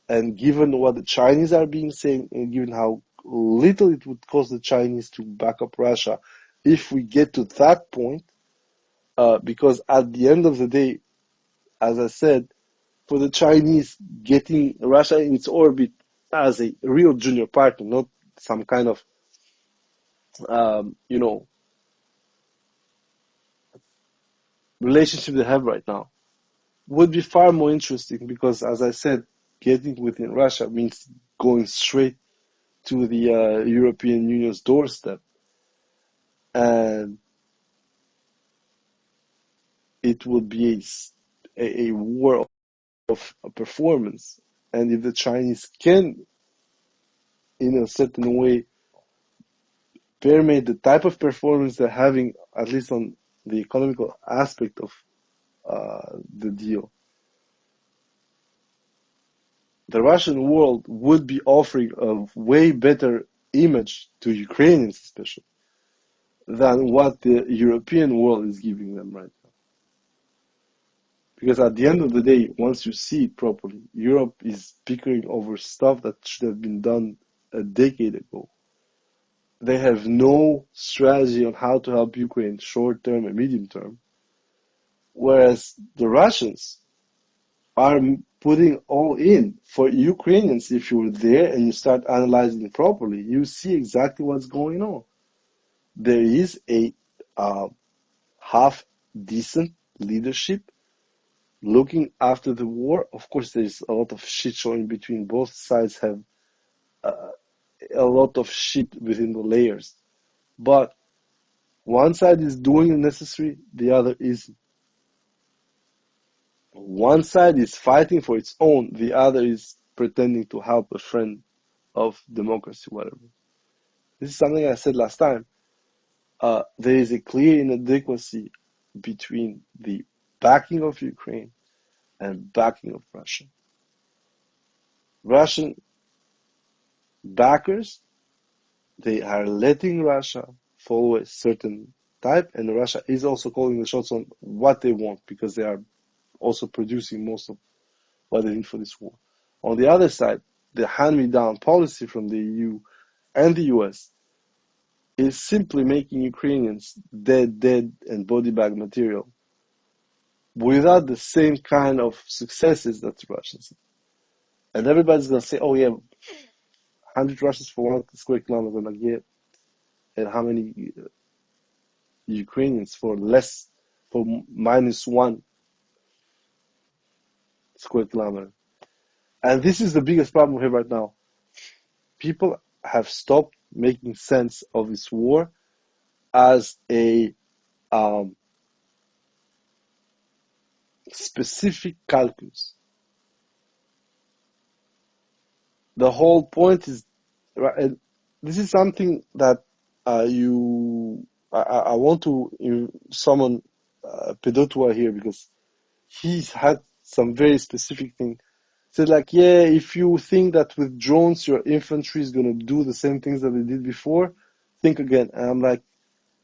And given what the Chinese are being saying, and given how little it would cost the Chinese to back up Russia, if we get to that point, because at the end of the day, as I said, for the Chinese, getting Russia in its orbit as a real junior partner, not some kind of, relationship they have right now, would be far more interesting because, as I said, getting within Russia means going straight to the European Union's doorstep. And it would be a war of a performance. And if the Chinese can, in a certain way, permeate the type of performance they're having, at least on the economical aspect of the deal, the Russian world would be offering a way better image to Ukrainians, especially, than what the European world is giving them right now. Because at the end of the day, once you see it properly, Europe is bickering over stuff that should have been done a decade ago. They have no strategy on how to help Ukraine short term and medium term. Whereas the Russians are putting all in. For Ukrainians, if you're there and you start analyzing it properly, you see exactly what's going on. There is a half decent leadership looking after the war. Of course, there's a lot of shit showing between. Both sides have a lot of shit within the layers. But one side is doing the necessary, the other isn't. One side is fighting for its own, the other is pretending to help a friend of democracy, whatever. This is something I said last time. There is a clear inadequacy between the backing of Ukraine and backing of Russia. Russian backers, they are letting Russia follow a certain type, and Russia is also calling the shots on what they want because they are also producing most of what they need for this war. On the other side, the hand-me-down policy from the EU and the US is simply making Ukrainians dead, and body bag material without the same kind of successes that the Russians have. And everybody's going to say, oh yeah, 100 Russians for 1 square kilometer, we're going to get, and how many Ukrainians for -1 square kilometer. And this is the biggest problem we have right now. People have stopped making sense of this war as a specific calculus. The whole point is, and this is something that I want to summon Pedotua here, because he's had some very specific thing. Said like, yeah, if you think that with drones your infantry is gonna do the same things that they did before, think again. And I'm like,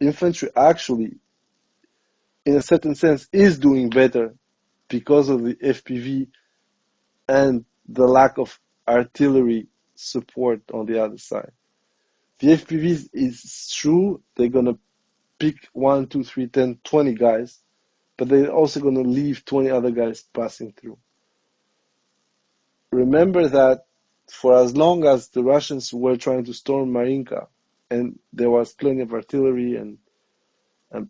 infantry actually, in a certain sense, is doing better because of the FPV and the lack of artillery support on the other side. The FPVs is true, they're gonna pick 1, 2, 3, 10, 20 guys, but they're also gonna leave 20 other guys passing through. Remember that for as long as the Russians were trying to storm Marinka, and there was plenty of artillery and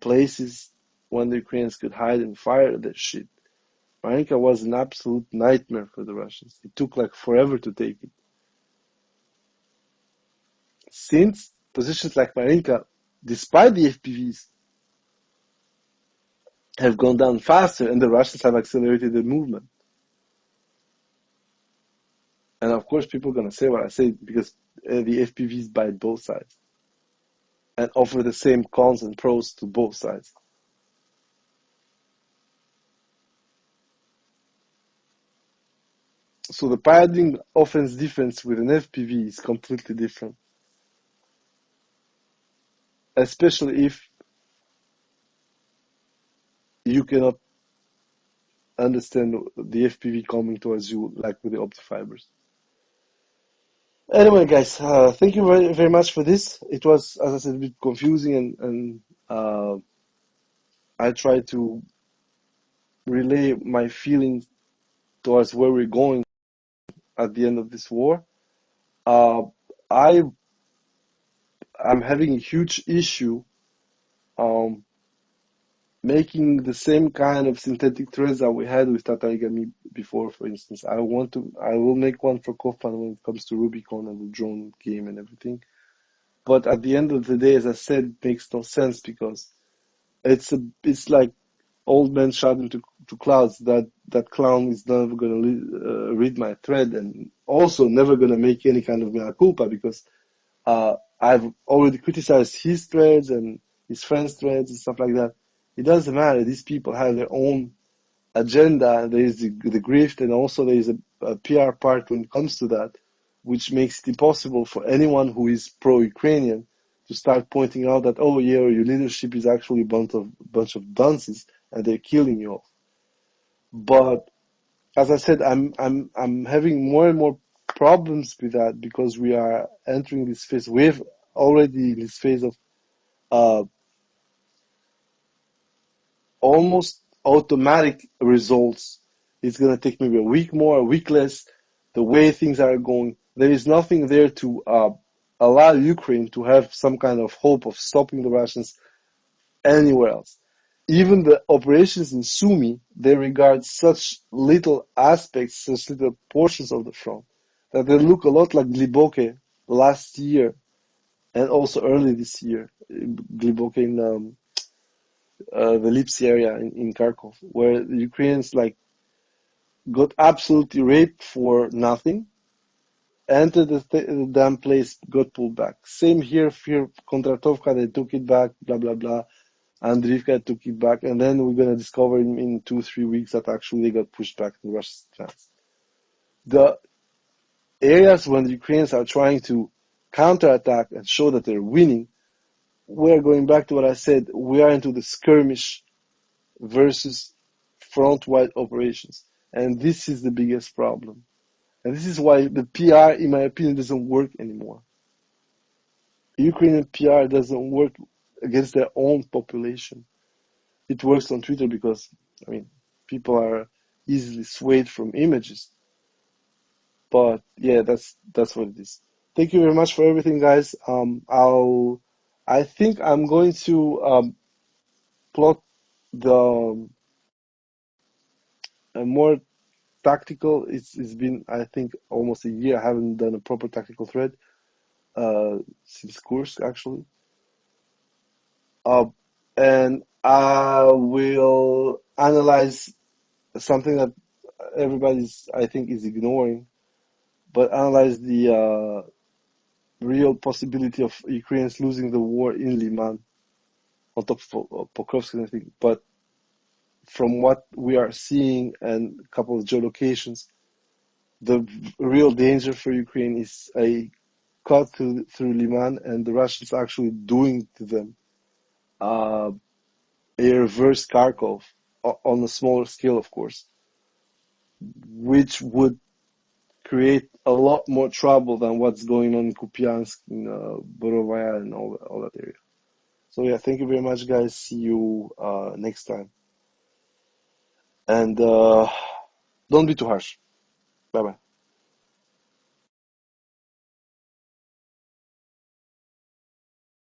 places when the Ukrainians could hide and fire their shit, Marinka was an absolute nightmare for the Russians. It took like forever to take it. Since positions like Marinka, despite the FPVs, have gone down faster, and the Russians have accelerated the movement. And of course, people are going to say what I say, because the FPVs bite both sides and offer the same cons and pros to both sides. So the paradigm offense defense with an FPV is completely different, especially if you cannot understand the FPV coming towards you like with the optic fibers. Anyway, guys, thank you very, very much for this. It was, as I said, a bit confusing, and I tried to relay my feelings towards where we're going at the end of this war. I am having a huge issue making the same kind of synthetic threads that we had with Tatarigami before, for instance. I will make one for Kofan when it comes to Rubicon and the drone game and everything. But at the end of the day, as I said, it makes no sense, because it's like old man shouting to clouds. That clown is never going to read my thread, and also never going to make any kind of mea culpa, because I've already criticized his threads and his friends' threads and stuff like that. It doesn't matter. These people have their own agenda. There is the grift, and also there is a PR part when it comes to that, which makes it impossible for anyone who is pro-Ukrainian to start pointing out that, oh yeah, your leadership is actually a bunch of dunces and they're killing you off. But as I said, I'm having more and more problems with that, because we are entering this phase. We're already in this phase of almost automatic results. It's going to take maybe a week more, a week less. The way things are going, there is nothing there to allow Ukraine to have some kind of hope of stopping the Russians anywhere else. Even the operations in Sumy, they regard such little aspects, such little portions of the front, that they look a lot like Gliboke last year and also early this year. Gliboke in the Lipsy area in Kharkov, where the Ukrainians got absolutely raped for nothing, entered the damn place, got pulled back. Same here, Kondratovka, they took it back, blah, blah, blah. Andriivka took it back, and then we're going to discover in 2-3 weeks that actually they got pushed back in Russia's hands. The areas when the Ukrainians are trying to counterattack and show that they're winning, we're going back to what I said, we are into the skirmish versus front-wide operations. And this is the biggest problem. And this is why the PR, in my opinion, doesn't work anymore. Ukrainian PR doesn't work against their own population. It works on Twitter because, people are easily swayed from images. But yeah, that's what it is. Thank you very much for everything, guys. I think I'm going to plot the more tactical. It's been, I think, almost a year. I haven't done a proper tactical thread since Kursk, actually. And I will analyze something that everybody's, I think, is ignoring, but analyze the real possibility of Ukrainians losing the war in Liman, on top of Pokrovsk and everything. But from what we are seeing and a couple of geolocations, the real danger for Ukraine is a cut through Liman, and the Russians actually doing to them uh, a reverse Kharkov on a smaller scale, of course, which would create a lot more trouble than what's going on in Kupiansk, in Borovaya, and all that area. So yeah, thank you very much, guys. See you next time. And don't be too harsh. Bye bye.